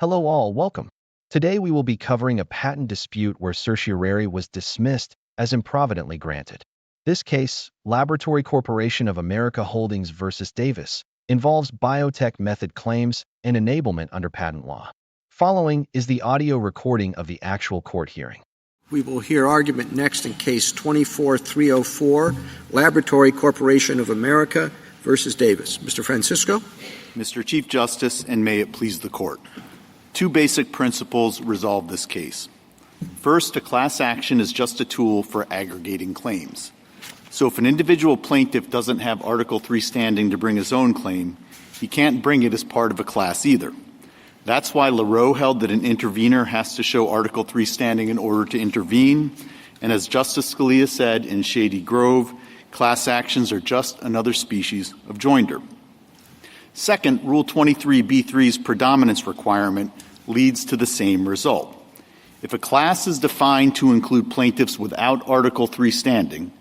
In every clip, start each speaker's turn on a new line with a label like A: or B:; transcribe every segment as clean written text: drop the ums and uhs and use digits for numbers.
A: Hello all, welcome. Today we will be covering a patent dispute where certiorari was dismissed as improvidently granted. This case, Laboratory Corporation of America Holdings versus Davis, involves biotech method claims and enablement under patent law. Following is the audio recording of the actual court hearing.
B: We will hear argument next in Case 24-304, Laboratory Corporation of America versus Davis. Mr. Francisco.
C: Mr. Chief Justice, and may it please the Court. Two basic principles resolve this case. First, a class action is just a tool for aggregating claims. So if an individual plaintiff doesn't have Article III standing to bring his own claim, he can't bring it as part of a class either. That's why Leroux held that an intervener has to show Article III standing in order to intervene, and as Justice Scalia said in Shady Grove, class actions are just another species of joinder. Second, Rule 23b3's predominance requirement leads to the same result. If a class is defined to include plaintiffs without Article III standing,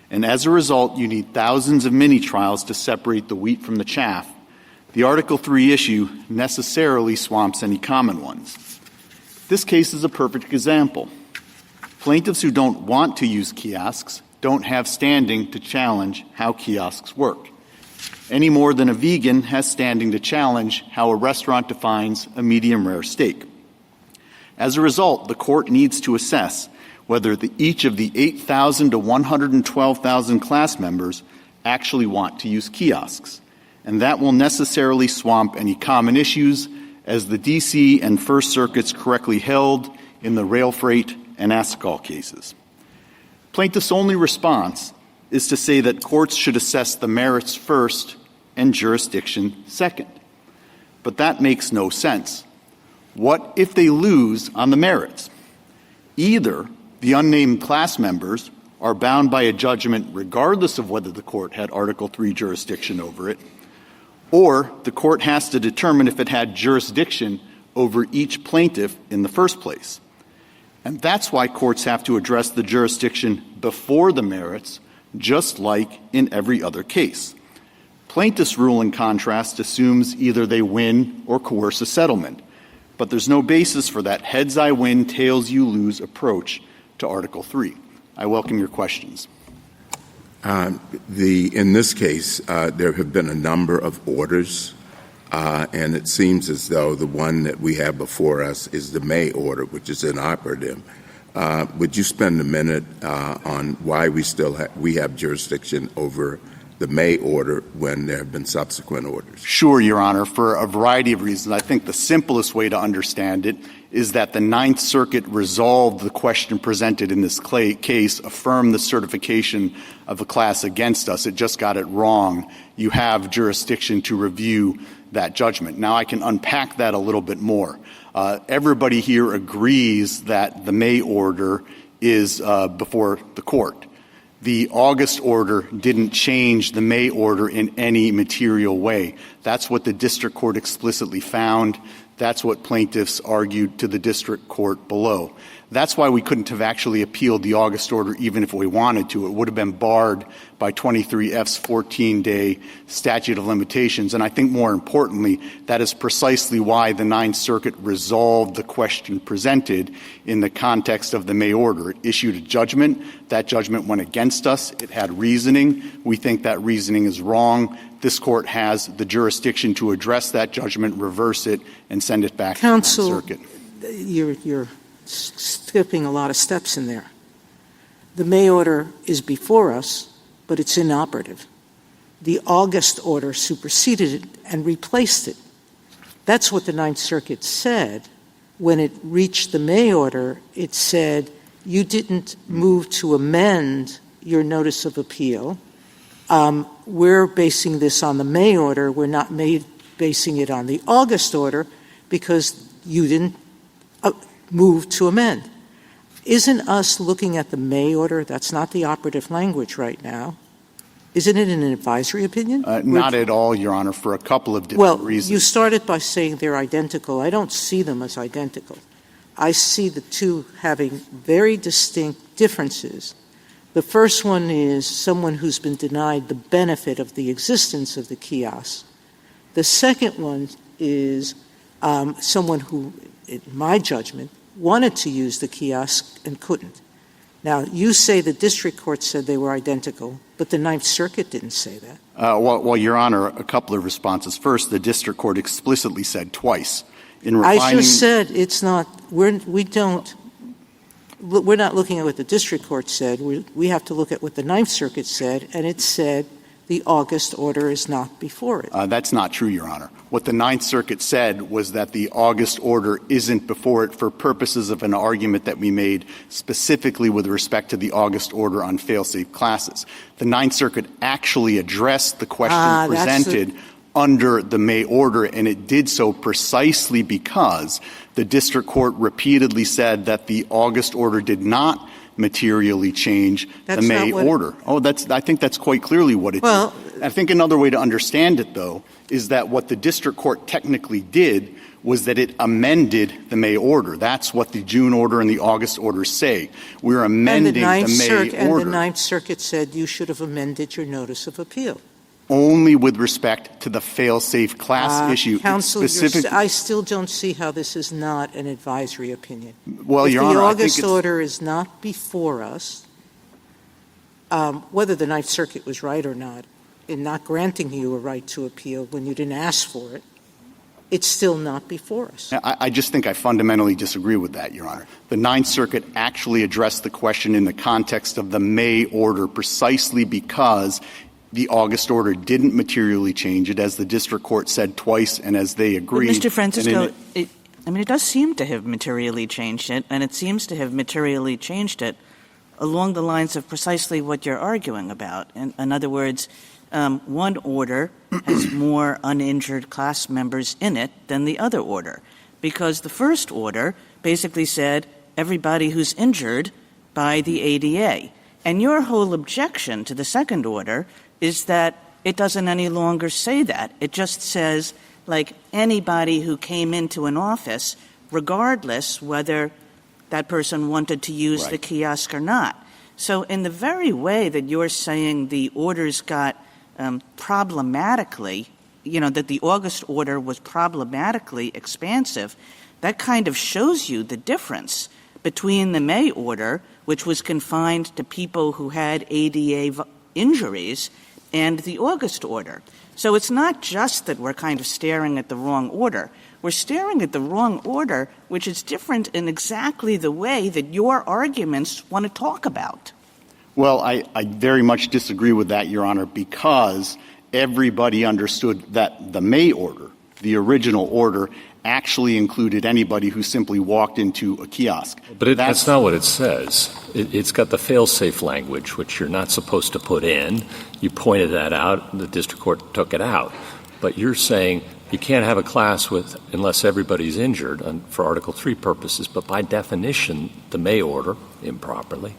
C: and as a result you need thousands of mini-trials to separate the wheat from the chaff, the Article III issue necessarily swamps any common ones. This case is a perfect example. Plaintiffs who don't want to use kiosks don't have standing to challenge how kiosks work, any more than a vegan has standing to challenge how a restaurant defines a medium-rare steak. As a result, the Court needs to assess whether each of the 8,000 to 112,000 class members actually want to use kiosks, and that will necessarily swamp any common issues, as the D.C. and First Circuits correctly held in the rail freight and Ascol cases. Plaintiffs' only response is to say that courts should assess the merits first and jurisdiction second. But that makes no sense. What if they lose on the merits? Either the unnamed class members are bound by a judgment regardless of whether the court had Article III jurisdiction over it, or the court has to determine if it had jurisdiction over each plaintiff in the first place. And that's why courts have to address the jurisdiction before the merits, just like in every other case. Plaintiffs' rule, in contrast, assumes either they win or coerce a settlement. But there's no basis for that heads I win, tails you lose approach to Article III. I welcome your questions.
D: In this case, there have been a number of orders, and it seems as though the one that we have before us is the May order, which is inoperative. Would you spend a minute on why we have jurisdiction over the May order when there have been subsequent orders?
C: Sure, Your Honor, for a variety of reasons. I think the simplest way to understand it is that the Ninth Circuit resolved the question presented in this case, affirmed the certification of a class against us. It just got it wrong. You have jurisdiction to review that judgment. Now, I can unpack that a little bit more. Everybody here agrees that the May order is before the court. The August order didn't change the May order in any material way. That's what the district court explicitly found. That's what plaintiffs argued to the district court below. That's why we couldn't have actually appealed the August order even if we wanted to. It would have been barred by 23F's 14-day statute of limitations. And I think more importantly, that is precisely why the Ninth Circuit resolved the question presented in the context of the May order. It issued a judgment. That judgment went against us. It had reasoning. We think that reasoning is wrong. This court has the jurisdiction to address that judgment, reverse it, and send it back to the Circuit.
E: You're skipping a lot of steps in there. The May order is before us, but it's inoperative. The August order superseded it and replaced it. That's what the Ninth Circuit said. When it reached the May order, it said, you didn't move to amend your notice of appeal. We're basing this on the May order. We're not basing it on the August order because you didn't move to amend. Isn't us looking at the May order, that's not the operative language right now, isn't it an advisory opinion?
C: Not at all, Your Honor, for a couple of different reasons.
E: You started by saying they're identical. I don't see them as identical. I see the two having very distinct differences. The first one is someone who's been denied the benefit of the existence of the kiosk. The second one is someone who, in my judgment, wanted to use the kiosk and couldn't. Now, you say the district court said they were identical, but the Ninth Circuit didn't say that.
C: Well, Your Honor, a couple of responses. First, the district court explicitly said twice in refining.
E: I just said it's not. We're not looking at what the district court said. We have to look at what the Ninth Circuit said, and it said the August order is not before it.
C: That's not true, Your Honor. What the Ninth Circuit said was that the August order isn't before it for purposes of an argument that we made specifically with respect to the August order on fail-safe classes. The Ninth Circuit actually addressed the question presented under the May order, and it did so precisely because the district court repeatedly said that the August order did not materially change the May order. I think that's quite clearly what it did. I think another way to understand it, though, is that what the district court technically did was that it amended the May order. That's what the June order and the August orders say. We're amending the May order.
E: And the Ninth Circuit said you should have amended your notice of appeal.
C: Only with respect to the fail-safe class issue.
E: Counsel, I still don't see how this is not an advisory opinion.
C: Well, Your Honor,
E: the August order is not before us, whether the Ninth Circuit was right or not, in not granting you a right to appeal when you didn't ask for it, it's still not before us.
C: I just think I fundamentally disagree with that, Your Honor. The Ninth Circuit actually addressed the question in the context of the May order precisely because the August order didn't materially change it, as the district court said twice and as they agreed.
F: But Mr. Francisco, it does seem to have materially changed it, and it seems to have materially changed it along the lines of precisely what you're arguing about. In other words, one order has more uninjured class members in it than the other order, because the first order basically said everybody who's injured by the ADA. And your whole objection to the second order is that it doesn't any longer say that. It just says, like, anybody who came into an office, regardless whether that person wanted to use the kiosk or not. So in the very way that you're saying the orders got problematically, that the August order was problematically expansive, that kind of shows you the difference between the May order, which was confined to people who had ADA injuries, and the August order. So it's not just that we're kind of staring at the wrong order. We're staring at the wrong order, which is different in exactly the way that your arguments want to talk about.
C: Well, I very much disagree with that, Your Honor, because everybody understood that the May order, the original order, actually included anybody who simply walked into a kiosk.
G: But that's not what it says. It's got the fail-safe language, which you're not supposed to put in. You pointed that out, and the district court took it out. But you're saying you can't have a class unless everybody's injured for Article 3 purposes. But by definition, the May order, improperly,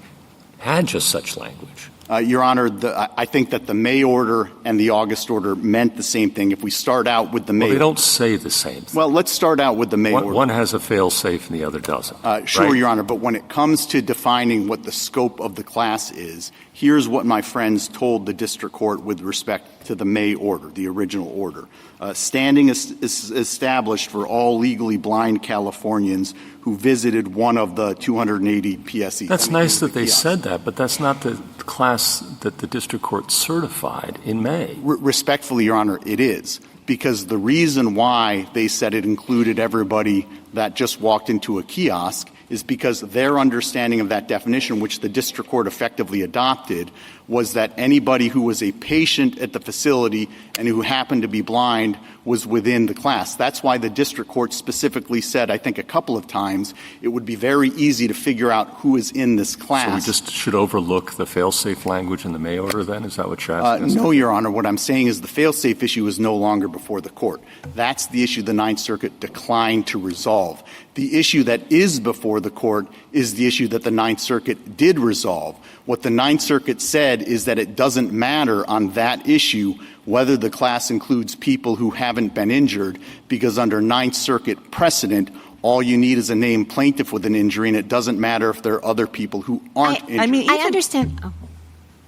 G: had just such language.
C: Your Honor, I think that the May order and the August order meant the same thing. If we start out with the May...
G: Well, they don't say the same thing.
C: Well, let's start out with the May order.
G: One has a fail-safe and the other doesn't.
C: Sure,
G: right?
C: Your Honor, but when it comes to defining what the scope of the class is, here's what my friends told the district court with respect to the May order, the original order. Standing is established for all legally blind Californians who visited one of the 280 PSEs.
G: That's nice that they said that, but that's not the class that the district court certified in May.
C: Respectfully, Your Honor, it is. Because the reason why they said it included everybody that just walked into a kiosk is because their understanding of that definition, which the district court effectively adopted, was that anybody who was a patient at the facility and who happened to be blind was within the class. That's why the district court specifically said, I think a couple of times, it would be very easy to figure out who is in this class.
G: So we just should overlook the fail-safe language in the May order then? Is that what you're asking?
C: No, Your Honor. What I'm saying is the fail-safe issue is no longer before the court. That's the issue the Ninth Circuit declined to resolve. The issue that is before the court is the issue that the Ninth Circuit did resolve. What the Ninth Circuit said is that it doesn't matter on that issue whether the class includes people who haven't been injured, because under Ninth Circuit precedent, all you need is a named plaintiff with an injury, and it doesn't matter if there are other people who aren't injured.
H: I understand.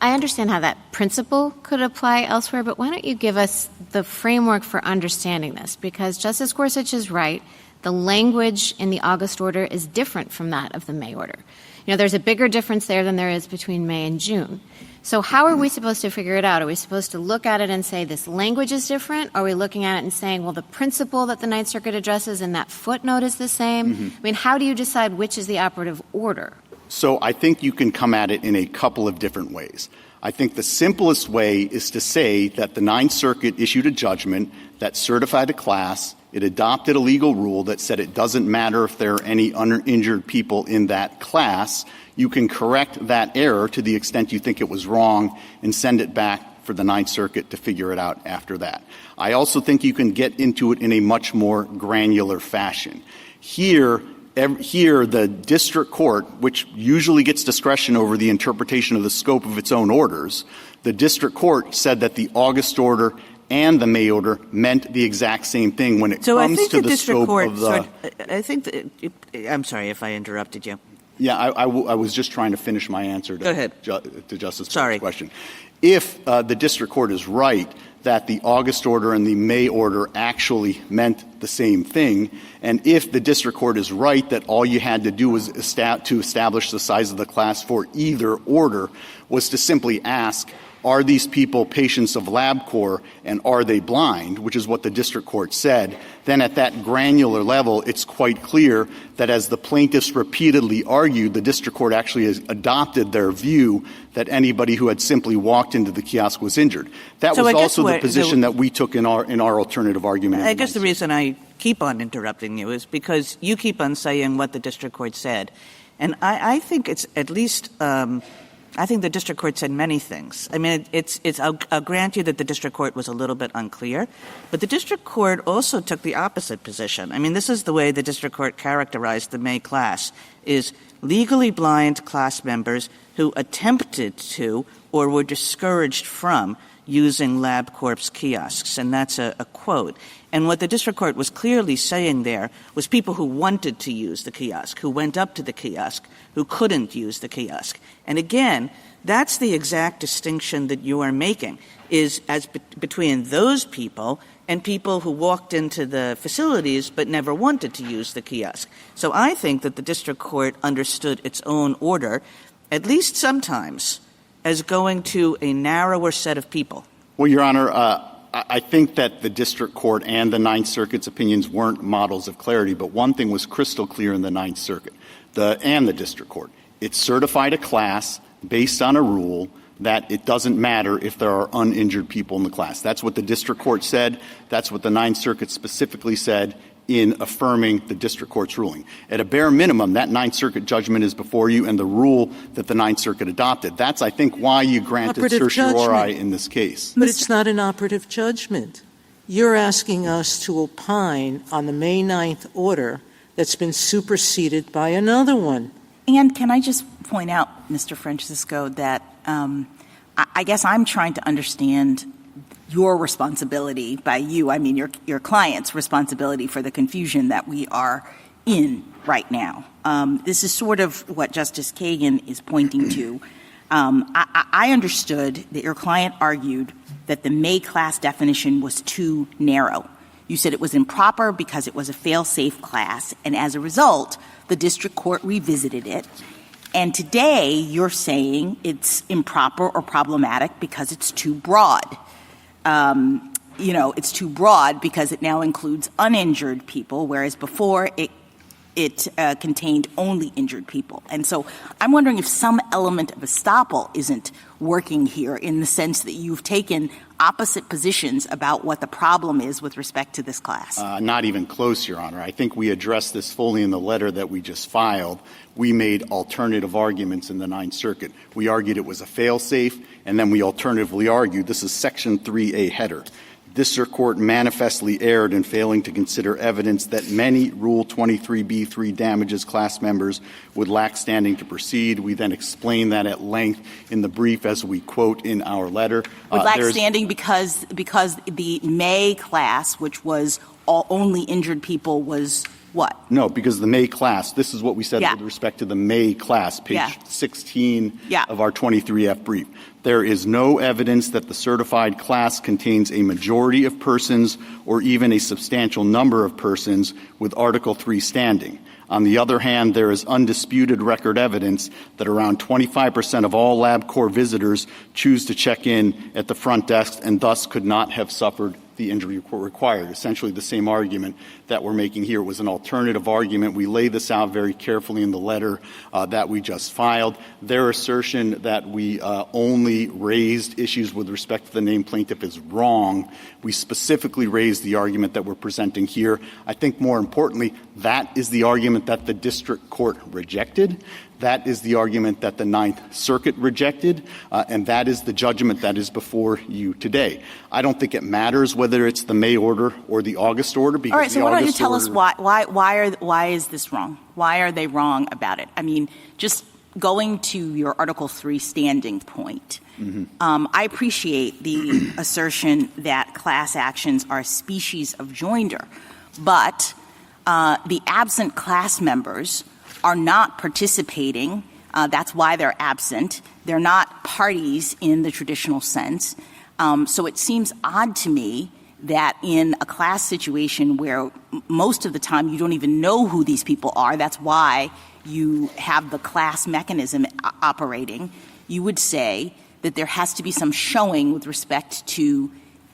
H: I understand how that principle could apply elsewhere, but why don't you give us the framework for understanding this? Because Justice Gorsuch is right. The language in the August order is different from that of the May order. There's a bigger difference there than there is between May and June. So how are we supposed to figure it out? Are we supposed to look at it and say this language is different? Are we looking at it and saying, well, the principle that the Ninth Circuit addresses in that footnote is the same? I mean, how do you decide which is the operative order?
C: So I think you can come at it in a couple of different ways. I think the simplest way is to say that the Ninth Circuit issued a judgment that certified a class. It adopted a legal rule that said it doesn't matter if there are any uninjured people in that class. You can correct that error to the extent you think it was wrong and send it back for the Ninth Circuit to figure it out after that. I also think you can get into it in a much more granular fashion. Here, the district court, which usually gets discretion over the interpretation of the scope of its own orders, the district court said that the August order and the May order meant the exact same thing when it comes to the scope of the
F: I'm sorry if I interrupted you.
C: Yeah, I was just trying to finish my answer
F: Go ahead.
C: to Justice Breyer's question. If the district court is right that the August order and the May order actually meant the same thing, and if the district court is right that all you had to do was to establish the size of the class for either order was to simply ask, are these people patients of LabCorp and are they blind, which is what the district court said, then at that granular level, it's quite clear that as the plaintiffs repeatedly argued, the district court actually has adopted their view that anybody who had simply walked into the kiosk was injured. That was also the position that we took in our alternative argument.
F: I guess the reason I keep on interrupting you is because you keep on saying what the district court said. And I think it's at least I think the district court said many things. I mean, I'll grant you that the district court was a little bit unclear, but the district court also took the opposite position. I mean, this is the way the district court characterized the May class, is legally blind class members who attempted to or were discouraged from using LabCorp's kiosks, and that's a quote. And what the district court was clearly saying there was people who wanted to use the kiosk, who went up to the kiosk, who couldn't use the kiosk. And again, that's the exact distinction that you are making, is between those people and people who walked into the facilities but never wanted to use the kiosk. So I think that the district court understood its own order, at least sometimes, as going to a narrower set of people.
C: Well, Your Honor, I think that the district court and the Ninth Circuit's opinions weren't models of clarity, but one thing was crystal clear in the Ninth Circuit and the district court. It certified a class based on a rule that it doesn't matter if there are uninjured people in the class. That's what the district court said. That's what the Ninth Circuit specifically said in affirming the district court's ruling. At a bare minimum, that Ninth Circuit judgment is before you and the rule that the Ninth Circuit adopted. That's, I think, why you granted certiorari in this case.
E: But it's not an operative judgment. You're asking us to opine on the May 9th order that's been superseded by another one.
I: And can I just point out, Mr. Francisco, that I guess I'm trying to understand your responsibility by you, I mean your client's responsibility for the confusion that we are in right now. This is sort of what Justice Kagan is pointing to. I understood that your client argued that the May class definition was too narrow. You said it was improper because it was a fail-safe class, and as a result, the district court revisited it. And today, you're saying it's improper or problematic because it's too broad. It's too broad because it now includes uninjured people, whereas before it contained only injured people. And so I'm wondering if some element of estoppel isn't working here in the sense that you've taken opposite positions about what the problem is with respect to this class.
C: Not even close, Your Honor. I think we addressed this fully in the letter that we just filed. We made alternative arguments in the Ninth Circuit. We argued it was a fail-safe, and then we alternatively argued this is Section 3A header. District Court manifestly erred in failing to consider evidence that many Rule 23b3 damages class members would lack standing to proceed. We then explained that at length in the brief as we quote in our letter.
I: Would lack standing because the May class, which was only injured people, was What?
C: No, because the May class, this is what we said with respect to the May class, page 16 of our 23F brief. There is no evidence that the certified class contains a majority of persons or even a substantial number of persons with Article 3 standing. On the other hand, there is undisputed record evidence that around 25% of all LabCorp visitors choose to check in at the front desk and thus could not have suffered the injury required. Essentially the same argument that we're making here. It was an alternative argument. We lay this out very carefully in the letter that we just filed. Their assertion that we only raised issues with respect to the named plaintiff is wrong. We specifically raised the argument that we're presenting here. I think more importantly, that is the argument that the district court rejected. That is the argument that the Ninth Circuit rejected, and that is the judgment that is before you today. I don't think it matters whether it's the May order or the August order. Because
I: all right, so why don't you tell
C: us
I: why is this wrong? Why are they wrong about it? I mean, just going to your Article 3 standing point, I appreciate the assertion that class actions are a species of joinder, but the absent class members are not participating. That's why they're absent. They're not parties in the traditional sense. So it seems odd to me that in a class situation where most of the time you don't even know who these people are, that's why you have the class mechanism operating, you would say that there has to be some showing with respect to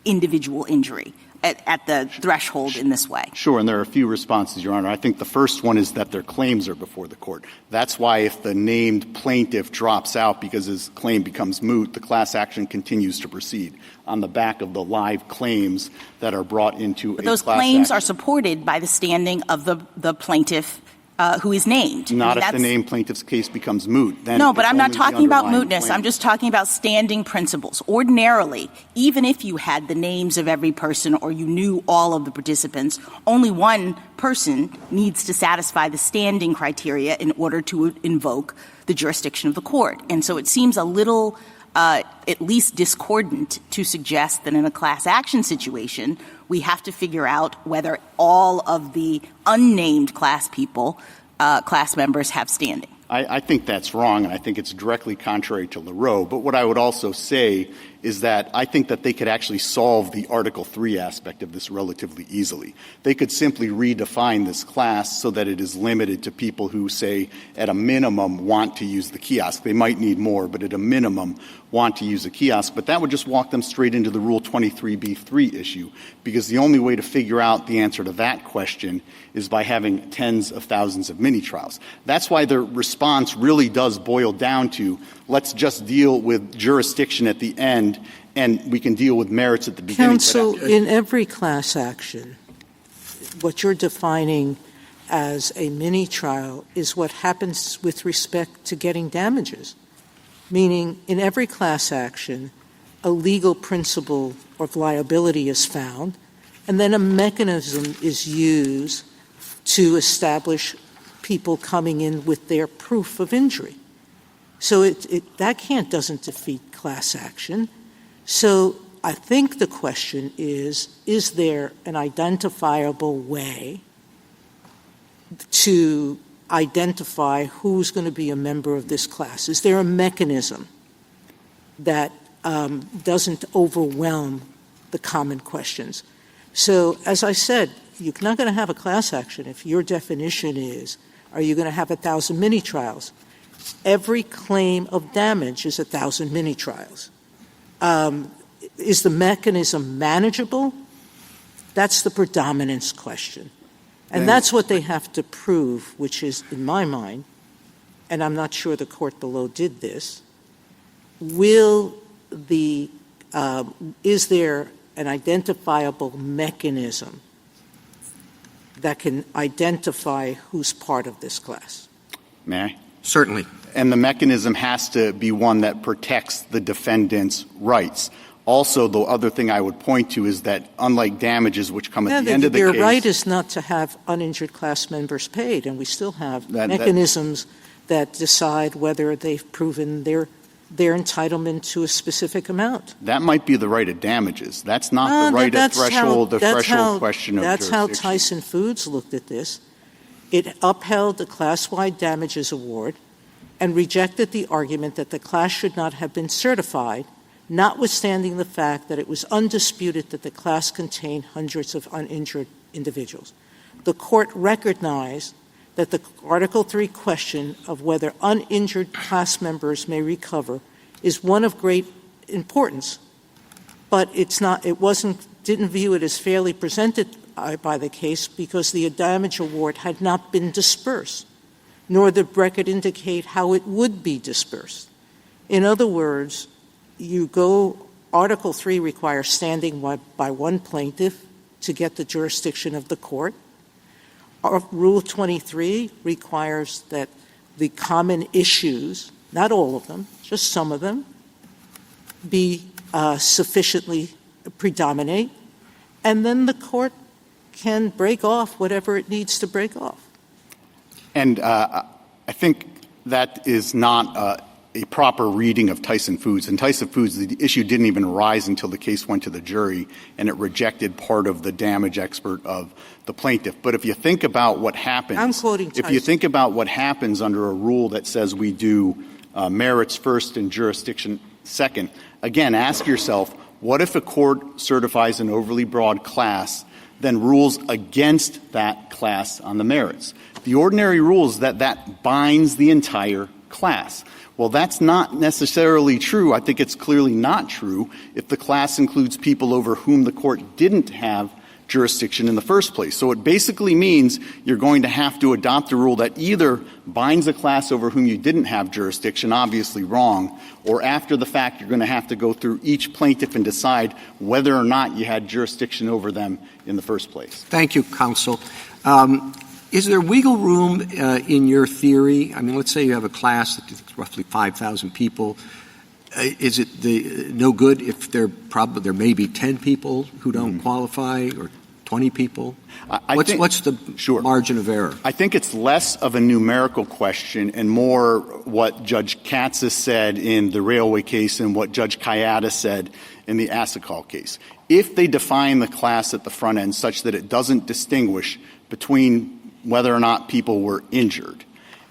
I: individual injury at the threshold in this way.
C: Sure, and there are a few responses, Your Honor. I think the first one is that their claims are before the court. That's why if the named plaintiff drops out because his claim becomes moot, the class action continues to proceed on the back of the live claims that are brought into
I: but
C: a
I: those
C: class
I: claims
C: action.
I: are supported by the standing of the plaintiff who is named.
C: Not if the named plaintiff's case becomes moot. Then
I: no, but I'm not talking about mootness.
C: Claim.
I: I'm just talking about standing principles. Ordinarily, even if you had the names of every person or you knew all of the participants, only one person needs to satisfy the standing criteria in order to invoke the jurisdiction of the court. And so it seems a little at least discordant to suggest that in a class action situation, we have to figure out whether all of the unnamed class people, class members, have standing.
C: I think that's wrong, and I think it's directly contrary to Leroux. But what I would also say is that I think that they could actually solve the Article 3 aspect of this relatively easily. They could simply redefine this class so that it is limited to people who, say, at a minimum want to use the kiosk. They might need more, but at a minimum want to use a kiosk. But that would just walk them straight into the Rule 23b3 issue, because the only way to figure out the answer to that question is by having tens of thousands of mini-trials. That's why their response really does boil down to, let's just deal with jurisdiction at the end, and we can deal with merits at the beginning.
E: Counsel, in every class action, what you're defining as a mini-trial is what happens with respect to getting damages, meaning in every class action, a legal principle of liability is found, and then a mechanism is used to establish people coming in with their proof of injury. So that doesn't defeat class action. So I think the question is there an identifiable way to identify who's going to be a member of this class? Is there a mechanism that doesn't overwhelm the common questions? So as I said, you're not going to have a class action if your definition is, are you going to have 1,000 mini-trials? Every claim of damage is 1,000 mini-trials. Is the mechanism manageable? That's the predominance question. And that's what they have to prove, which is, in my mind, and I'm not sure the court below did this, is there an identifiable mechanism that can identify who's part of this class?
C: May I?
B: Certainly.
C: And the mechanism has to be one that protects the defendant's rights. Also, the other thing I would point to is that unlike damages, which come at the end of the case—
E: Their right is not to have uninjured class members paid, and we still have mechanisms that decide whether they've proven their entitlement to a specific amount.
C: That might be the right of damages. That's not the right of threshold, the threshold question of jurisdiction.
E: That's how Tyson Foods looked at this. It upheld the class-wide damages award and rejected the argument that the class should not have been certified, notwithstanding the fact that it was undisputed that the class contained hundreds of uninjured individuals. The court recognized that the Article III question of whether uninjured class members may recover is one of great importance, but didn't view it as fairly presented by the case because the damage award had not been dispersed, nor the record indicate how it would be dispersed. In other words, Article III requires standing by one plaintiff to get the jurisdiction of the court. Rule 23 requires that the common issues, not all of them, just some of them, be sufficiently predominate, and then the court can break off whatever it needs to break off.
C: And I think that is not a proper reading of Tyson Foods. In Tyson Foods, the issue didn't even arise until the case went to the jury, and it rejected part of the damage expert of the plaintiff. But if you think about what happens,
E: I'm quoting Tyson.
C: If you think about what happens under a rule that says we do merits first and jurisdiction second, again, ask yourself, what if a court certifies an overly broad class, then rules against that class on the merits? The ordinary rule is that binds the entire class. Well, that's not necessarily true. I think it's clearly not true if the class includes people over whom the court didn't have jurisdiction in the first place. So it basically means you're going to have to adopt a rule that either binds a class over whom you didn't have jurisdiction, obviously wrong, or after the fact you're going to have to go through each plaintiff and decide whether or not you had jurisdiction over them in the first place.
B: Thank you, counsel. Is there wiggle room in your theory? I mean, let's say you have a class that's roughly 5,000 people. Is it no good if there may be 10 people who don't qualify or 20 people? What's the margin of error?
C: I think it's less of a numerical question and more what Judge Katsas said in the railway case and what Judge Kayada said in the Asakal case. If they define the class at the front end such that it doesn't distinguish between whether or not people were injured,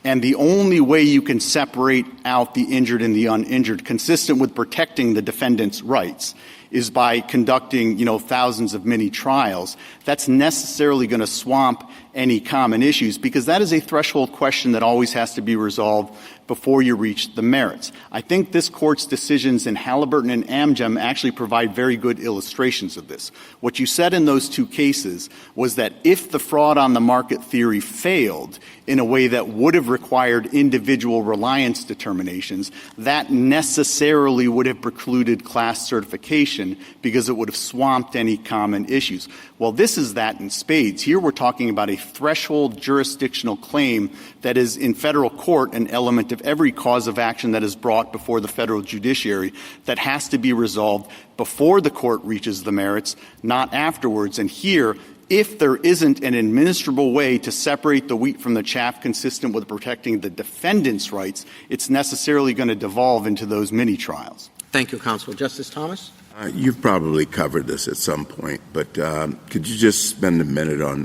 C: and the only way you can separate out the injured and the uninjured, consistent with protecting the defendant's rights, is by conducting, thousands of mini trials, that's necessarily going to swamp any common issues because that is a threshold question that always has to be resolved before you reach the merits. I think this Court's decisions in Halliburton and Amgem actually provide very good illustrations of this. What you said in those two cases was that if the fraud on the market theory failed in a way that would have required individual reliance determinations, that necessarily would have precluded class certification because it would have swamped any common issues. Well, this is that in spades. Here we're talking about a threshold jurisdictional claim that is in federal court an element of every cause of action that is brought before the federal judiciary that has to be resolved before the court reaches the merits, not afterwards. And here, if there isn't an administrable way to separate the wheat from the chaff consistent with protecting the defendant's rights, it's necessarily going to devolve into those mini trials.
B: Thank you, counsel. Justice Thomas?
D: You've probably covered this at some point, but could you just spend a minute on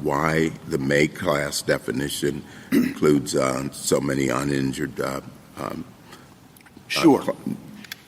D: why the May class definition includes so many uninjured
C: Sure.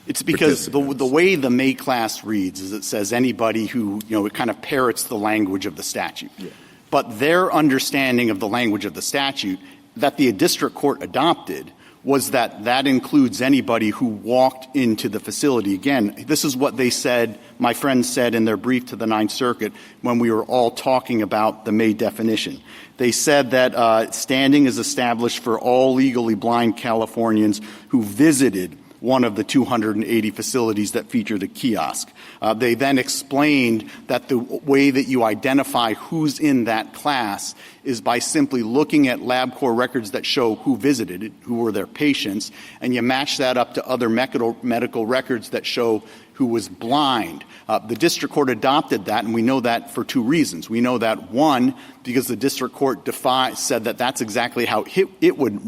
C: It's because the way the May class reads is it says anybody who, it kind of parrots the language of the statute. Yeah. But their understanding of the language of the statute that the district court adopted was that includes anybody who walked into the facility. Again, this is what they said, my friends said in their brief to the Ninth Circuit when we were all talking about the May definition. They said that standing is established for all legally blind Californians who visited one of the 280 facilities that feature the kiosk. They then explained that the way that you identify who's in that class is by simply looking at LabCorp records that show who visited it, who were their patients, and you match that up to other medical records that show who was blind. The district court adopted that, and we know that for two reasons. We know that, one, because the district court said that that's exactly how it would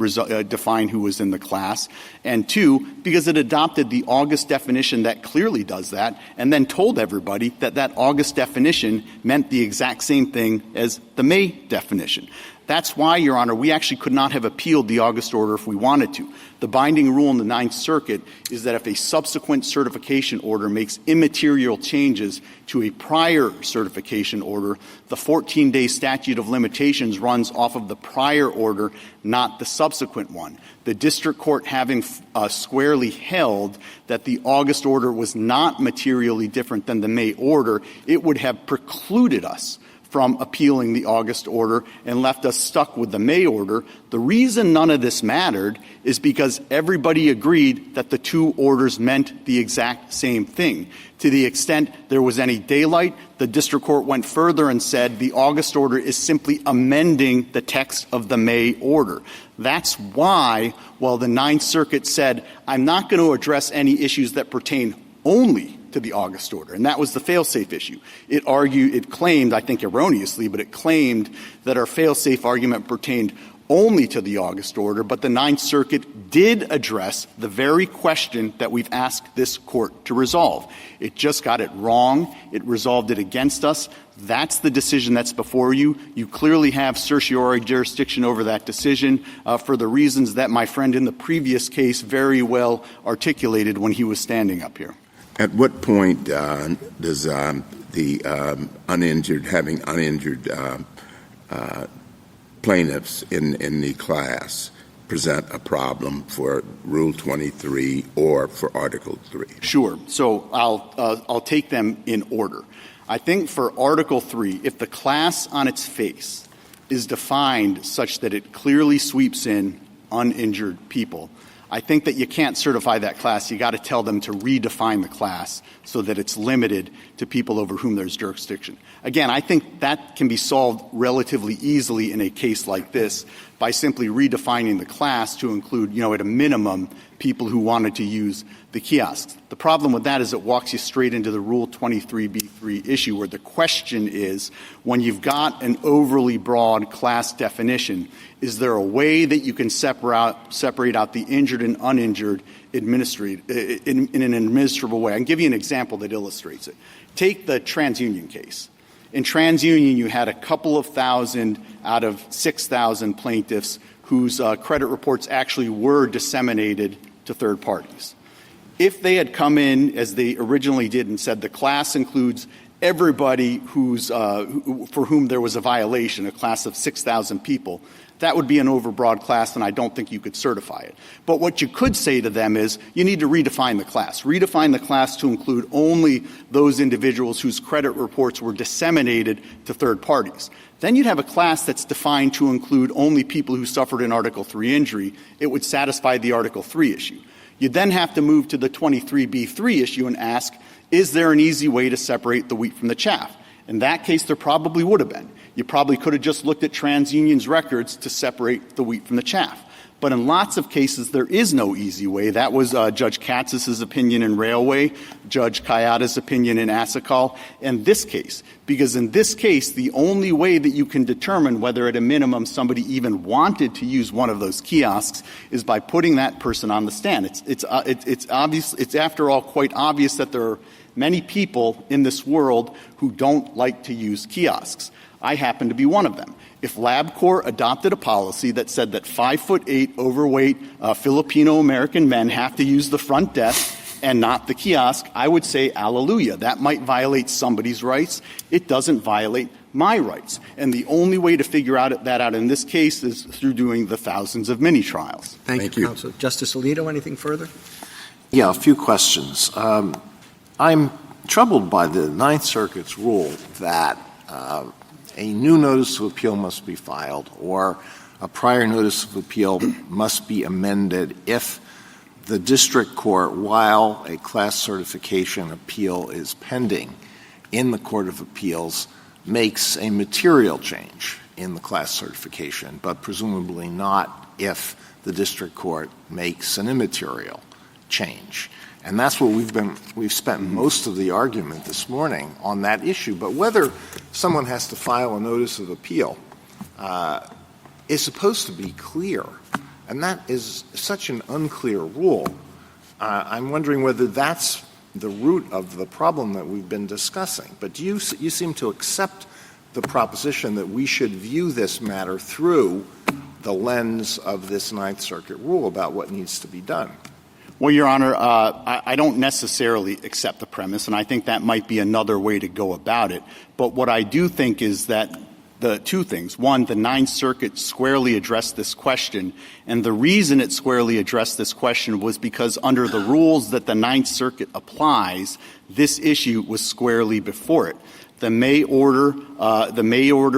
C: define who was in the class, and two, because it adopted the August definition that clearly does that, and then told everybody that August definition meant the exact same thing as the May definition. That's why, Your Honor, we actually could not have appealed the August order if we wanted to. The binding rule in the Ninth Circuit is that if a subsequent certification order makes immaterial changes to a prior certification order, the 14-day statute of limitations runs off of the prior order, not the subsequent one. The district court having squarely held that the August order was not materially different than the May order, it would have precluded us from appealing the August order and left us stuck with the May order. The reason none of this mattered is because everybody agreed that the two orders meant the exact same thing. To the extent there was any daylight, the district court went further and said the August order is simply amending the text of the May order. That's why, while the Ninth Circuit said, I'm not going to address any issues that pertain only to the August order, and that was the fail-safe issue. It claimed, I think erroneously, but it claimed that our fail-safe argument pertained only to the August order, but the Ninth Circuit did address the very question that we've asked this court to resolve. It just got it wrong. It resolved it against us. That's the decision that's before you. You clearly have certiorari jurisdiction over that decision for the reasons that my friend in the previous case very well articulated when he was standing up here.
D: At what point does the uninjured plaintiffs in the class present a problem for Rule 23 or for Article 3?
C: Sure. So I'll take them in order. I think for Article 3, if the class on its face is defined such that it clearly sweeps in uninjured people, I think that you can't certify that class. You got to tell them to redefine the class so that it's limited to people over whom there's jurisdiction. Again, I think that can be solved relatively easily in a case like this by simply redefining the class to include, at a minimum, people who wanted to use the kiosks. The problem with that is it walks you straight into the Rule 23b3 issue, where the question is, when you've got an overly broad class definition, is there a way that you can separate out the injured and uninjured in an administrable way? I can give you an example that illustrates it. Take the TransUnion case. In TransUnion, you had a couple of thousand out of 6,000 plaintiffs whose credit reports actually were disseminated to third parties. If they had come in, as they originally did, and said the class includes everybody for whom there was a violation, a class of 6,000 people, that would be an overbroad class, and I don't think you could certify it. But what you could say to them is, you need to redefine the class. Redefine the class to include only those individuals whose credit reports were disseminated to third parties. Then you'd have a class that's defined to include only people who suffered an Article 3 injury. It would satisfy the Article 3 issue. You'd then have to move to the 23b3 issue and ask, is there an easy way to separate the wheat from the chaff? In that case, there probably would have been. You probably could have just looked at TransUnion's records to separate the wheat from the chaff. But in lots of cases, there is no easy way. That was Judge Katz's opinion in Railway, Judge Kayada's opinion in Asakal, and this case. Because in this case, the only way that you can determine whether at a minimum somebody even wanted to use one of those kiosks is by putting that person on the stand. It's obvious. It's after all quite obvious that there are many people in this world who don't like to use kiosks. I happen to be one of them. If LabCorp adopted a policy that said that 5'8" overweight Filipino-American men have to use the front desk and not the kiosk, I would say, hallelujah. That might violate somebody's rights. It doesn't violate my rights. And the only way to figure that out in this case is through doing the thousands of mini-trials.
B: Thank you, Counsel. Justice Alito, anything further?
J: Yeah, a few questions. I'm troubled by the Ninth Circuit's rule that a new notice of appeal must be filed or a prior notice of appeal must be amended if the district court, while a class certification appeal is pending in the Court of Appeals, makes a material change in the class certification, but presumably not if the district court makes an immaterial change. And that's what we've spent most of the argument this morning on that issue. But whether someone has to file a notice of appeal is supposed to be clear. And that is such an unclear rule. I'm wondering whether that's the root of the problem that we've been discussing. But you seem to accept the proposition that we should view this matter through the lens of this Ninth Circuit rule about what needs to be done.
C: Well, Your Honor, I don't necessarily accept the premise, and I think that might be another way to go about it. But what I do think is that the two things. One, the Ninth Circuit squarely addressed this question, and the reason it squarely addressed this question was because under the rules that the Ninth Circuit applies, this issue was squarely before it. The May order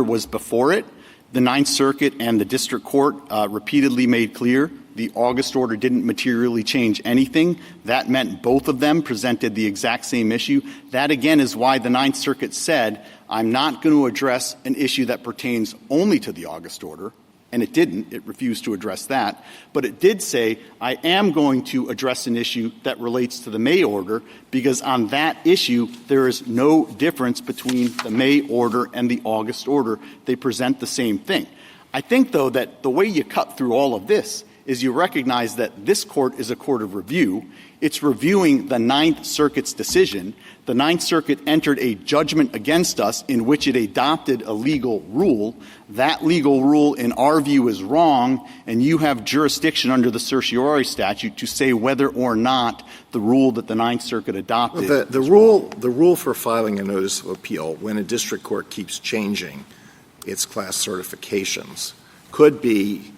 C: was before it. The Ninth Circuit and the District Court repeatedly made clear the August order didn't materially change anything. That meant both of them presented the exact same issue. That, again, is why the Ninth Circuit said, I'm not going to address an issue that pertains only to the August order, and it didn't. It refused to address that. But it did say, I am going to address an issue that relates to the May order, because on that issue, there is no difference between the May order and the August order. They present the same thing. I think, though, that the way you cut through all of this is you recognize that this court is a court of review. It's reviewing the Ninth Circuit's decision. The Ninth Circuit entered a judgment against us in which it adopted a legal rule. That legal rule, in our view, is wrong, and you have jurisdiction under the certiorari statute to say whether or not the rule that the Ninth Circuit adopted.
J: Well, the rule for filing a notice of appeal when a district court keeps changing its class certifications could be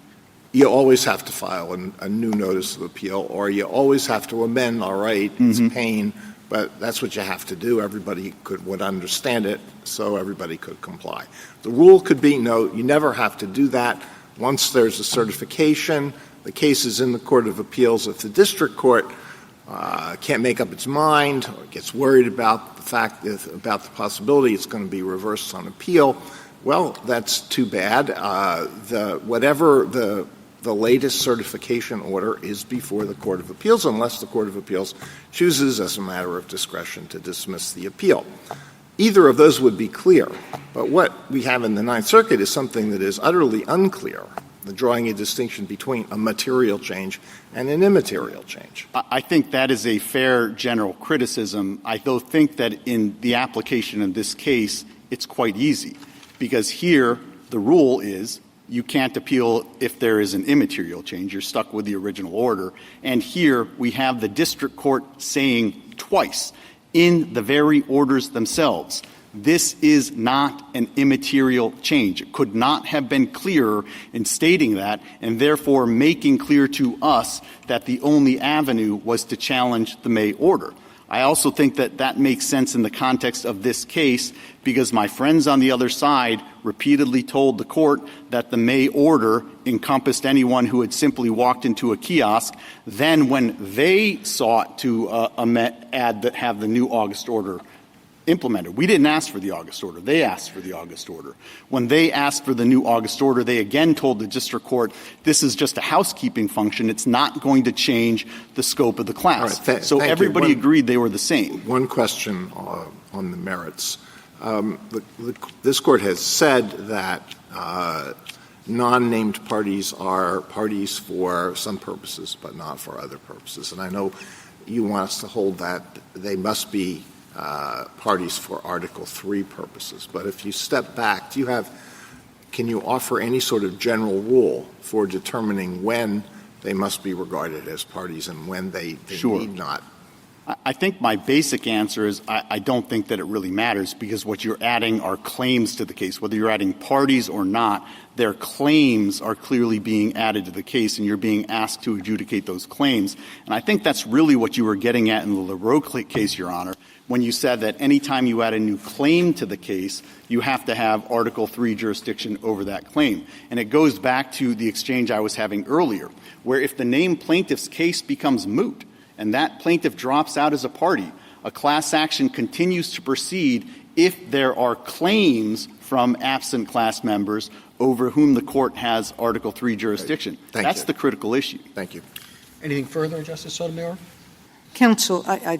J: you always have to file a new notice of appeal, or you always have to amend, all right, it's a pain, but that's what you have to do. Everybody would understand it, so everybody could comply. The rule could be, no, you never have to do that. Once there's a certification, the case is in the Court of Appeals. If the district court can't make up its mind or gets worried about about the possibility it's going to be reversed on appeal, well, that's too bad. Whatever the latest certification order is before the Court of Appeals, unless the Court of Appeals chooses as a matter of discretion to dismiss the appeal. Either of those would be clear, but what we have in the Ninth Circuit is something that is utterly unclear, drawing a distinction between a material change and an immaterial change.
C: I think that is a fair general criticism. I though think that in the application of this case, it's quite easy, because here the rule is you can't appeal if there is an immaterial change. You're stuck with the original order. And here we have the district court saying twice in the very orders themselves, this is not an immaterial change. It could not have been clearer in stating that, and therefore making clear to us that the only avenue was to challenge the May order. I also think that that makes sense in the context of this case, because my friends on the other side repeatedly told the court that the May order encompassed anyone who had simply walked into a kiosk. Then when they sought to have the new August order implemented, we didn't ask for the August order. They asked for the August order. When they asked for the new August order, they again told the district court, this is just a housekeeping function. It's not going to change the scope of the class.
J: Right,
C: so everybody agreed they were the same.
J: One question on the merits. This court has said that non-named parties are parties for some purposes, but not for other purposes. And I know you want us to hold that they must be parties for Article 3 purposes. But if you step back, can you offer any sort of general rule for determining when they must be regarded as parties and when they need not?
C: I think my basic answer is I don't think that it really matters, because what you're adding are claims to the case. Whether you're adding parties or not, their claims are clearly being added to the case, and you're being asked to adjudicate those claims. And I think that's really what you were getting at in the LaRoe case, Your Honor, when you said that any time you add a new claim to the case, you have to have Article 3 jurisdiction over that claim. And it goes back to the exchange I was having earlier, where if the named plaintiff's case becomes moot, and that plaintiff drops out as a party, a class action continues to proceed if there are claims from absent class members over whom the court has Article 3 jurisdiction. That's the critical issue.
J: Thank you.
B: Anything further, Justice Sotomayor?
E: Counsel, I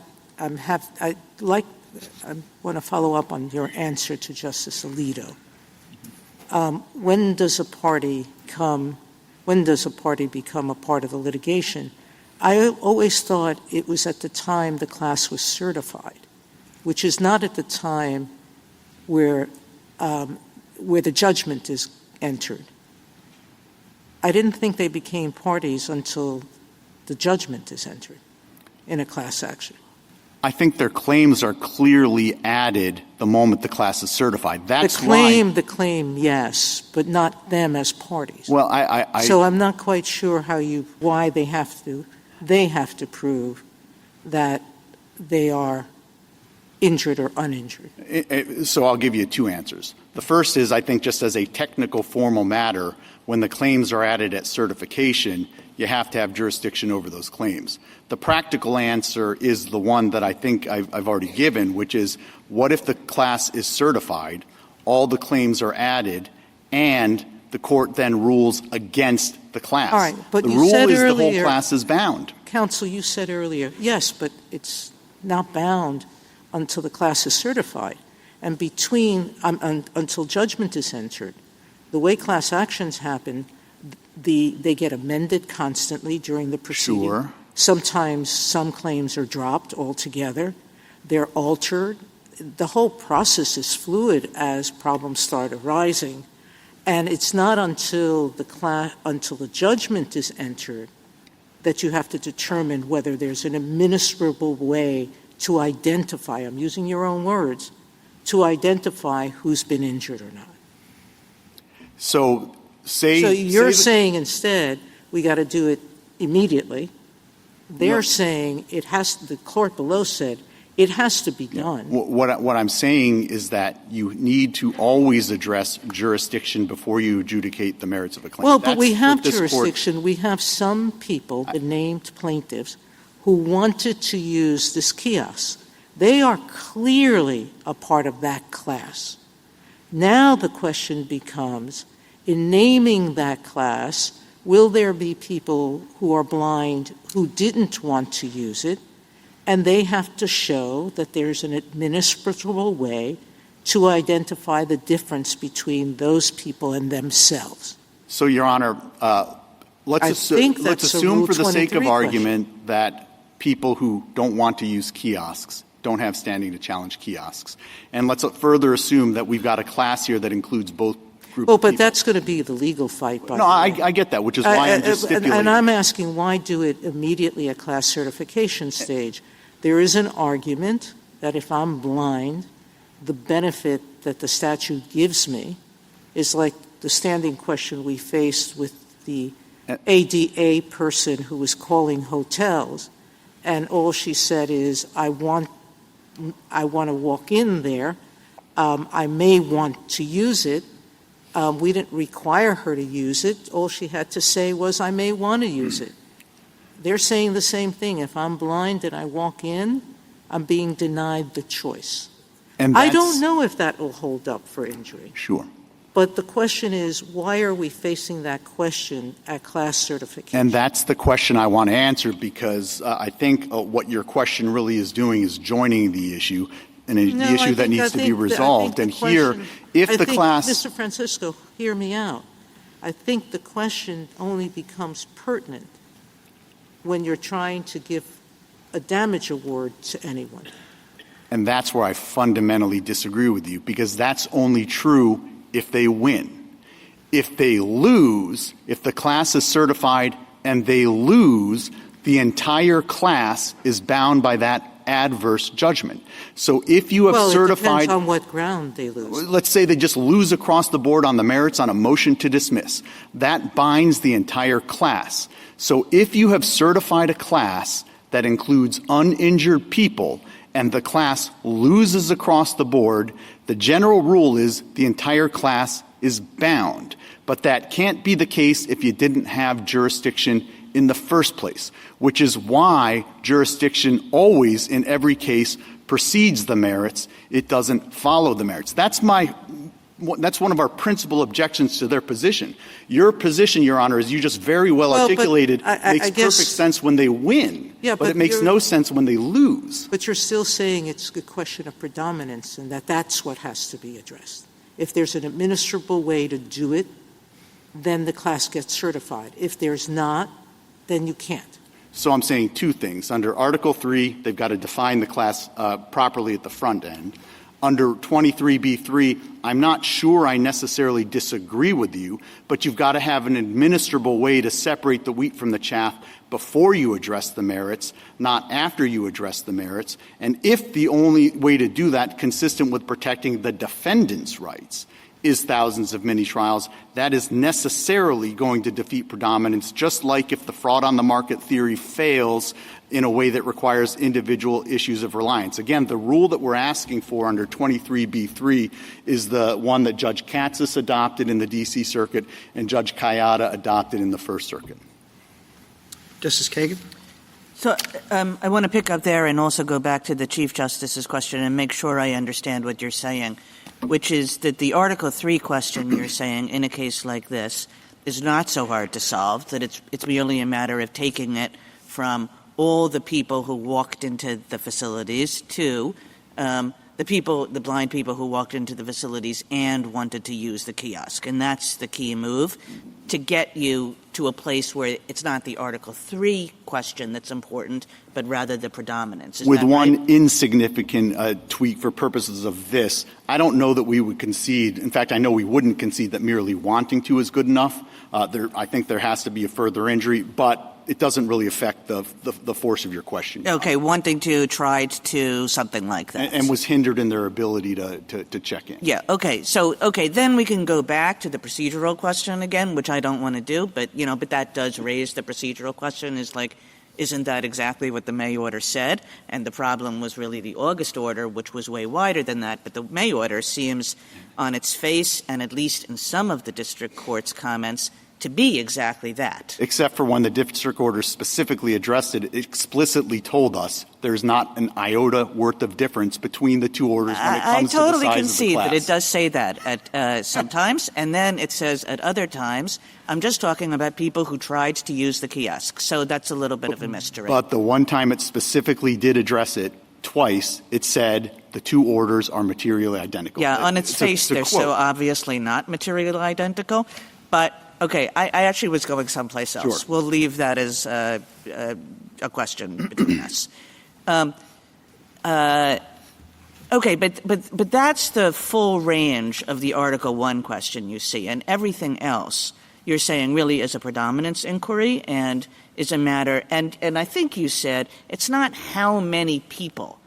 E: want to follow up on your answer to Justice Alito. When does a party become a part of the litigation? I always thought it was at the time the class was certified, which is not at the time where where the judgment is entered. I didn't think they became parties until the judgment is entered in a class action.
C: I think their claims are clearly added the moment the class is certified. That's
E: the claim, yes, but not them as parties.
C: Well,
E: so I'm not quite sure why they have to prove that they are injured or uninjured.
C: So I'll give you two answers. The first is, I think, just as a technical formal matter, when the claims are added at certification, you have to have jurisdiction over those claims. The practical answer is the one that I think I've already given, which is, what if the class is certified, all the claims are added, and the court then rules against the class?
E: All right, but
C: the
E: you
C: rule
E: said
C: is
E: earlier,
C: the whole class is bound.
E: Counsel, you said earlier, yes, but it's not bound until the class is certified. And until judgment is entered, the way class actions happen, they get amended constantly during the proceeding.
C: Sure.
E: Sometimes some claims are dropped altogether. They're altered. The whole process is fluid as problems start arising. And it's not until the judgment is entered that you have to determine whether there's an administrable way to identify, I'm using your own words, to identify who's been injured or not.
C: So
E: you're saying instead we got to do it immediately. They're saying the court below said it has to be done.
C: What I'm saying is that you need to always address jurisdiction before you adjudicate the merits of a claim.
E: Well, but we have jurisdiction. We have some people, the named plaintiffs, who wanted to use this kiosk. They are clearly a part of that class. Now the question becomes, in naming that class, will there be people who are blind who didn't want to use it, and they have to show that there's an administrable way to identify the difference between those people and themselves?
C: So, Your Honor, let's assume for the sake of argument that people who don't want to use kiosks don't have standing to challenge kiosks. And let's further assume that we've got a class here that includes both groups of people.
E: That's going to be the legal fight.
C: I get that, which is why I'm just stipulating.
E: And I'm asking, why do it immediately at class certification stage? There is an argument that if I'm blind, the benefit that the statute gives me is like the standing question we faced with the ADA person who was calling hotels, and all she said is, I want to walk in there. I may want to use it. We didn't require her to use it. All she had to say was, I may want to use it. They're saying the same thing. If I'm blind and I walk in, I'm being denied the choice.
C: And
E: I don't know if that will hold up for injury.
C: Sure.
E: But the question is, why are we facing that question at class certification?
C: And that's the question I want to answer, because I think what your question really is doing is joining the issue, and the issue that needs to be resolved. And here, if the class...
E: Mr. Francisco, hear me out. I think the question only becomes pertinent when you're trying to give a damage award to anyone.
C: And that's where I fundamentally disagree with you, because that's only true if they win. If they lose, if the class is certified and they lose, the entire class is bound by that adverse judgment. So if you have certified...
E: Well, it depends on what ground they lose.
C: Let's say they just lose across the board on the merits on a motion to dismiss. That binds the entire class. So if you have certified a class that includes uninjured people and the class loses across the board, the general rule is the entire class is bound. But that can't be the case if you didn't have jurisdiction in the first place, which is why jurisdiction always, in every case, precedes the merits. It doesn't follow the merits. That's one of our principal objections to their position. Your position, Your Honor, as you just very well articulated, makes perfect sense when they win, but it makes no sense when they lose.
E: But you're still saying it's a question of predominance and that's what has to be addressed. If there's an administrable way to do it, then the class gets certified. If there's not, then you can't.
C: So I'm saying two things. Under Article 3, they've got to define the class properly at the front end. Under 23b3, I'm not sure I necessarily disagree with you, but you've got to have an administrable way to separate the wheat from the chaff before you address the merits, not after you address the merits. And if the only way to do that, consistent with protecting the defendant's rights, is thousands of mini trials, that is necessarily going to defeat predominance, just like if the fraud on the market theory fails in a way that requires individual issues of reliance. Again, the rule that we're asking for under 23b3 is the one that Judge Katsas adopted in the D.C. Circuit and Judge Kayada adopted in the First Circuit.
B: Justice Kagan?
F: So I want to pick up there and also go back to the Chief Justice's question and make sure I understand what you're saying, which is that the Article 3 question you're saying in a case like this is not so hard to solve, that it's merely a matter of taking it from all the people who walked into the facilities to the blind people who walked into the facilities and wanted to use the kiosk. And that's the key move to get you to a place where it's not the Article 3 question that's important, but rather the predominance.
C: With one insignificant tweak for purposes of this, I don't know that we would concede. In fact, I know we wouldn't concede that merely wanting to is good enough. I think there has to be a further injury, but it doesn't really affect the force of your question.
F: Okay, wanting to, tried to, something like that.
C: And was hindered in their ability to check in.
F: Yeah, okay. So, then we can go back to the procedural question again, which I don't want to do, but that does raise the procedural question is like, isn't that exactly what the May order said? And the problem was really the August order, which was way wider than that. But the May order seems on its face, and at least in some of the district court's comments, to be exactly that.
C: Except for when the district order specifically addressed it, it explicitly told us there's not an iota worth of difference between the two orders when it comes to the size of the class.
F: I totally concede that it does say that at sometimes, and then it says at other times. I'm just talking about people who tried to use the kiosk, so that's a little bit of a mystery.
C: But the one time it specifically did address it, twice, it said the two orders are materially identical.
F: Yeah, on its face, they're so obviously not materially identical, but okay, I actually was going someplace else.
C: Sure.
F: We'll leave that as a question between us. Okay, but that's the full range of the Article 1 question you see, and everything else you're saying really is a predominance inquiry and is a matter, and I think you said it's not how many people.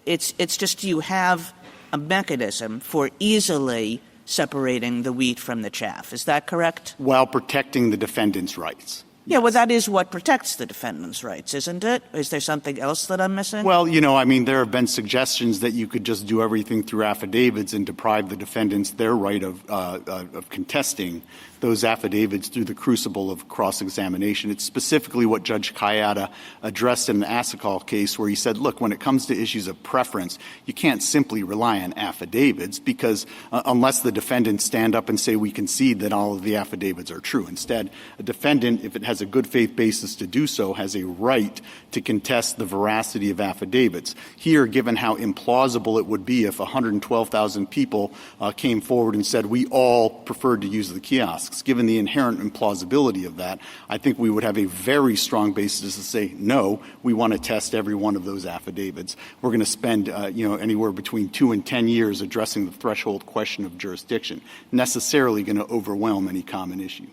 F: It's just you have a mechanism for easily separating the wheat from the chaff. Is that correct?
C: While protecting the defendant's rights.
F: Yeah, well, that is what protects the defendant's rights, isn't it? Is there something else that I'm missing?
C: Well, there have been suggestions that you could just do everything through affidavits and deprive the defendants their right of contesting those affidavits through the crucible of cross-examination. It's specifically what Judge Kayada addressed in the Asakal case, where he said, look, when it comes to issues of preference, you can't simply rely on affidavits because unless the defendants stand up and say we concede that all of the affidavits are true. Instead, a defendant, if it has a good faith basis to do so, has a right to contest the veracity of affidavits. Here, given how implausible it would be if 112,000 people came forward and said we all preferred to use the kiosks, given the inherent implausibility of that, I think we would have a very strong basis to say, no, we want to test every one of those affidavits. We're going to spend, anywhere between 2 and 10 years addressing the threshold question of jurisdiction, necessarily going to overwhelm any common issue.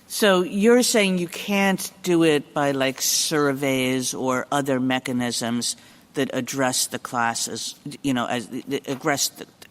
F: So you're saying you can't do it by like surveys or other mechanisms that address the classes,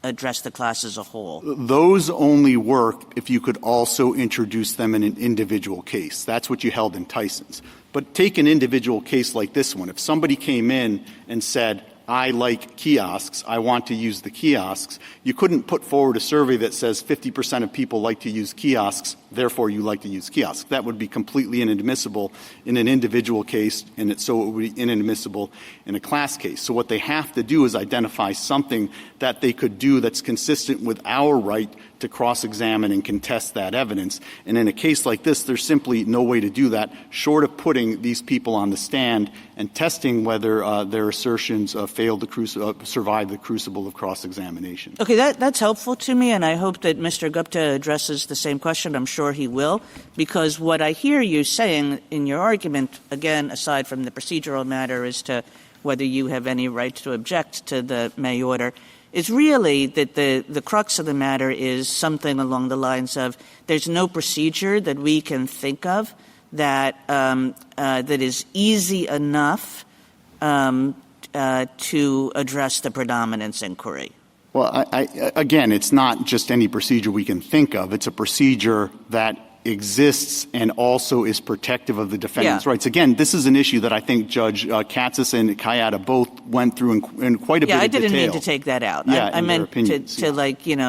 F: address the class as a whole?
C: Those only work if you could also introduce them in an individual case. That's what you held in Tyson's. But take an individual case like this one. If somebody came in and said, I like kiosks, I want to use the kiosks, you couldn't put forward a survey that says 50% of people like to use kiosks, therefore you like to use kiosks. That would be completely inadmissible in an individual case, and so it would be inadmissible in a class case. So what they have to do is identify something that they could do that's consistent with our right to cross-examine and contest that evidence. And in a case like this, there's simply no way to do that, short of putting these people on the stand and testing whether their assertions failed to survive the crucible of cross-examination.
F: Okay, that's helpful to me, and I hope that Mr. Gupta addresses the same question. I'm sure he will, because what I hear you saying in your argument, again, aside from the procedural matter as to whether you have any right to object to the May order, is really that the crux of the matter is something along the lines of there's no procedure that we can think of that that is easy enough to address the predominance inquiry.
C: Well, again, it's not just any procedure we can think of. It's a procedure that exists and also is protective of the defendant's rights. Again, this is an issue that I think Judge Katsas and Kayada both went through in quite a bit of detail.
F: Yeah, I didn't mean to take that out.
C: Yeah,
F: I meant to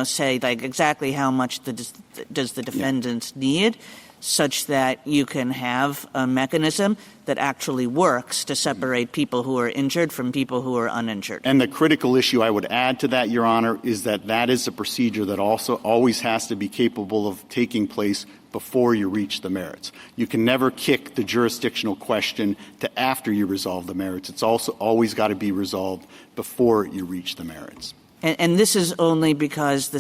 F: say, exactly how much does the defendant need, such that you can have a mechanism that actually works to separate people who are injured from people who are uninjured.
C: And the critical issue I would add to that, Your Honor, is that is a procedure that also always has to be capable of taking place before you reach the merits. You can never kick the jurisdictional question to after you resolve the merits. It's also always got to be resolved before you reach the merits.
F: And this is only because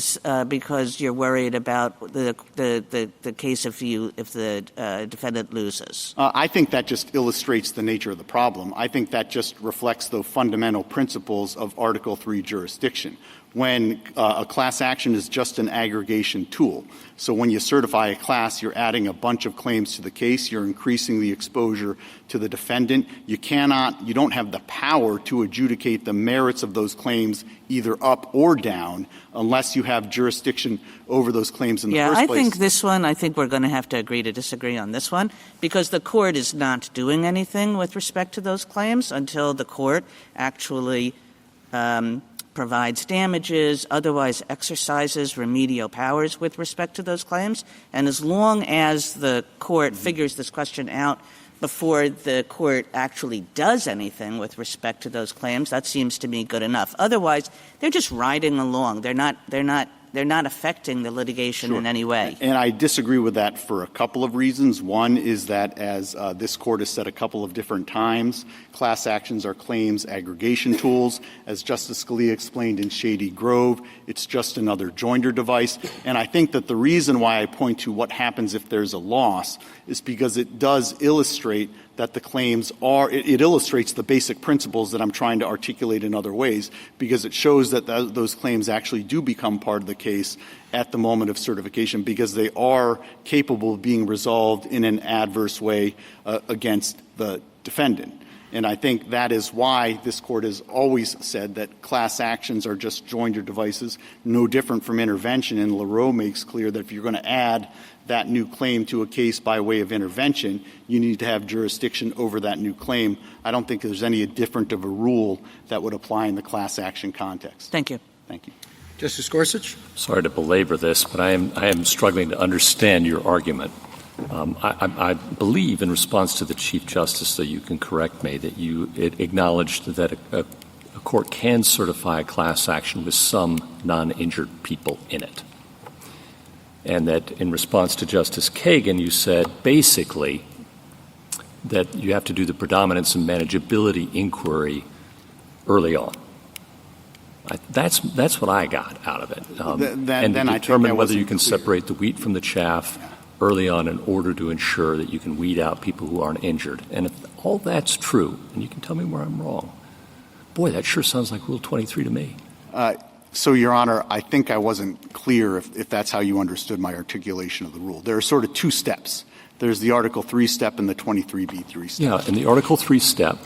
F: you're worried about the case if the defendant loses.
C: I think that just illustrates the nature of the problem. I think that just reflects the fundamental principles of Article III jurisdiction. When a class action is just an aggregation tool. So when you certify a class, you're adding a bunch of claims to the case. You're increasing the exposure to the defendant. You don't have the power to adjudicate the merits of those claims either up or down unless you have jurisdiction over those claims in the first place.
F: I think we're going to have to agree to disagree on this one because the court is not doing anything with respect to those claims until the court actually provides damages, otherwise exercises remedial powers with respect to those claims. And as long as the court figures this question out before the court actually does anything with respect to those claims, that seems to me good enough. Otherwise, they're just riding along. They're not affecting the litigation in any way.
C: And I disagree with that for a couple of reasons. One is that, as this court has said a couple of different times, class actions are claims aggregation tools. As Justice Scalia explained in Shady Grove, it's just another joinder device. And I think that the reason why I point to what happens if there's a loss is because it does illustrate that the claims it illustrates the basic principles that I'm trying to articulate in other ways, because it shows that those claims actually do become part of the case at the moment of certification because they are capable of being resolved in an adverse way against the defendant. And I think that is why this court has always said that class actions are just joinder devices, no different from intervention. And Leroux makes clear that if you're going to add that new claim to a case by way of intervention, you need to have jurisdiction over that new claim. I don't think there's any different of a rule that would apply in the class action context.
F: Thank you.
C: Thank you.
B: Justice Gorsuch?
G: Sorry to belabor this, but I am struggling to understand your argument. I believe, in response to the Chief Justice, that you can correct me, that you acknowledged that a court can certify a class action with some non-injured people in it. And that in response to Justice Kagan, you said basically that you have to do the predominance and manageability inquiry early on. That's what I got out of it. And to determine whether you can separate the wheat from the chaff early on in order to ensure that you can weed out people who aren't injured. And if all that's true, and you can tell me where I'm wrong, boy, that sure sounds like Rule 23 to me.
C: So, Your Honor, I think I wasn't clear if that's how you understood my articulation of the rule. There are sort of two steps. There's the Article 3 step and the 23b3 step.
G: Yeah, in the Article 3 step,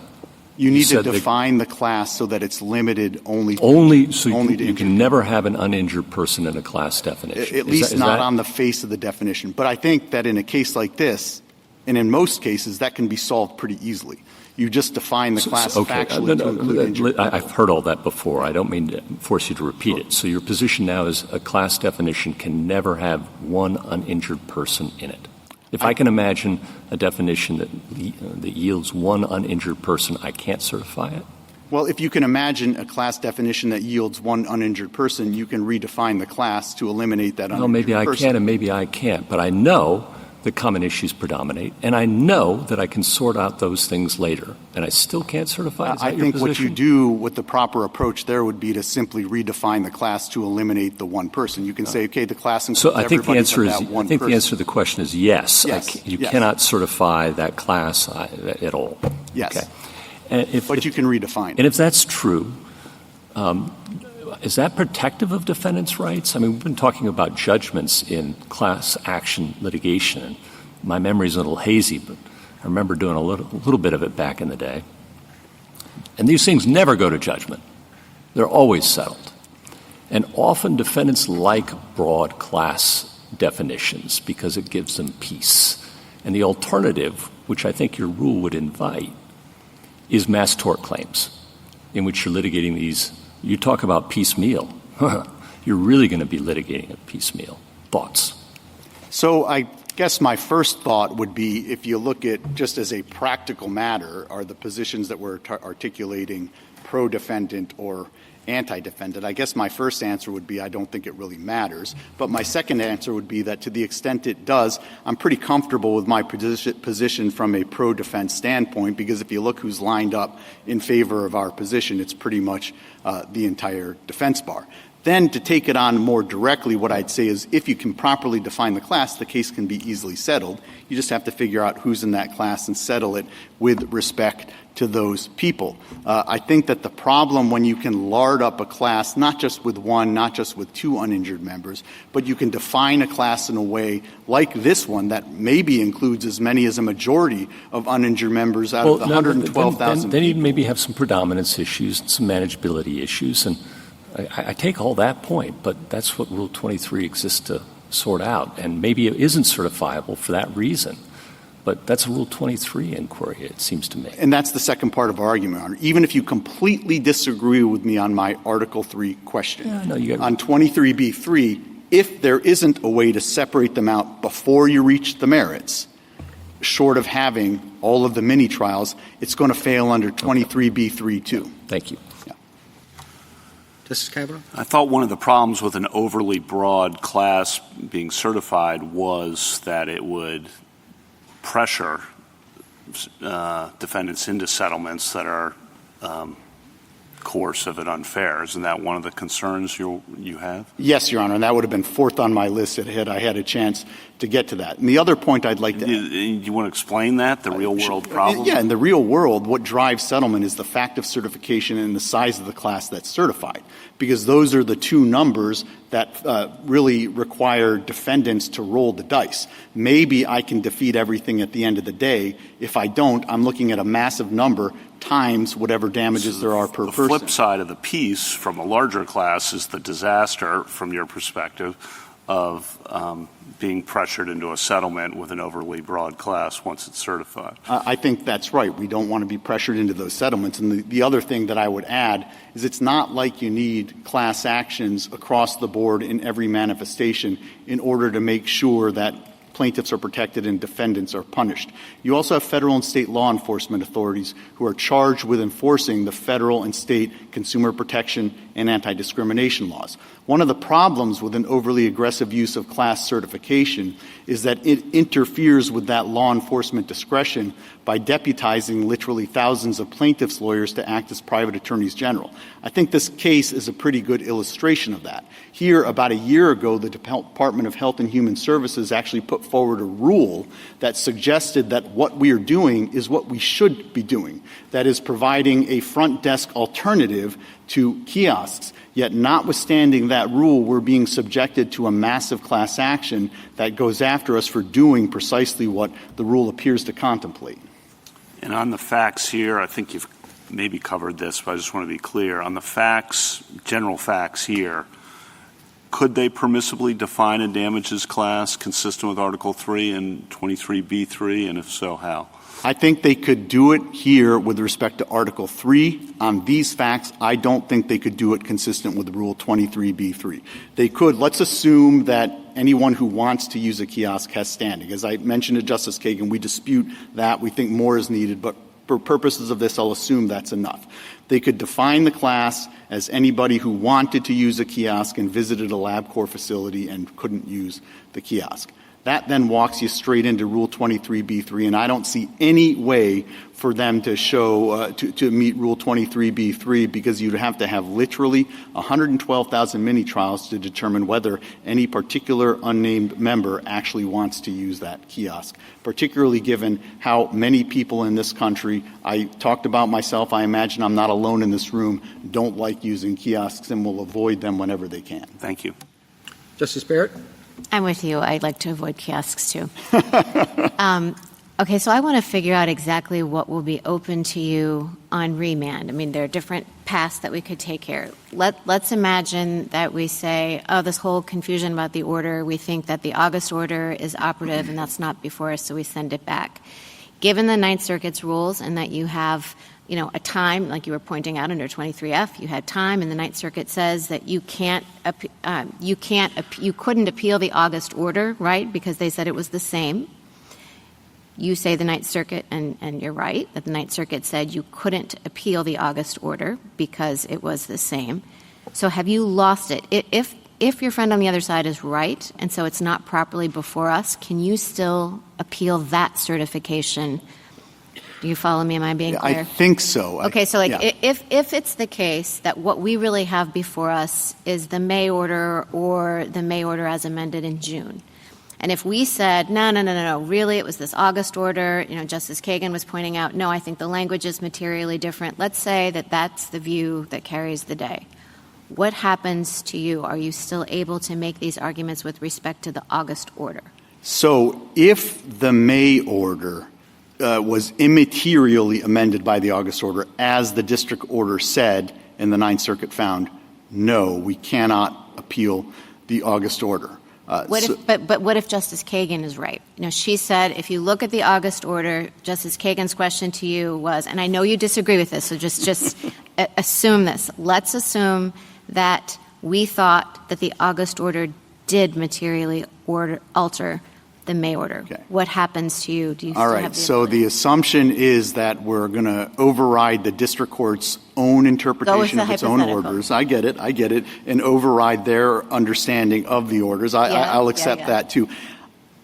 C: you need to define the class so that it's limited only to
G: you can never have an uninjured person in a class definition.
C: At least not on the face of the definition. But I think that in a case like this, and in most cases, that can be solved pretty easily. You just define the class factually to include injured people.
G: I've heard all that before. I don't mean to force you to repeat it. So your position now is a class definition can never have one uninjured person in it. If I can imagine a definition that yields one uninjured person, I can't certify it?
C: Well, if you can imagine a class definition that yields one uninjured person, you can redefine the class to eliminate that uninjured person.
G: Well, maybe I can and maybe I can't. But I know the common issues predominate, and I know that I can sort out those things later, and I still can't certify. Is that your position?
C: What you do with the proper approach there would be to simply redefine the class to eliminate the one person. You can say, okay, the class includes everybody but that one person.
G: I think the answer to the question is yes. You cannot certify that class at all.
C: Yes.
G: Okay.
C: But you can redefine it.
G: And if that's true, is that protective of defendants' rights? I mean, we've been talking about judgments in class action litigation. My memory's a little hazy, but I remember doing a little bit of it back in the day. And these things never go to judgment. They're always settled. And often defendants like broad class definitions because it gives them peace. And the alternative, which I think your rule would invite, is mass tort claims, in which you're litigating these. You talk about piecemeal. You're really going to be litigating it piecemeal. Thoughts?
C: So I guess my first thought would be, if you look at just as a practical matter, are the positions that we're articulating pro-defendant or anti-defendant? I guess my first answer would be I don't think it really matters. But my second answer would be that to the extent it does, I'm pretty comfortable with my position from a pro-defense standpoint, because if you look who's lined up in favor of our position, it's pretty much the entire defense bar. Then to take it on more directly, what I'd say is if you can properly define the class, the case can be easily settled. You just have to figure out who's in that class and settle it with respect to those people. I think that the problem when you can lard up a class, not just with one, not just with two uninjured members, but you can define a class in a way like this one that maybe includes as many as a majority of uninjured members out of the 112,000
G: Then you maybe have some predominance issues and some manageability issues. And I take all that point, but that's what Rule 23 exists to sort out. And maybe it isn't certifiable for that reason. But that's a Rule 23 inquiry, it seems to me.
C: And that's the second part of our argument, Honor. Even if you completely disagree with me on my Article 3 question, on 23b3, if there isn't a way to separate them out before you reach the merits, short of having all of the mini-trials, it's going to fail under 23b3 too.
G: Thank you.
B: Justice Kavanaugh?
K: I thought one of the problems with an overly broad class being certified was that it would pressure defendants into settlements that are coercive and unfair. Isn't that one of the concerns you have?
C: Yes, Your Honor, and that would have been fourth on my list had I had a chance to get to that. And the other point I'd like to add.
K: You want to explain that, the real-world problem?
C: Yeah, in the real world, what drives settlement is the fact of certification and the size of the class that's certified, because those are the two numbers that really require defendants to roll the dice. Maybe I can defeat everything at the end of the day. If I don't, I'm looking at a massive number times whatever damages there are per person.
K: The flip side of the piece from a larger class is the disaster, from your perspective, of being pressured into a settlement with an overly broad class once it's certified.
C: I think that's right. We don't want to be pressured into those settlements. And the other thing that I would add is it's not like you need class actions across the board in every manifestation in order to make sure that plaintiffs are protected and defendants are punished. You also have federal and state law enforcement authorities who are charged with enforcing the federal and state consumer protection and anti-discrimination laws. One of the problems with an overly aggressive use of class certification is that it interferes with that law enforcement discretion by deputizing literally thousands of plaintiffs' lawyers to act as private attorneys general. I think this case is a pretty good illustration of that. Here, about a year ago, the Department of Health and Human Services actually put forward a rule that suggested that what we are doing is what we should be doing, that is providing a front desk alternative to kiosks. Yet notwithstanding that rule, we're being subjected to a massive class action that goes after us for doing precisely what the rule appears to contemplate.
K: And on the facts here, I think you've maybe covered this, but I just want to be clear. On the facts, general facts here, could they permissibly define a damages class consistent with Article 3 and 23b3, and if so, how?
C: I think they could do it here with respect to Article 3. On these facts, I don't think they could do it consistent with Rule 23b3. They could. Let's assume that anyone who wants to use a kiosk has standing. As I mentioned to Justice Kagan, we dispute that. We think more is needed, but for purposes of this, I'll assume that's enough. They could define the class as anybody who wanted to use a kiosk and visited a LabCorp facility and couldn't use the kiosk. That then walks you straight into Rule 23b3, and I don't see any way for them to show to meet Rule 23b3 because you'd have to have literally 112,000 mini trials to determine whether any particular unnamed member actually wants to use that kiosk, particularly given how many people in this country, I talked about myself, I imagine I'm not alone in this room, don't like using kiosks and will avoid them whenever they can.
K: Thank you.
B: Justice Barrett?
H: I'm with you. I'd like to avoid kiosks, too. Okay, so I want to figure out exactly what will be open to you on remand. I mean, there are different paths that we could take here. Let's imagine that we say, oh, this whole confusion about the order, we think that the August order is operative and that's not before us, so we send it back. Given the Ninth Circuit's rules and that you have a time, like you were pointing out under 23F, you had time, and the Ninth Circuit says that you couldn't appeal the August order, right, because they said it was the same. You say the Ninth Circuit, and you're right, that the Ninth Circuit said you couldn't appeal the August order because it was the same. So have you lost it? If your friend on the other side is right, and so it's not properly before us, can you still appeal that certification? Do you follow me? Am I being clear?
C: I think so.
H: Okay, so if it's the case that what we really have before us is the May order or the May order as amended in June, and if we said, no, really it was this August order, Justice Kagan was pointing out, no, I think the language is materially different. Let's say that that's the view that carries the day. What happens to you? Are you still able to make these arguments with respect to the August order?
C: So if the May order was immaterially amended by the August order, as the district order said and the Ninth Circuit found, no, we cannot appeal the August order.
H: But what if Justice Kagan is right? She said if you look at the August order, Justice Kagan's question to you was, and I know you disagree with this, so just assume this. Let's assume that we thought that the August order did materially alter the May order.
C: Okay.
H: What happens to you? Do you
C: All
H: still
C: right.
H: have the
C: So
H: ability?
C: the assumption is that we're going to override the district court's own interpretation of its own
H: hypothetical.
C: orders. I get it. And override their understanding of the orders. I'll accept that too.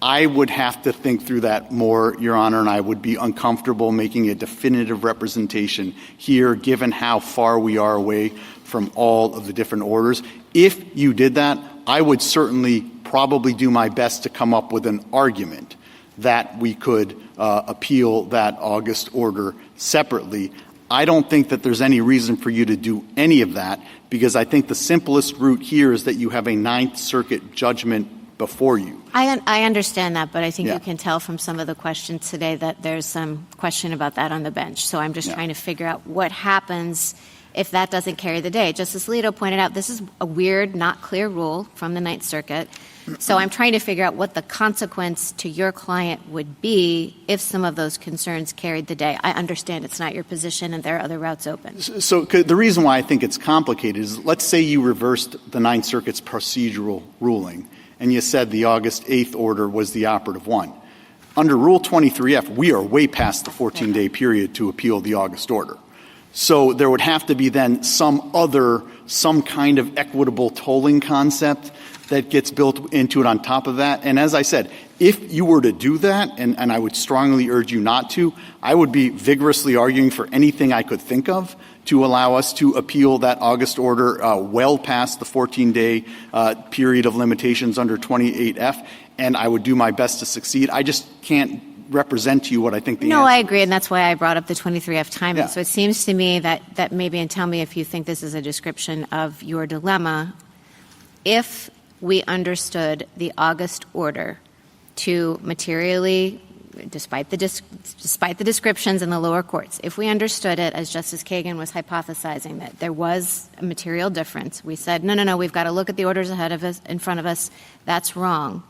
C: I would have to think through that more, Your Honor, and I would be uncomfortable making a definitive representation here, given how far we are away from all of the different orders. If you did that, I would certainly probably do my best to come up with an argument that we could appeal that August order separately. I don't think that there's any reason for you to do any of that, because I think the simplest route here is that you have a Ninth Circuit judgment before you.
H: I understand that, but I think you can tell from some of the questions today that there's some question about that on the bench. So I'm just trying to figure out what happens if that doesn't carry the day. Justice Alito pointed out this is a weird, not clear rule from the Ninth Circuit. So I'm trying to figure out what the consequence to your client would be if some of those concerns carried the day. I understand it's not your position and there are other routes open.
C: So the reason why I think it's complicated is, let's say you reversed the Ninth Circuit's procedural ruling and you said the August 8th order was the operative one. Under Rule 23F, we are way past the 14-day period to appeal the August order. So there would have to be then some kind of equitable tolling concept that gets built into it on top of that. And as I said, if you were to do that, and I would strongly urge you not to, I would be vigorously arguing for anything I could think of to allow us to appeal that August order well past the 14-day period of limitations under 28F, and I would do my best to succeed. I just can't represent to you what I think the answer
H: I agree, and that's why I brought up the 23F timing.
C: Yeah.
H: So it seems to me that maybe, and tell me if you think this is a description of your dilemma, if we understood the August order to materially, despite the descriptions in the lower courts, if we understood it as Justice Kagan was hypothesizing that there was a material difference, we said, no, we've got to look at the orders ahead of us, in front of us, that's wrong.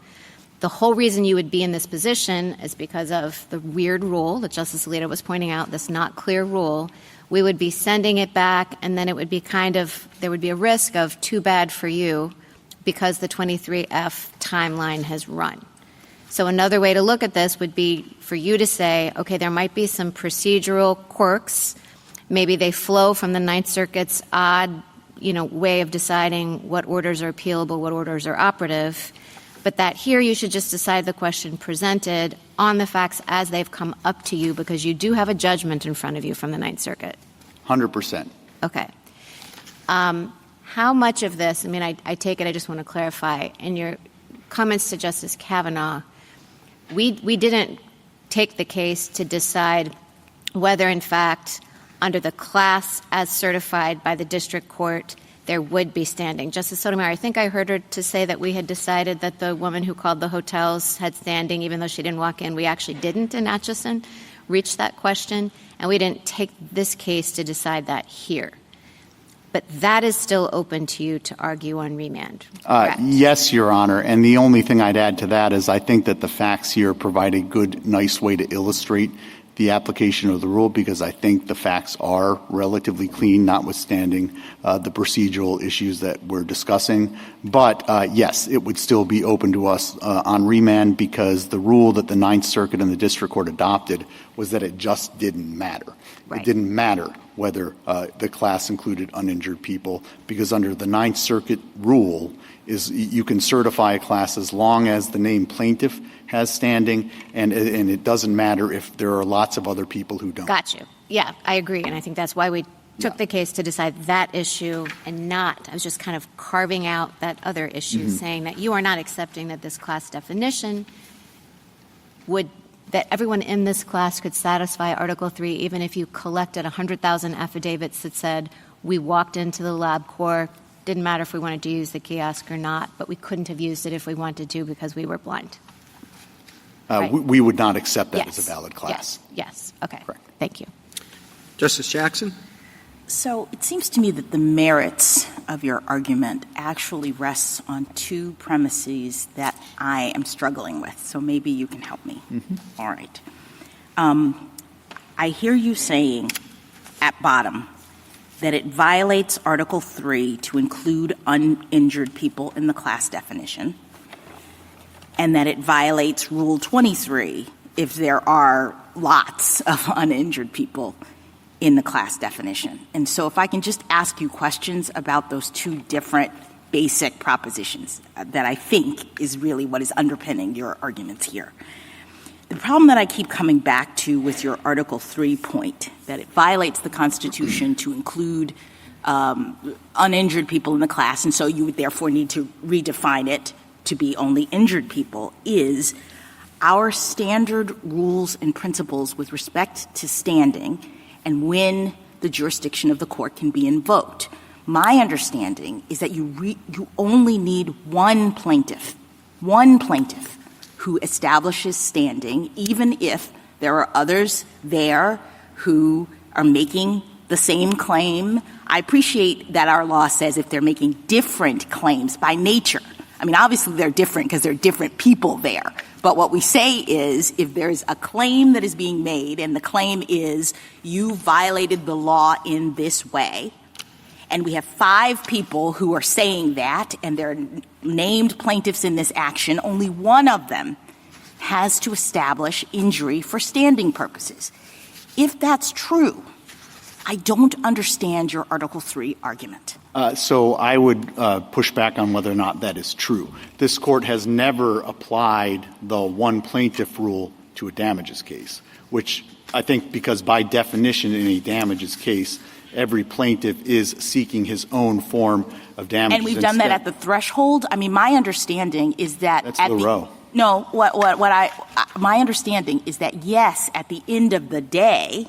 H: The whole reason you would be in this position is because of the weird rule that Justice Alito was pointing out, this not clear rule. We would be sending it back, and then it would be there would be a risk of too bad for you because the 23F timeline has run. So another way to look at this would be for you to say, okay, there might be some procedural quirks. Maybe they flow from the Ninth Circuit's odd, way of deciding what orders are appealable, what orders are operative. but that here you should just decide the question presented on the facts as they've come up to you because you do have a judgment in front of you from the Ninth Circuit.
C: 100%.
H: Okay. How much of this, I mean, I take it, I just want to clarify, in your comments to Justice Kavanaugh, we didn't take the case to decide whether, in fact, under the class as certified by the district court, there would be standing. Justice Sotomayor, I think I heard her to say that we had decided that the woman who called the hotels had standing, even though she didn't walk in. We actually didn't in Atchison reach that question, and we didn't take this case to decide that here. But that is still open to you to argue on remand.
C: Yes, Your Honor. And the only thing I'd add to that is I think that the facts here provide a good, nice way to illustrate the application of the rule because I think the facts are relatively clean, notwithstanding the procedural issues that we're discussing. But, yes, it would still be open to us on remand because the rule that the Ninth Circuit and the district court adopted was that it just didn't matter. Right. It didn't matter whether the class included uninjured people because under the Ninth Circuit rule is you can certify a class as long as the named plaintiff has standing, and it doesn't matter if there are lots of other people who don't.
H: Got you. Yeah, I agree, and I think that's why we took the case to decide that issue and not. I was just kind of carving out that other issue, saying that you are not accepting that this class definition that everyone in this class could satisfy Article 3 even if you collected 100,000 affidavits that said we walked into the LabCorp, didn't matter if we wanted to use the kiosk or not, but we couldn't have used it if we wanted to because we were blind. Right.
C: We would not accept that as a valid class.
H: Yes. Okay.
C: Correct.
H: Thank you.
B: Justice Jackson?
I: So it seems to me that the merits of your argument actually rests on two premises that I am struggling with. So maybe you can help me. Mm-hmm. All right. I hear you saying at bottom that it violates Article 3 to include uninjured people in the class definition, and that it violates Rule 23 if there are lots of uninjured people in the class definition. And so if I can just ask you questions about those two different basic propositions that I think is really what is underpinning your arguments here. The problem that I keep coming back to with your Article 3 point, that it violates the Constitution to include uninjured people in the class, and so you would therefore need to redefine it to be only injured people, is our standard rules and principles with respect to standing and when the jurisdiction of the court can be invoked. My understanding is that you only need one plaintiff who establishes standing, even if there are others there who are making the same claim. I appreciate that our law says if they're making different claims by nature. I mean, obviously they're different because there are different people there. But what we say is if there's a claim that is being made and the claim is you violated the law in this way, and we have 5 people who are saying that and they're named plaintiffs in this action, only one of them has to establish injury for standing purposes. If that's true, I don't understand your Article 3 argument.
C: So I would push back on whether or not that is true. This court has never applied the one plaintiff rule to a damages case, which I think because by definition in a damages case, every plaintiff is seeking his own form of damages.
I: And we've done that at the threshold? I mean, my understanding is that
C: that's Leroux.
I: No, my understanding is that, yes, at the end of the day,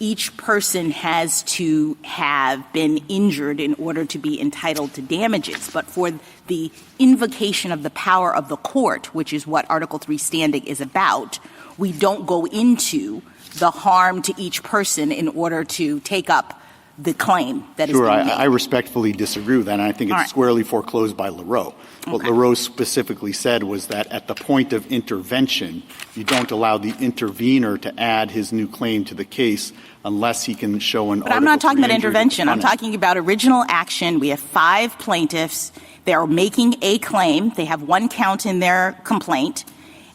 I: each person has to have been injured in order to be entitled to damages. But for the invocation of the power of the court, which is what Article 3 standing is about, we don't go into the harm to each person in order to take up the claim that is being made.
C: I respectfully disagree with that, and I think it's squarely foreclosed by Leroux. What Leroux specifically said was that at the point of intervention, you don't allow the intervener to add his new claim to the case unless he can show an Article 3 injury.
I: But I'm not talking about intervention. I'm talking about original action. We have 5 plaintiffs. They're making a claim. They have one count in their complaint.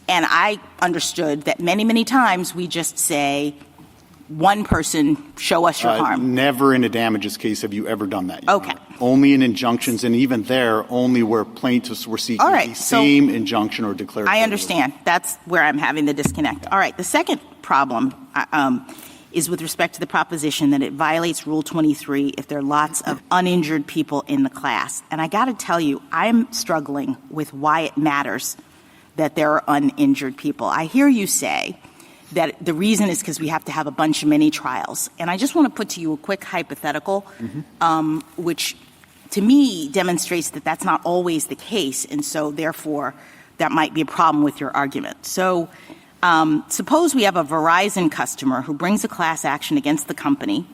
I: And I understood that many, many times we just say, one person, show us your harm.
C: Never in a damages case have you ever done that.
I: Okay.
C: Only in injunctions, and even there, only where plaintiffs were seeking the same injunction or declaratory.
I: I understand. That's where I'm having the disconnect. All right. The second problem is with respect to the proposition that it violates Rule 23 if there are lots of uninjured people in the class. And I got to tell you, I'm struggling with why it matters that there are uninjured people. I hear you say that the reason is because we have to have a bunch of mini trials. And I just want to put to you a quick hypothetical, which to me demonstrates that that's not always the case. And so, therefore, that might be a problem with your argument. So suppose we have a Verizon customer who brings a class action against the company,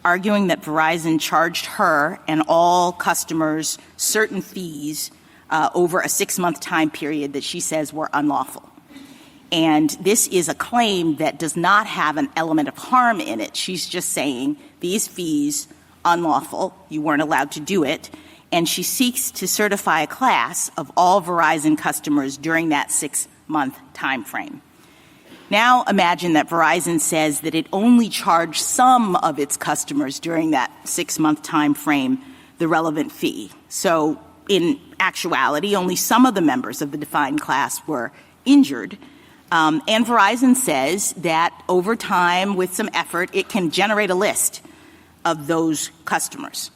I: arguing that Verizon charged her and all customers certain fees over a 6-month time period that she says were unlawful. And this is a claim that does not have an element of harm in it. She's just saying these fees, unlawful, you weren't allowed to do it. And she seeks to certify a class of all Verizon customers during that 6-month time frame. Now imagine that Verizon says that it only charged some of its customers during that 6-month time frame the relevant fee. So in actuality, only some of the members of the defined class were injured. And Verizon says that over time, with some effort, it can generate a list of those customers.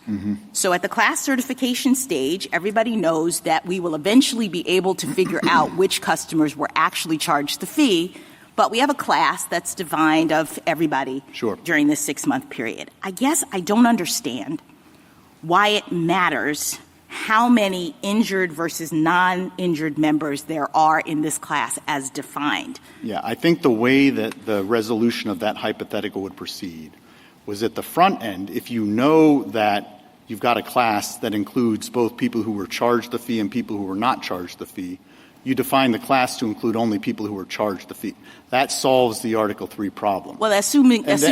I: So at the class certification stage, everybody knows that we will eventually be able to figure out which customers were actually charged the fee, but we have a class that's defined of everybody during this 6-month period. I guess I don't understand why it matters how many injured versus non-injured members there are in this class as defined.
C: Yeah, I think the way that the resolution of that hypothetical would proceed was at the front end, if you know that you've got a class that includes both people who were charged the fee and people who were not charged the fee, you define the class to include only people who were charged the fee. That solves the Article 3 problem.
I: Well, assuming there is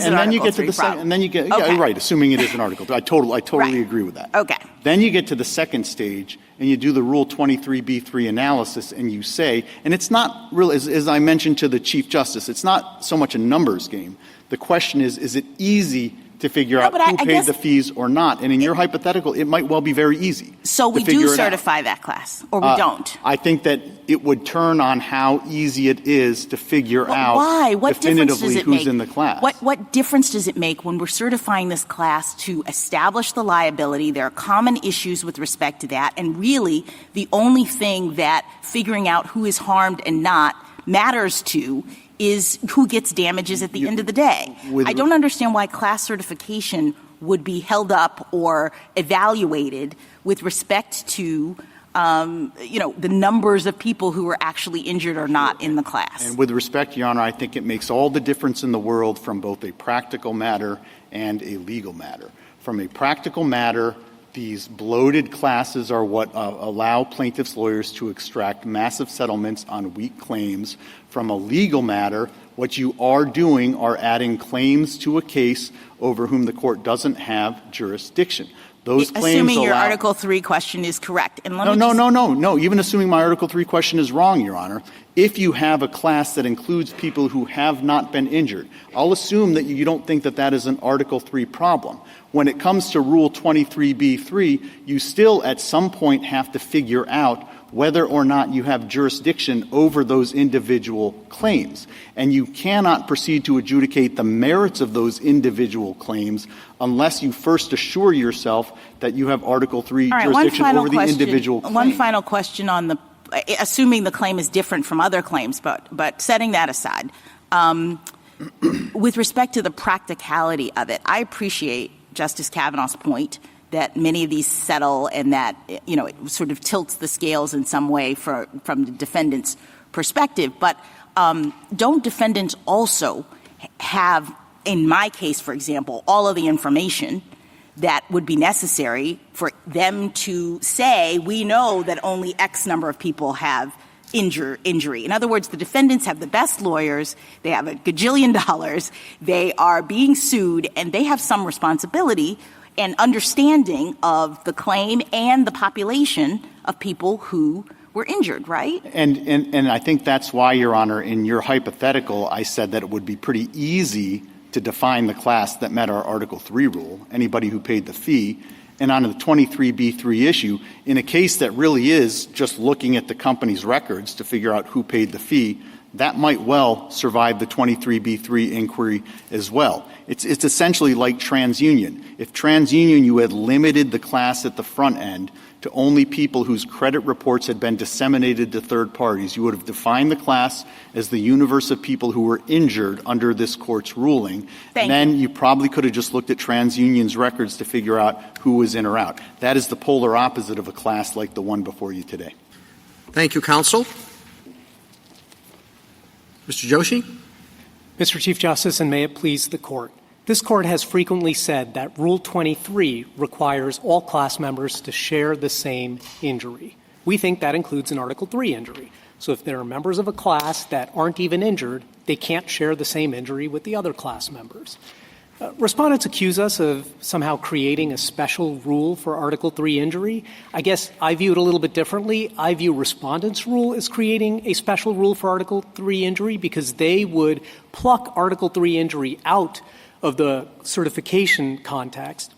I: an Article 3 problem.
C: And then you get, yeah, right, assuming it is an Article 3. I totally agree with that.
I: Okay.
C: Then you get to the second stage, and you do the Rule 23b3 analysis, and you say, and it's not really, as I mentioned to the Chief Justice, it's not so much a numbers game. The question is it easy to figure out who paid the fees or not? And in your hypothetical, it might well be very easy.
I: So we do certify that class, or we don't?
C: I think that it would turn on how easy it is to figure out definitively who's in the class.
I: What difference does it make when we're certifying this class to establish the liability? There are common issues with respect to that, and really the only thing that figuring out who is harmed and not matters to is who gets damages at the end of the day. I don't understand why class certification would be held up or evaluated with respect to, the numbers of people who were actually injured or not in the class.
C: And with respect, Your Honor, I think it makes all the difference in the world from both a practical matter and a legal matter. From a practical matter, these bloated classes are what allow plaintiffs' lawyers to extract massive settlements on weak claims. From a legal matter, what you are doing are adding claims to a case over whom the court doesn't have jurisdiction. Those claims
I: assuming your Article 3 question is correct. And
C: No. Even assuming my Article 3 question is wrong, Your Honor. If you have a class that includes people who have not been injured, I'll assume that you don't think that that is an Article 3 problem. When it comes to Rule 23b3, you still at some point have to figure out whether or not you have jurisdiction over those individual claims. And you cannot proceed to adjudicate the merits of those individual claims unless you first assure yourself that you have Article 3 jurisdiction over the individual claim.
I: One final question on assuming the claim is different from other claims, but setting that aside, with respect to the practicality of it, I appreciate Justice Kavanaugh's point that many of these settle and that, it sort of tilts the scales in some way from the defendant's perspective. But don't defendants also have, in my case, for example, all of the information that would be necessary for them to say, we know that only X number of people have injury. In other words, the defendants have the best lawyers, they have a gajillion dollars, they are being sued, and they have some responsibility and understanding of the claim and the population of people who were injured, right?
C: And I think that's why, Your Honor, in your hypothetical, I said that it would be pretty easy to define the class that met our Article 3 rule, anybody who paid the fee. And on the 23B3 issue, in a case that really is just looking at the company's records to figure out who paid the fee, that might well survive the 23B3 inquiry as well. It's essentially like TransUnion. If TransUnion, you had limited the class at the front end to only people whose credit reports had been disseminated to third parties, you would have defined the class as the universe of people who were injured under this court's ruling. And then you probably could have just looked at TransUnion's records to figure out who was in or out. That is the polar opposite of a class like the one before you today.
B: Thank you, counsel. Mr. Joshi?
L: Mr. Chief Justice, and may it please the Court. This Court has frequently said that Rule 23 requires all class members to share the same injury. We think that includes an Article 3 injury. So if there are members of a class that aren't even injured, they can't share the same injury with the other class members. Respondents accuse us of somehow creating a special rule for Article 3 injury. I guess I view it a little bit differently. I view respondents' rule as creating a special rule for Article 3 injury because they would pluck Article 3 injury out of the certification context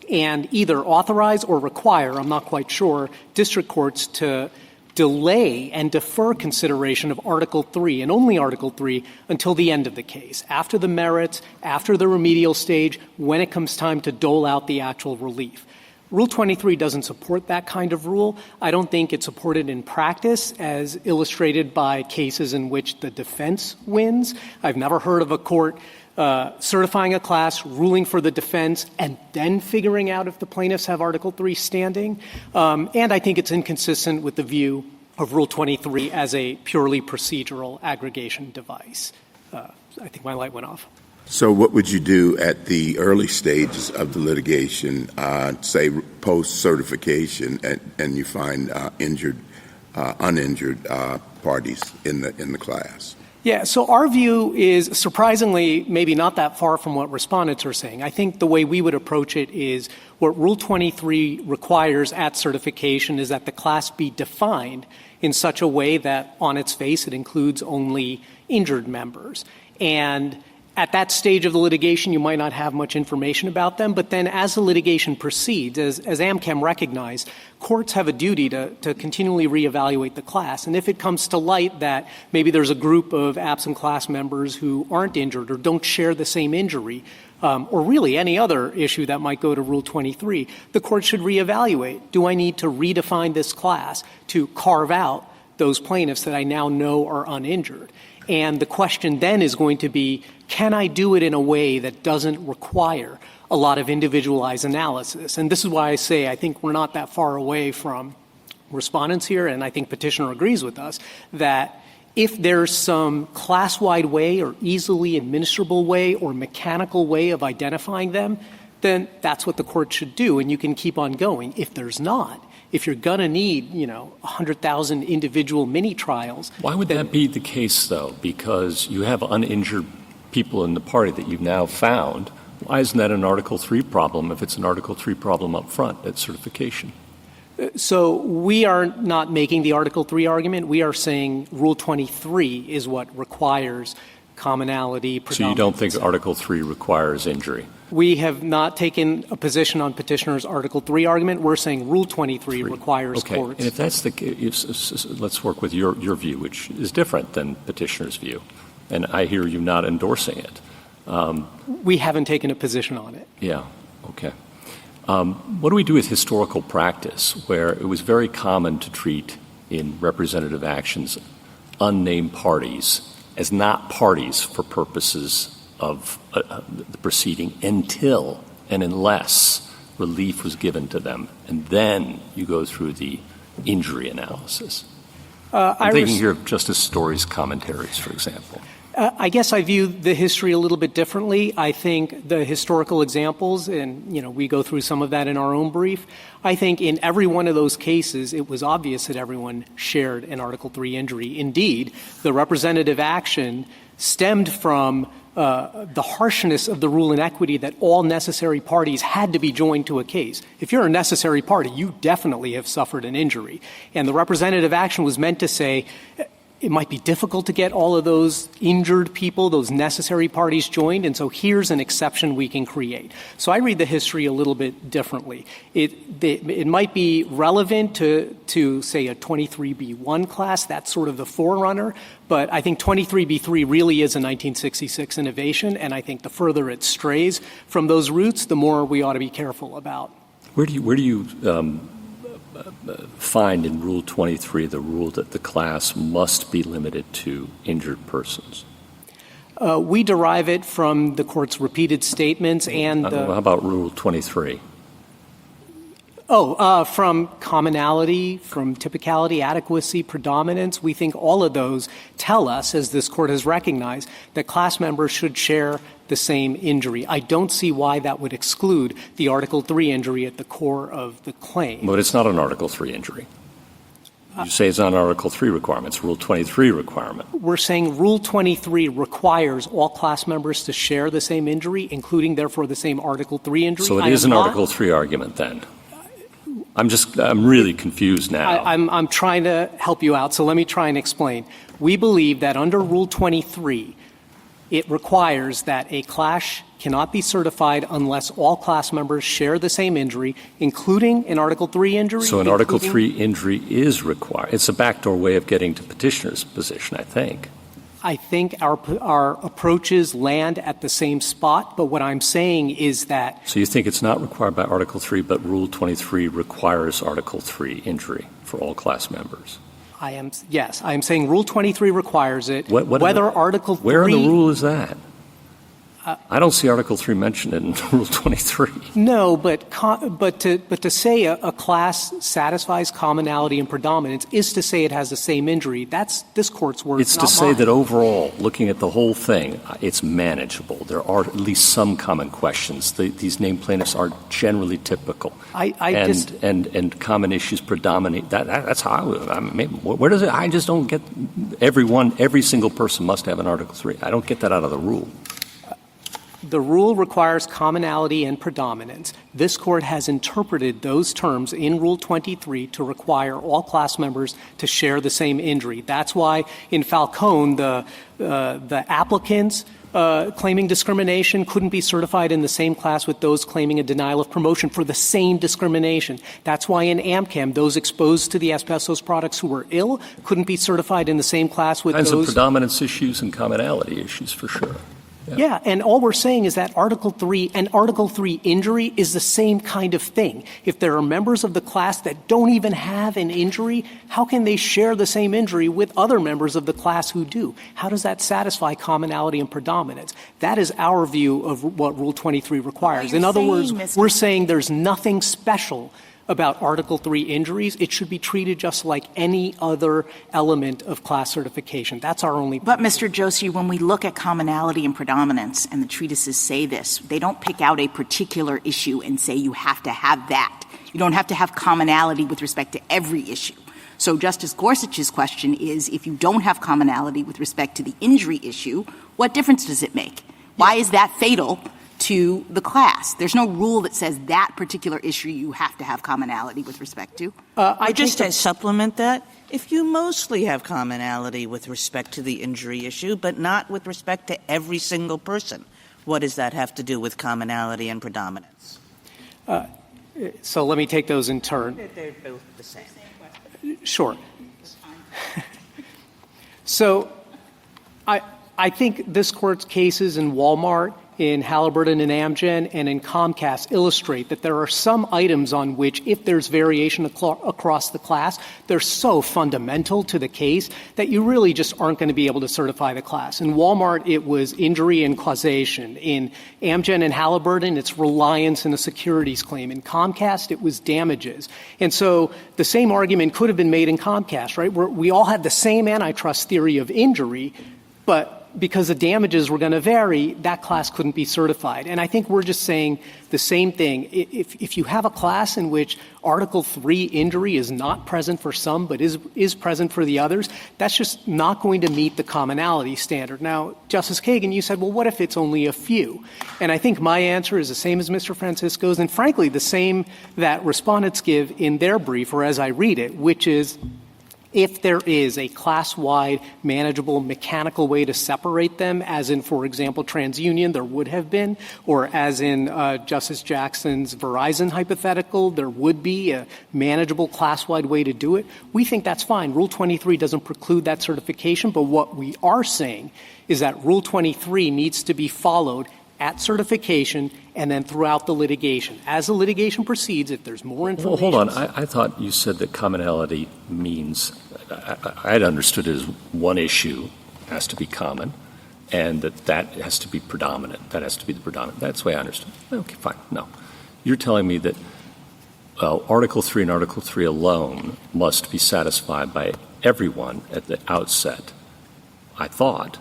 L: and either authorize or require, I'm not quite sure, district courts to delay and defer consideration of Article 3 and only Article 3 until the end of the case, after the merits, after the remedial stage, when it comes time to dole out the actual relief. Rule 23 doesn't support that kind of rule. I don't think it's supported in practice as illustrated by cases in which the defense wins. I've never heard of a court certifying a class, ruling for the defense, and then figuring out if the plaintiffs have Article 3 standing. And I think it's inconsistent with the view of Rule 23 as a purely procedural aggregation device. I think my light went off.
D: So what would you do at the early stages of the litigation, say post-certification, and you find uninjured parties in the class?
L: Yeah, so our view is surprisingly maybe not that far from what respondents are saying. I think the way we would approach it is what Rule 23 requires at certification is that the class be defined in such a way that on its face it includes only injured members. And at that stage of the litigation, you might not have much information about them, but then as the litigation proceeds, as AmChem recognized, courts have a duty to continually reevaluate the class. And if it comes to light that maybe there's a group of absent class members who aren't injured or don't share the same injury, or really any other issue that might go to Rule 23, the court should reevaluate. Do I need to redefine this class to carve out those plaintiffs that I now know are uninjured? And the question then is going to be, can I do it in a way that doesn't require a lot of individualized analysis? And this is why I say I think we're not that far away from respondents here, and I think petitioner agrees with us, that if there's some class-wide way or easily administrable way or mechanical way of identifying them, then that's what the court should do, and you can keep on going. If there's not, if you're going to need, 100,000 individual mini-trials.
G: Why would that be the case, though? Because you have uninjured people in the party that you've now found. Why isn't that an Article 3 problem if it's an Article 3 problem up front at certification?
L: So we are not making the Article 3 argument. We are saying Rule 23 is what requires commonality.
G: So you don't think Article 3 requires injury?
L: We have not taken a position on petitioner's Article 3 argument. We're saying Rule 23 requires courts.
G: And if that's the case, let's work with your view, which is different than petitioner's view. And I hear you not endorsing it.
L: We haven't taken a position on it.
G: Yeah, okay. What do we do with historical practice where it was very common to treat in representative actions unnamed parties as not parties for purposes of the proceeding until and unless relief was given to them, and then you go through the injury analysis? I'm thinking here of Justice Story's commentaries, for example.
L: I guess I view the history a little bit differently. I think the historical examples, and we go through some of that in our own brief, I think in every one of those cases it was obvious that everyone shared an Article 3 injury. Indeed, the representative action stemmed from the harshness of the rule in equity that all necessary parties had to be joined to a case. If you're a necessary party, you definitely have suffered an injury. And the representative action was meant to say, it might be difficult to get all of those injured people, those necessary parties joined, and so here's an exception we can create. So I read the history a little bit differently. It might be relevant to say, a 23B1 class. That's sort of the forerunner. But I think 23B3 really is a 1966 innovation, and I think the further it strays from those roots, the more we ought to be careful about.
G: Where do you find in Rule 23 the rule that the class must be limited to injured persons?
L: We derive it from the Court's repeated statements and
G: how about Rule 23?
L: From commonality, from typicality, adequacy, predominance. We think all of those tell us, as this Court has recognized, that class members should share the same injury. I don't see why that would exclude the Article III injury at the core of the claim.
G: But it's not an Article III injury. You say it's not an Article III requirement. It's Rule 23 requirement.
L: We're saying Rule 23 requires all class members to share the same injury, including, therefore, the same Article III injury.
G: So it is an Article III argument, then? I'm really confused now.
L: I'm trying to help you out, so let me try and explain. We believe that under Rule 23, it requires that a class cannot be certified unless all class members share the same injury, including an Article III injury.
G: So an Article III injury is required. It's a backdoor way of getting to petitioner's position, I think.
L: I think our approaches land at the same spot, but what I'm saying is that...
G: So you think it's not required by Article III, but Rule 23 requires Article III injury for all class members?
L: Yes. I am saying Rule 23 requires it.
G: Whether
L: Article III...
G: Where in the rule is that? I don't see Article III mentioned in Rule 23.
L: No, but to say a class satisfies commonality and predominance is to say it has the same injury. That's this Court's words,
G: It's to say that overall, looking at the whole thing, it's manageable. There are at least some common questions. These named plaintiffs are generally typical. And common issues predominate. That's how where does it? I just don't get every single person must have an Article III. I don't get that out of the rule.
L: The rule requires commonality and predominance. This Court has interpreted those terms in Rule 23 to require all class members to share the same injury. That's why in Falcone, the applicants claiming discrimination couldn't be certified in the same class with those claiming a denial of promotion for the same discrimination. That's why in AmChem, those exposed to the asbestos products who were ill couldn't be certified in the same class with
G: those.
L: Kinds
G: of predominance issues and commonality issues, for sure.
L: Yeah, and all we're saying is that Article III and Article III injury is the same kind of thing. If there are members of the class that don't even have an injury, how can they share the same injury with other members of the class who do? How does that satisfy commonality and predominance? That is our view of what Rule 23 requires. In other words, we're saying there's nothing special about Article III injuries. It should be treated just like any other element of class certification. That's our only point.
I: But, Mr. Joshi, when we look at commonality and predominance, and the treatises say this, they don't pick out a particular issue and say you have to have that. You don't have to have commonality with respect to every issue. So Justice Gorsuch's question is, if you don't have commonality with respect to the injury issue, what difference does it make? Why is that fatal to the class? There's no rule that says that particular issue you have to have commonality with respect to.
F: I just to supplement that, if you mostly have commonality with respect to the injury issue, but not with respect to every single person, what does that have to do with commonality and predominance?
L: So let me take those in turn.
F: They're both the same.
L: Sure. So I think this Court's cases in Walmart, in Halliburton and Amgen, and in Comcast illustrate that there are some items on which, if there's variation across the class, they're so fundamental to the case that you really just aren't going to be able to certify the class. In Walmart, it was injury and causation. In Amgen and Halliburton, it's reliance in a securities claim. In Comcast, it was damages. And so the same argument could have been made in Comcast, right? We all had the same antitrust theory of injury, but because the damages were going to vary, that class couldn't be certified. And I think we're just saying the same thing. If you have a class in which Article III injury is not present for some but is present for the others, that's just not going to meet the commonality standard. Now, Justice Kagan, you said, well, what if it's only a few? And I think my answer is the same as Mr. Francisco's, and frankly, the same that respondents give in their brief, or as I read it, which is If there is a class-wide, manageable, mechanical way to separate them, as in, for example, TransUnion, there would have been, or as in Justice Jackson's Verizon hypothetical, there would be a manageable class-wide way to do it, we think that's fine. Rule 23 doesn't preclude that certification, but what we are saying is that Rule 23 needs to be followed at certification and then throughout the litigation. As the litigation proceeds, if there's more information...
G: Well, hold on. I thought you said that commonality means I had understood it as one issue has to be common and that has to be predominant. That has to be the predominant. That's the way I understood it. Okay, fine. No. You're telling me that Article 3 and Article 3 alone must be satisfied by everyone at the outset, I thought.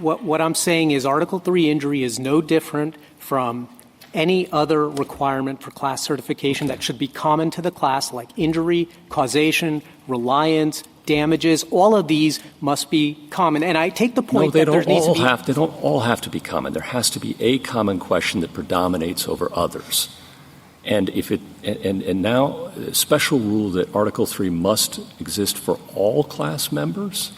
L: What I'm saying is Article 3 injury is no different from any other requirement for class certification that should be common to the class, like injury, causation, reliance, damages. All of these must be common. And I take the point that there needs to be...
G: They don't all have to be common. There has to be a common question that predominates over others. And if it and now a special rule that Article 3 must exist for all class members?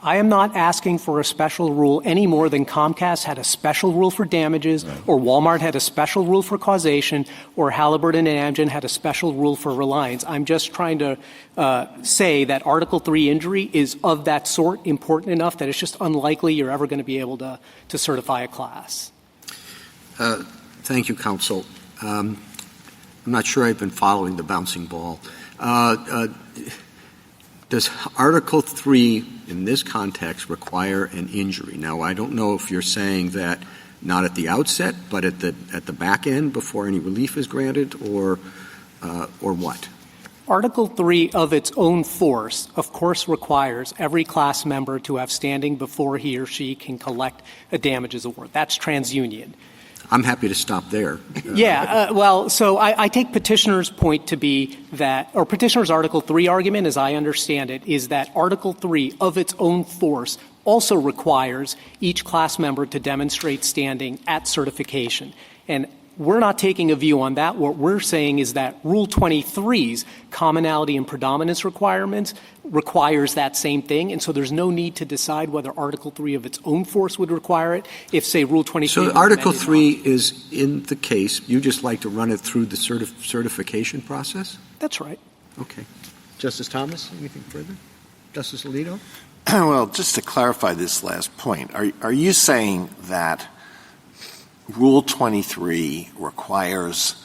L: I am not asking for a special rule any more than Comcast had a special rule for damages, or Walmart had a special rule for causation, or Halliburton and Amgen had a special rule for reliance. I'm just trying to say that Article 3 injury is of that sort, important enough that it's just unlikely you're ever going to be able to certify a class.
B: Thank you, counsel. I'm not sure I've been following the bouncing ball. Does Article 3 in this context require an injury? Now, I don't know if you're saying that not at the outset, but at the back end before any relief is granted, or what?
L: Article 3 of its own force, of course, requires every class member to have standing before he or she can collect a damages award. That's TransUnion.
B: I'm happy to stop there.
L: So I take petitioner's point to be that, or petitioner's Article 3 argument, as I understand it, is that Article 3 of its own force also requires each class member to demonstrate standing at certification. And we're not taking a view on that. What we're saying is that Rule 23's commonality and predominance requirements requires that same thing, and so there's no need to decide whether Article 3 of its own force would require it if, say, Rule 23...
B: So Article 3 is in the case. You just like to run it through the certification process?
L: That's right.
B: Okay. Justice Thomas, anything further? Justice Alito?
J: Well, just to clarify this last point, are you saying that Rule 23 requires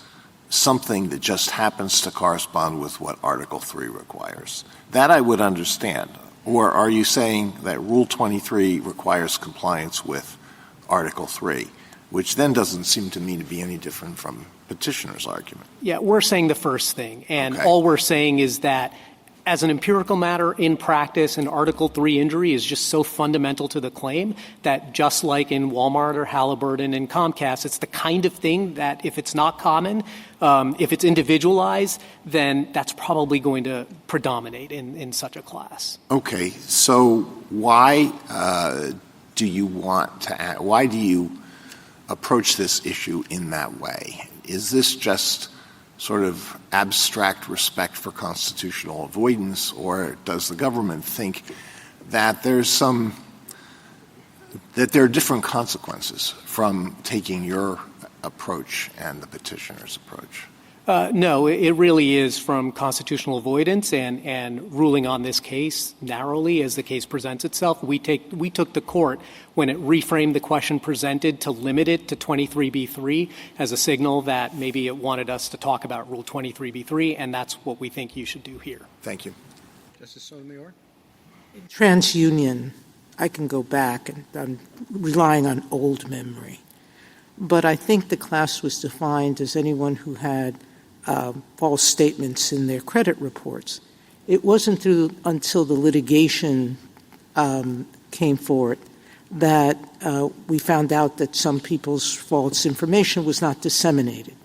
J: something that just happens to correspond with what Article 3 requires? That I would understand. Or are you saying that Rule 23 requires compliance with Article 3, which then doesn't seem to me to be any different from petitioner's argument?
L: Yeah, we're saying the first thing. And all we're saying is that as an empirical matter in practice, an Article 3 injury is just so fundamental to the claim that just like in Walmart or Halliburton and Comcast, it's the kind of thing that if it's not common, if it's individualized, then that's probably going to predominate in such a class.
J: Okay. So why do you approach this issue in that way? Is this just sort of abstract respect for constitutional avoidance, or does the government think that there are different consequences from taking your approach and the petitioner's approach?
L: No, it really is from constitutional avoidance and ruling on this case narrowly as the case presents itself. We took the court, when it reframed the question presented, to limit it to 23b3 as a signal that maybe it wanted us to talk about Rule 23b3, and that's what we think you should do here.
J: Thank you.
B: Justice Sotomayor?
E: In TransUnion, I can go back, and I'm relying on old memory. But I think the class was defined as anyone who had false statements in their credit reports. It wasn't until the litigation came forward that we found out that some people's false information was not disseminated.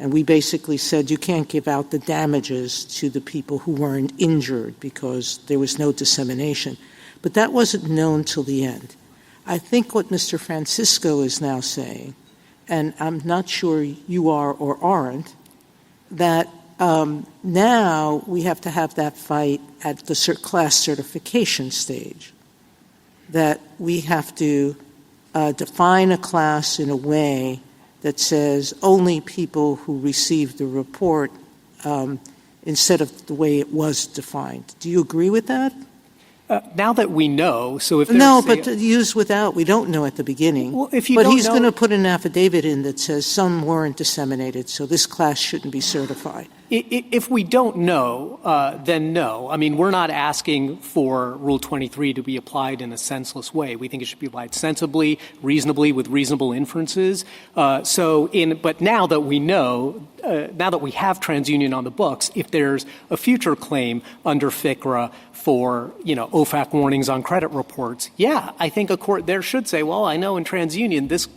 E: And we basically said you can't give out the damages to the people who weren't injured because there was no dissemination. But that wasn't known till the end. I think what Mr. Francisco is now saying, and I'm not sure you are or aren't, that now we have to have that fight at the class certification stage, that we have to define a class in a way that says only people who received the report instead of the way it was defined. Do you agree with that?
L: Now that we know, so if there's
E: No, but use without, we don't know at the beginning.
L: Well, if you
E: but
L: don't
E: he's
L: know,
E: going to put an affidavit in that says some weren't disseminated, so this class shouldn't be certified.
L: If we don't know, then no. I mean, we're not asking for Rule 23 to be applied in a senseless way. We think it should be applied sensibly, reasonably, with reasonable inferences. But now that we know, now that we have TransUnion on the books, if there's a future claim under FCRA for, OFAC warnings on credit reports, yeah, I think a court there should say, well, I know in TransUnion this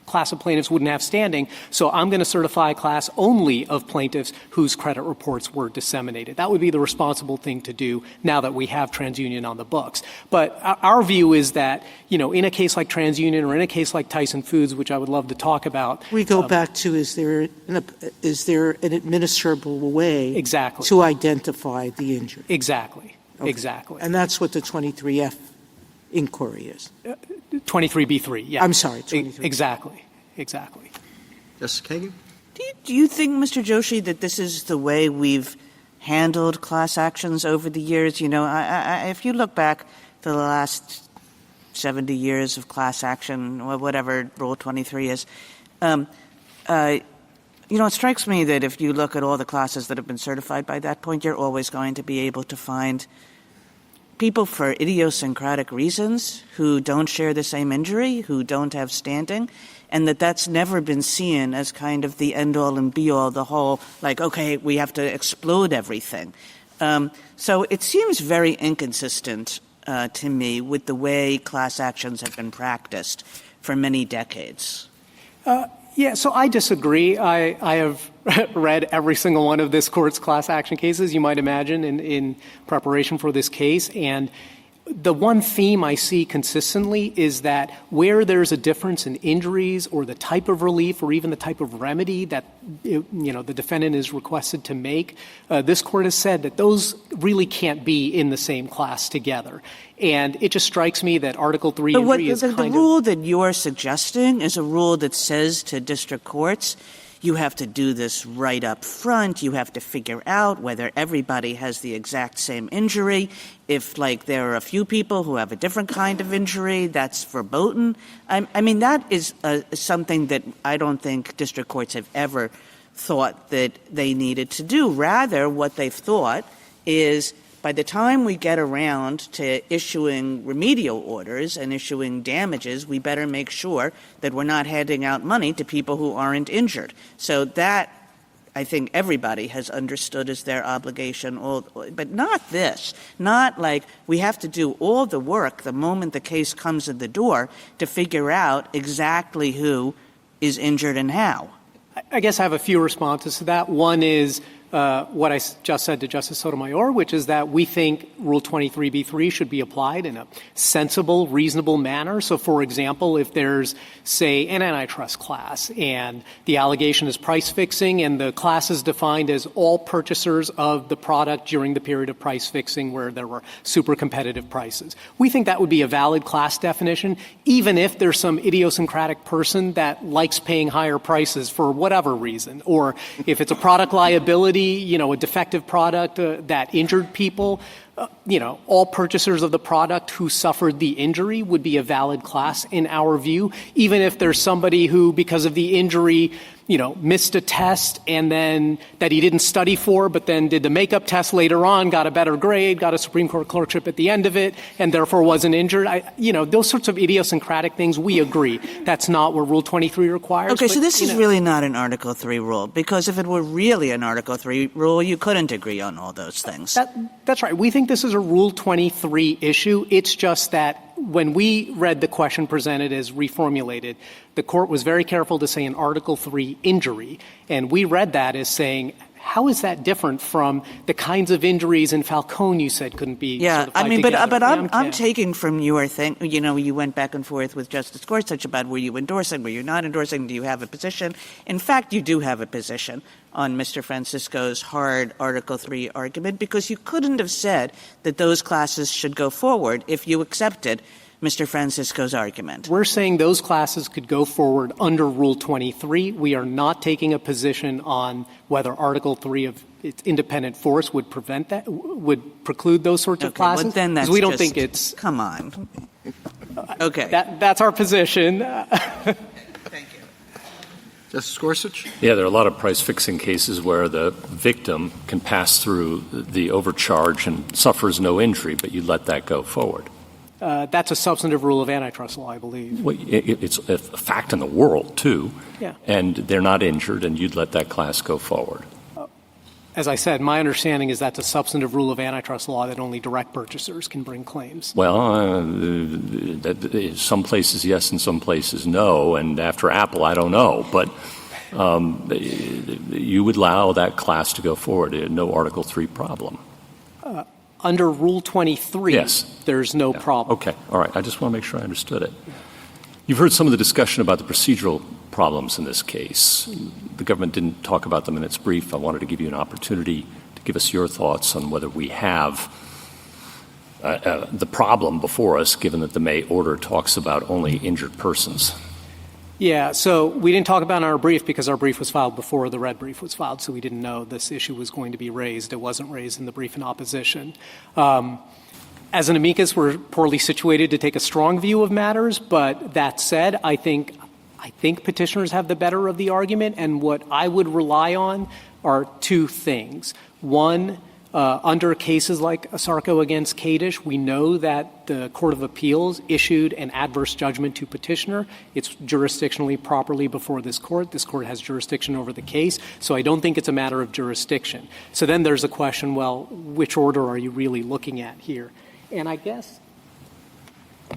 L: class of plaintiffs wouldn't have standing, so I'm going to certify a class only of plaintiffs whose credit reports were disseminated. That would be the responsible thing to do now that we have TransUnion on the books. But our view is that, in a case like TransUnion or in a case like Tyson Foods, which I would love to talk about.
E: We go back to is there an administrable way
L: exactly
E: to identify the injury?
L: Exactly.
E: Okay.
L: Exactly.
E: And that's what the 23F inquiry is.
L: 23B3, yeah.
E: I'm sorry, 23.
L: Exactly.
B: Justice Kagan?
F: Do you think, Mr. Joshi, that this is the way we've handled class actions over the years? If you look back to the last 70 years of class action, or whatever Rule 23 is, it strikes me that if you look at all the classes that have been certified by that point, you're always going to be able to find people for idiosyncratic reasons who don't share the same injury, who don't have standing, and that's never been seen as kind of the end-all and be-all, the whole, okay, we have to explode everything. So it seems very inconsistent to me with the way class actions have been practiced for many decades.
L: Yeah, so I disagree. I have read every single one of this court's class action cases, you might imagine, in preparation for this case. And the one theme I see consistently is that where there's a difference in injuries or the type of relief or even the type of remedy that the defendant is requested to make, this court has said that those really can't be in the same class together. And it just strikes me that Article 3 injury is
F: the rule that you're suggesting is a rule that says to district courts, you have to do this right up front. You have to figure out whether everybody has the exact same injury. If, there are a few people who have a different kind of injury, that's verboten. I mean, that is something that I don't think district courts have ever thought that they needed to do. Rather, what they've thought is by the time we get around to issuing remedial orders and issuing damages, we better make sure that we're not handing out money to people who aren't injured. So that, I think, everybody has understood as their obligation, but not this. Not like we have to do all the work the moment the case comes in the door to figure out exactly who is injured and how.
L: I guess I have a few responses to that. One is what I just said to Justice Sotomayor, which is that we think Rule 23b3 should be applied in a sensible, reasonable manner. So, for example, if there's, say, an antitrust class and the allegation is price fixing and the class is defined as all purchasers of the product during the period of price fixing where there were super competitive prices, we think that would be a valid class definition, even if there's some idiosyncratic person that likes paying higher prices for whatever reason, or if it's a product liability, a defective product that injured people, all purchasers of the product who suffered the injury would be a valid class in our view, even if there's somebody who, because of the injury, missed a test and then that he didn't study for, but then did the makeup test later on, got a better grade, got a Supreme Court clerkship at the end of it, and therefore wasn't injured. Those sorts of idiosyncratic things, we agree. That's not what Rule 23 requires.
F: Okay, so this is really not an Article 3 rule, because if it were really an Article 3 rule, you couldn't agree on all those things.
L: That's right. We think this is a Rule 23 issue. It's just that when we read the question presented as reformulated, the court was very careful to say an Article 3 injury, and we read that as saying How is that different from the kinds of injuries in Falcone you said couldn't be certified together?
F: But I'm taking from your thing, you went back and forth with Justice Gorsuch about were you endorsing, were you not endorsing, do you have a position? In fact, you do have a position on Mr. Francisco's hard Article III argument, because you couldn't have said that those classes should go forward if you accepted Mr. Francisco's argument.
L: We're saying those classes could go forward under Rule 23. We are not taking a position on whether Article 3 of its independent force would preclude those sorts of classes.
F: Well, then that's
L: we don't think it's.
F: Come on. Okay.
L: That's our position.
F: Thank you.
B: Justice Gorsuch?
G: Yeah, there are a lot of price-fixing cases where the victim can pass through the overcharge and suffers no injury, but you let that go forward.
L: That's a substantive rule of antitrust law, I believe.
G: Well, it's a fact in the world, too.
L: Yeah.
G: And they're not injured, and you'd let that class go forward.
L: As I said, my understanding is that's a substantive rule of antitrust law that only direct purchasers can bring claims.
G: Well, some places yes and some places no, and after Apple, I don't know. But you would allow that class to go forward. No Article 3 problem.
L: Under Rule 23,
G: yes.
L: There's no problem.
G: Okay. All right. I just want to make sure I understood it. You've heard some of the discussion about the procedural problems in this case. The government didn't talk about them in its brief. I wanted to give you an opportunity to give us your thoughts on whether we have the problem before us, given that the May order talks about only injured persons.
L: Yeah, so we didn't talk about it in our brief because our brief was filed before the red brief was filed, so we didn't know this issue was going to be raised. It wasn't raised in the brief in opposition. As an amicus, we're poorly situated to take a strong view of matters, but that said, I think petitioners have the better of the argument, and what I would rely on are two things. One, under cases like Asarco against Kadish, we know that the Court of Appeals issued an adverse judgment to petitioner. It's jurisdictionally properly before this court. This court has jurisdiction over the case, so I don't think it's a matter of jurisdiction. So then there's a question, well, which order are you really looking at here? And I guess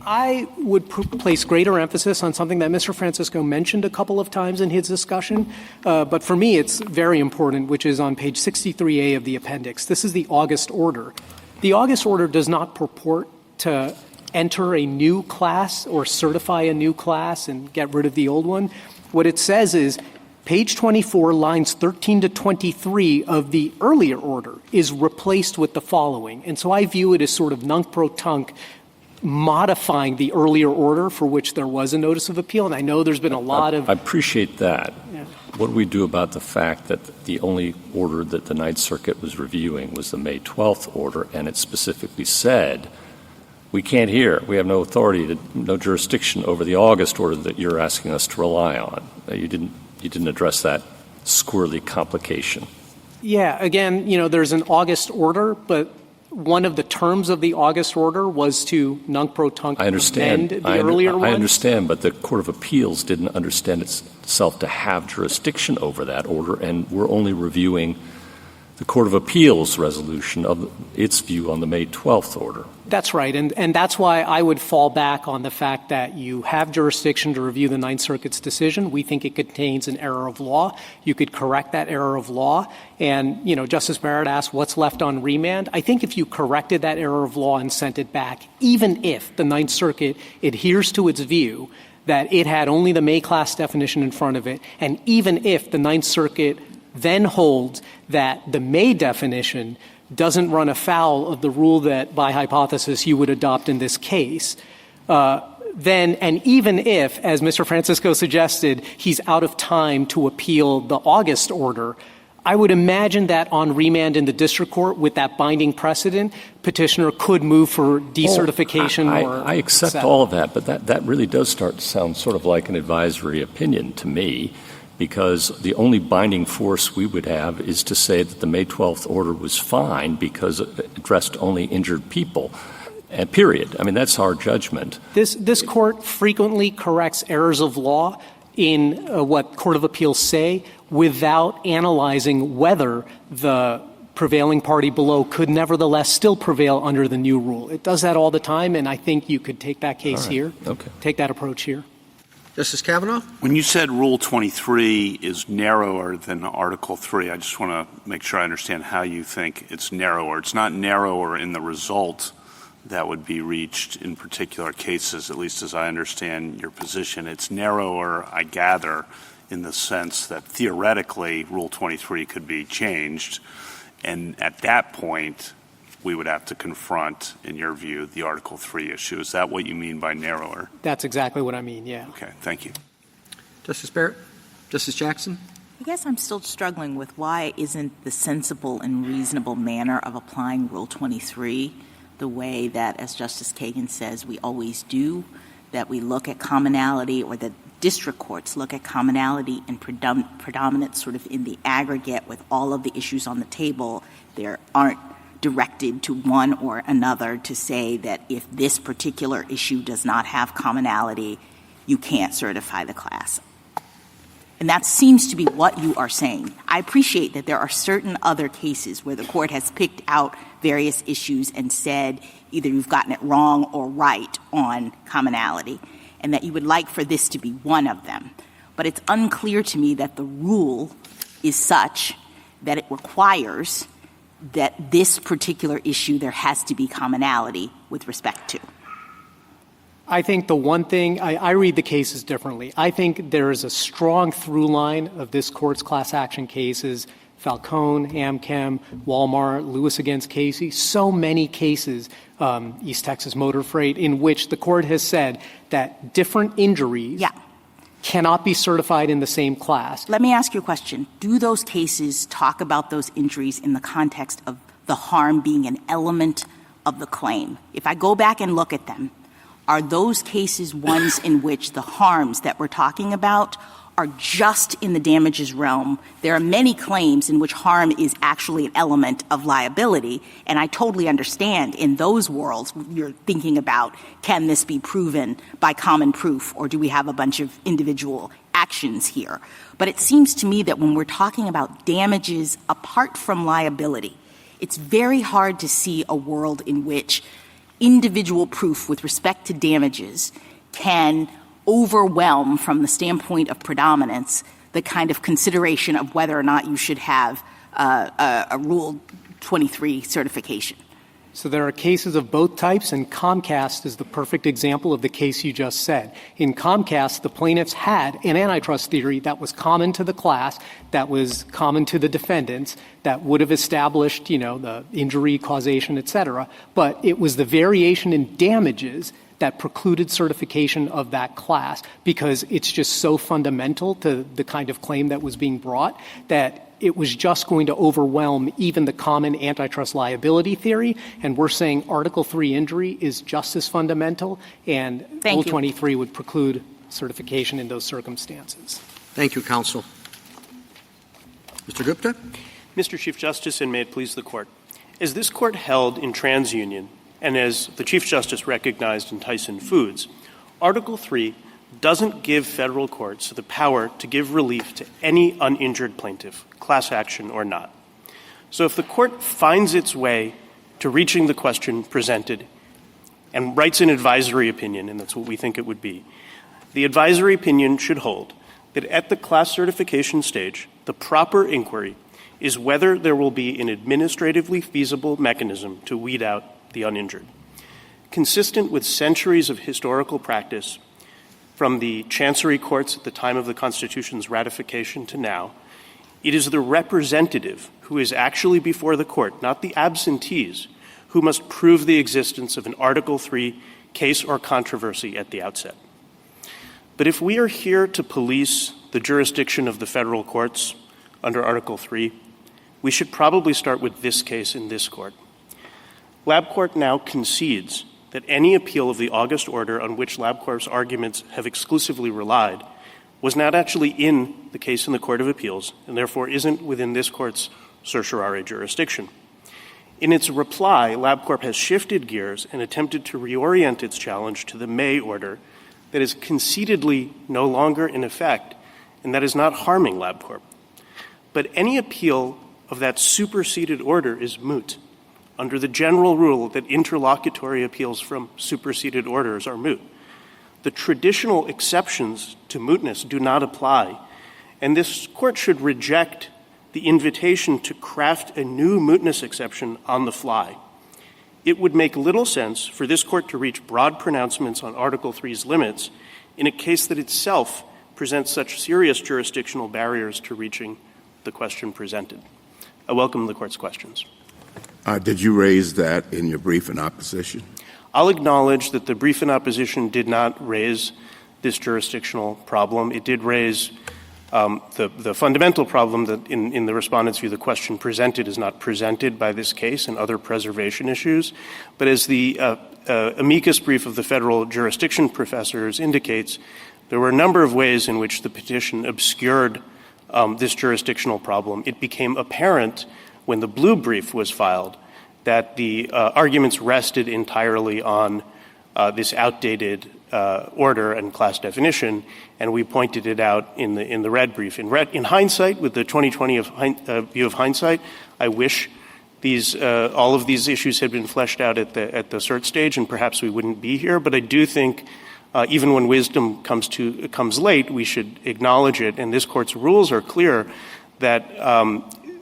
L: I would place greater emphasis on something that Mr. Francisco mentioned a couple of times in his discussion, but for me it's very important, which is on page 63A of the appendix. This is the August order. The August order does not purport to enter a new class or certify a new class and get rid of the old one. What it says is page 24, lines 13 to 23 of the earlier order is replaced with the following. And so I view it as sort of nunc-pro-tunc modifying the earlier order for which there was a notice of appeal. And I know there's been a lot of...
G: I appreciate that.
L: Yeah.
G: What do we do about the fact that the only order that the Ninth Circuit was reviewing was the May 12th order, and it specifically said, we can't hear, we have no authority, no jurisdiction over the August order that you're asking us to rely on. You didn't address that squirrely complication.
L: Yeah, again, there's an August order, but one of the terms of the August order was to nunc-pro-tunc amend the earlier one.
G: I understand, but the Court of Appeals didn't understand itself to have jurisdiction over that order, and we're only reviewing the Court of Appeals resolution of its view on the May 12th order.
L: That's right, and that's why I would fall back on the fact that you have jurisdiction to review the Ninth Circuit's decision. We think it contains an error of law. You could correct that error of law, and, Justice Barrett asked what's left on remand. I think if you corrected that error of law and sent it back, even if the Ninth Circuit adheres to its view that it had only the May class definition in front of it, and even if the Ninth Circuit then holds that the May definition doesn't run afoul of the rule that, by hypothesis, you would adopt in this case, then, and even if, as Mr. Francisco suggested, he's out of time to appeal the August order, I would imagine that on remand in the district court with that binding precedent, petitioner could move for decertification.
G: I accept all of that, but that really does start to sound sort of like an advisory opinion to me, because the only binding force we would have is to say that the May 12th order was fine because it addressed only injured people, period. I mean, that's our judgment.
L: This court frequently corrects errors of law in what Court of Appeals say without analyzing whether the prevailing party below could nevertheless still prevail under the new rule. It does that all the time, and I think you could take that case here,
G: Okay.
L: take that approach here.
B: Justice Kavanaugh?
K: When you said Rule 23 is narrower than Article 3, I just want to make sure I understand how you think it's narrower. It's not narrower in the result that would be reached in particular cases, at least as I understand your position. It's narrower, I gather, in the sense that theoretically Rule 23 could be changed, and at that point we would have to confront, in your view, the Article 3 issue. Is that what you mean by narrower?
L: That's exactly what I mean, yeah.
K: Okay, thank you.
B: Justice Barrett? Justice Jackson?
I: I guess I'm still struggling with why isn't the sensible and reasonable manner of applying Rule 23 the way that, as Justice Kagan says, we always do, that we look at commonality, or that district courts look at commonality and predominance sort of in the aggregate with all of the issues on the table. There aren't directed to one or another to say that if this particular issue does not have commonality, you can't certify the class. And that seems to be what you are saying. I appreciate that there are certain other cases where the court has picked out various issues and said either you've gotten it wrong or right on commonality, and that you would like for this to be one of them. But it's unclear to me that the rule is such that it requires that this particular issue there has to be commonality with respect to.
L: I think the one thing, I read the cases differently. I think there is a strong through line of this court's class action cases, Falcone, Amchem, Walmart, Lewis against Casey, so many cases, East Texas Motor Freight, in which the court has said that different injuries cannot be certified in the same class.
I: Let me ask you a question. Do those cases talk about those injuries in the context of the harm being an element of the claim? If I go back and look at them, are those cases ones in which the harms that we're talking about are just in the damages realm? There are many claims in which harm is actually an element of liability, and I totally understand in those worlds you're thinking about, can this be proven by common proof, or do we have a bunch of individual actions here? But it seems to me that when we're talking about damages apart from liability, it's very hard to see a world in which individual proof with respect to damages can overwhelm, from the standpoint of predominance, the kind of consideration of whether or not you should have a Rule 23 certification.
L: So there are cases of both types, and Comcast is the perfect example of the case you just said. In Comcast, the plaintiffs had an antitrust theory that was common to the class, that was common to the defendants, that would have established, the injury, causation, et cetera. But it was the variation in damages that precluded certification of that class, because it's just so fundamental to the kind of claim that was being brought that it was just going to overwhelm even the common antitrust liability theory. And we're saying Article 3 injury is just as fundamental, and Rule 23 would preclude certification in those circumstances.
B: Thank you, counsel. Mr. Gupta?
M: Mr. Chief Justice, and may it please the Court. As this Court held in TransUnion, and as the Chief Justice recognized in Tyson Foods, Article 3 doesn't give federal courts the power to give relief to any uninjured plaintiff, class action or not. So if the Court finds its way to reaching the question presented and writes an advisory opinion, and that's what we think it would be, the advisory opinion should hold that at the class certification stage, the proper inquiry is whether there will be an administratively feasible mechanism to weed out the uninjured. Consistent with centuries of historical practice, from the Chancery courts at the time of the Constitution's ratification to now, it is the representative who is actually before the court, not the absentees, who must prove the existence of an Article 3 case or controversy at the outset. But if we are here to police the jurisdiction of the federal courts under Article 3, we should probably start with this case in this court. LabCorp now concedes that any appeal of the August order on which LabCorp's arguments have exclusively relied was not actually in the case in the Court of Appeals, and therefore isn't within this court's certiorari jurisdiction. In its reply, LabCorp has shifted gears and attempted to reorient its challenge to the May order that is concededly no longer in effect and that is not harming LabCorp. But any appeal of that superseded order is moot, under the general rule that interlocutory appeals from superseded orders are moot. the traditional exceptions to mootness do not apply, and this Court should reject the invitation to craft a new mootness exception on the fly. It would make little sense for this Court to reach broad pronouncements on Article III's limits in a case that itself presents such serious jurisdictional barriers to reaching the question presented. I welcome the Court's questions.
D: Did you raise that in your brief in opposition?
M: I'll acknowledge that the brief in opposition did not raise this jurisdictional problem. It did raise the fundamental problem that in the respondent's view the question presented is not presented by this case and other preservation issues. But as the amicus brief of the federal jurisdiction professors indicates, there were a number of ways in which the petition obscured this jurisdictional problem. It became apparent when the blue brief was filed that the arguments rested entirely on this outdated order and class definition, and we pointed it out in the red brief. In hindsight, with the 2020 view of hindsight, I wish all of these issues had been fleshed out at the cert stage, and perhaps we wouldn't be here. But I do think even when wisdom comes late, we should acknowledge it. And this Court's rules are clear that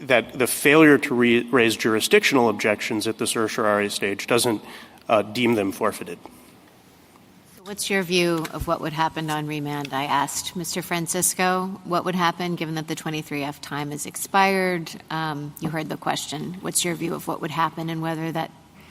M: the failure to raise jurisdictional objections at the certiorari stage doesn't deem them forfeited.
H: What's your view of what would happen on remand? I asked Mr. Francisco what would happen given that the 23F time has expired. You heard the question. What's your view of what would happen and whether that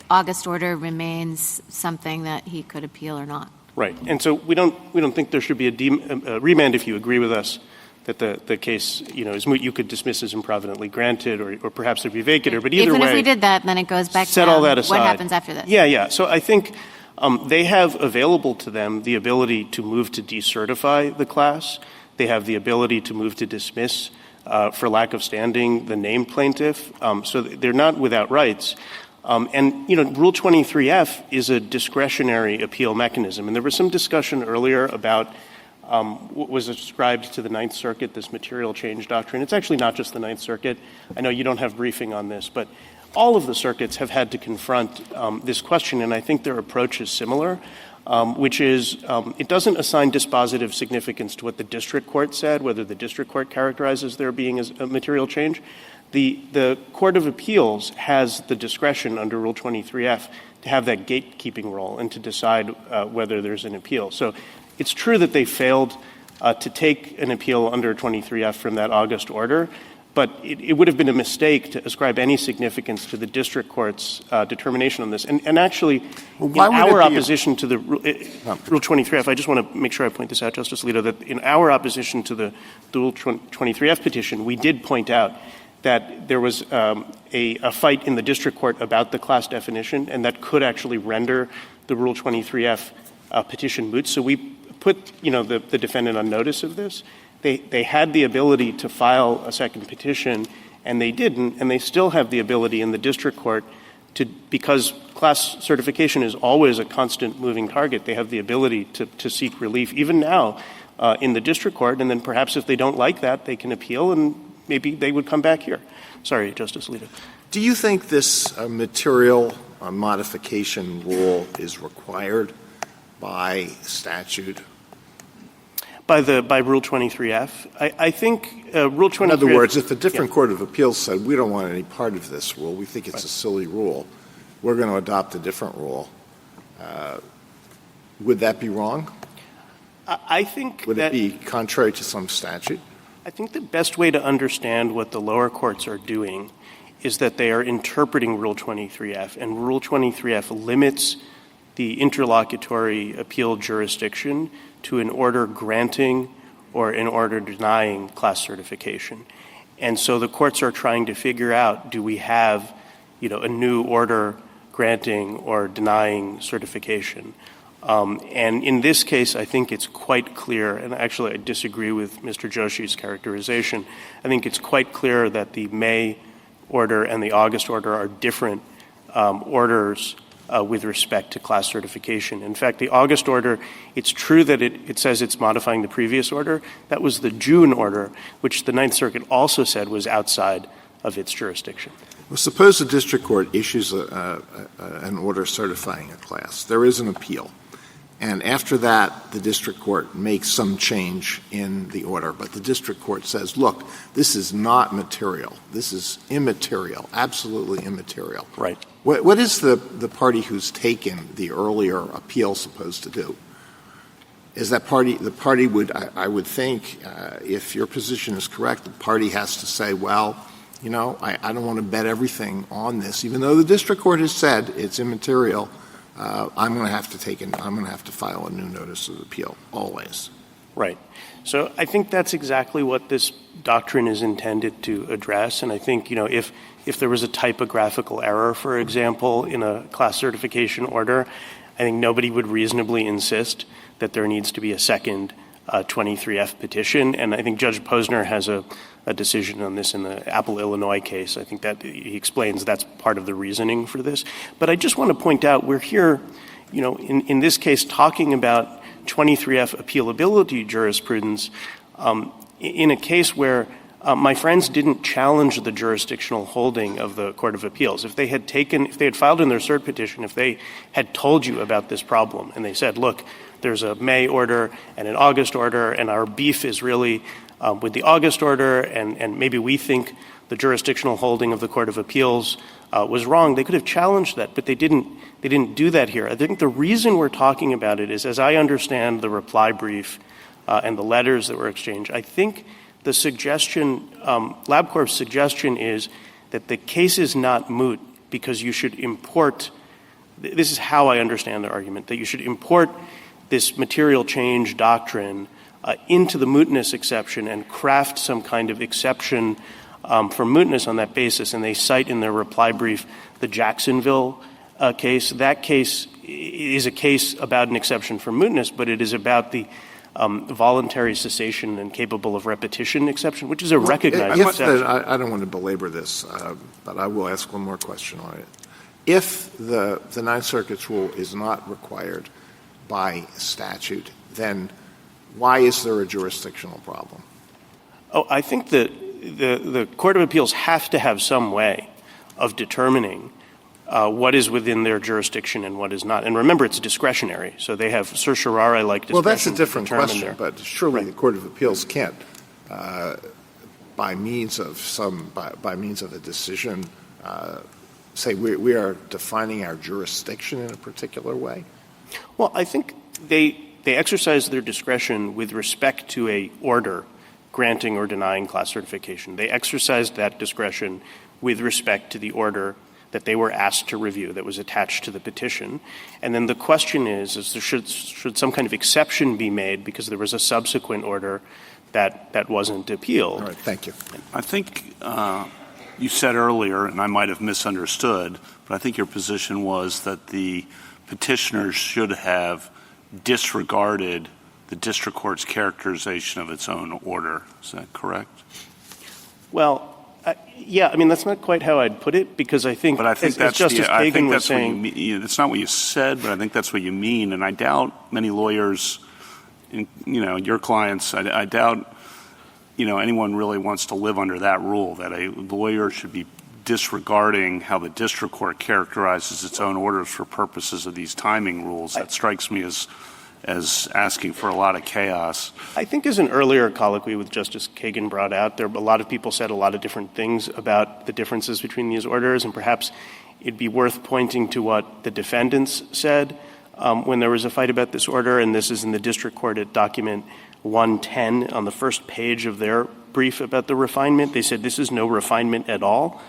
H: August order remains something that he could appeal or not?
M: Right. And so we don't think there should be a remand if you agree with us that the case, is moot. You could dismiss as improvidently granted or perhaps it'd be vacated. But either way,
H: even if we did that, then it goes back
M: set
H: down.
M: All that aside.
H: What happens after this?
M: Yeah. So I think they have available to them the ability to move to decertify the class. They have the ability to move to dismiss for lack of standing the named plaintiff. So they're not without rights. And Rule 23F is a discretionary appeal mechanism. And there was some discussion earlier about what was ascribed to the Ninth Circuit, this material change doctrine. It's actually not just the Ninth Circuit. I know you don't have briefing on this, but all of the circuits have had to confront this question, and I think their approach is similar, which is it doesn't assign dispositive significance to what the district court said, whether the district court characterizes there being as a material change. The Court of Appeals has the discretion under Rule 23F to have that gatekeeping role and to decide whether there's an appeal. So it's true that they failed to take an appeal under 23F from that August order, but it would have been a mistake to ascribe any significance to the district court's determination on this. And actually, in our opposition to the Rule 23F, I just want to make sure I point this out, Justice Alito, that in our opposition to the Rule 23F petition, we did point out that there was a fight in the district court about the class definition, and that could actually render the Rule 23F petition moot. So we put, the defendant on notice of this. They had the ability to file a second petition, and they didn't, and they still have the ability in the district court because class certification is always a constant moving target, they have the ability to seek relief, even now, in the district court, and then perhaps if they don't like that, they can appeal, and maybe they would come back here. Sorry, Justice Alito.
J: Do you think this material modification rule is required by statute?
M: By Rule 23F? I think Rule 23F...
J: In other words, if a different court of appeals said, we don't want any part of this rule, we think it's a silly rule, we're going to adopt a different rule, would that be wrong?
M: I think
J: Would it be contrary to some statute?
M: I think the best way to understand what the lower courts are doing is that they are interpreting Rule 23F, and Rule 23F limits the interlocutory appeal jurisdiction to an order granting or an order denying class certification. And so the courts are trying to figure out, do we have, a new order granting or denying certification? And in this case, I think it's quite clear, and actually I disagree with Mr. Joshi's characterization. I think it's quite clear that the May order and the August order are different orders with respect to class certification. In fact, the August order, it's true that it says it's modifying the previous order. That was the June order, which the Ninth Circuit also said was outside of its jurisdiction.
J: Well, suppose the district court issues an order certifying a class. There is an appeal. and after that, the district court makes some change in the order. But the district court says, look, this is not material. This is immaterial, absolutely immaterial.
M: Right.
J: What is the party who's taken the earlier appeal supposed to do? Is that the party would, I would think, if your position is correct, the party has to say, well, you know, I don't want to bet everything on this. Even though the district court has said it's immaterial, I'm going to have to file a new notice of appeal always.
M: Right. So I think that's exactly what this doctrine is intended to address. And I think, you know, if there was a typographical error, for example, in a class certification order, I think nobody would reasonably insist that there needs to be a second 23F petition. And I think Judge Posner has a decision on this in the Apple, Illinois case. I think that he explains that's part of the reasoning for this. But I just want to point out we're here, you know, in this case talking about 23F appealability jurisprudence in a case where my friends didn't challenge the jurisdictional holding of the Court of Appeals. If they had filed in their cert petition, if they had told you about this problem and they said, look, there's a May order and an August order, and our beef is really with the August order, and maybe we think the jurisdictional holding of the Court of Appeals was wrong, they could have challenged that, but they didn't do that here. I think the reason we're talking about it is, as I understand the reply brief and the letters that were exchanged, I think the suggestion, LabCorp's suggestion is that the case is not moot because you should import, this is how I understand the argument, that you should import this material change doctrine into the mootness exception and craft some kind of exception for mootness on that basis. And they cite in their reply brief the Jacksonville case. That case is a case about an exception for mootness, but it is about the voluntary cessation and capable of repetition exception, which is a recognized exception.
J: I don't want to belabor this, but I will ask one more question on it. If the Ninth Circuit's rule is not required by statute, then why is there a jurisdictional problem?
M: Oh, I think that the Court of Appeals have to have some way of determining what is within their jurisdiction and what is not. And remember, it's discretionary, so they have certiorari-like discretion.
J: Well, that's a different question, but surely
M: Right.
J: the Court of Appeals can't, by means of a decision, say we are defining our jurisdiction in a particular way?
M: Well, I think they exercise their discretion with respect to a order granting or denying class certification. They exercised that discretion with respect to the order that they were asked to review that was attached to the petition. And then the question is there should some kind of exception be made because there was a subsequent order that wasn't appealed.
J: All right, thank you.
K: I think you said earlier, and I might have misunderstood, but I think your position was that the petitioners should have disregarded the district court's characterization of its own order. Is that correct?
M: Well, yeah, I mean, that's not quite how I'd put it, because I think, as Justice Kagan was saying...
K: It's not what you said, but I think that's what you mean. And I doubt many lawyers, your clients, I doubt, anyone really wants to live under that rule, that a lawyer should be disregarding how the district court characterizes its own orders for purposes of these timing rules. That strikes me as asking for a lot of chaos.
M: I think as an earlier colloquy with Justice Kagan brought out, a lot of people said a lot of different things about the differences between these orders, and perhaps it'd be worth pointing to what the defendants said when there was a fight about this order, and this is in the district court at document 110 on the first page of their brief about the refinement. They said this is no refinement at all.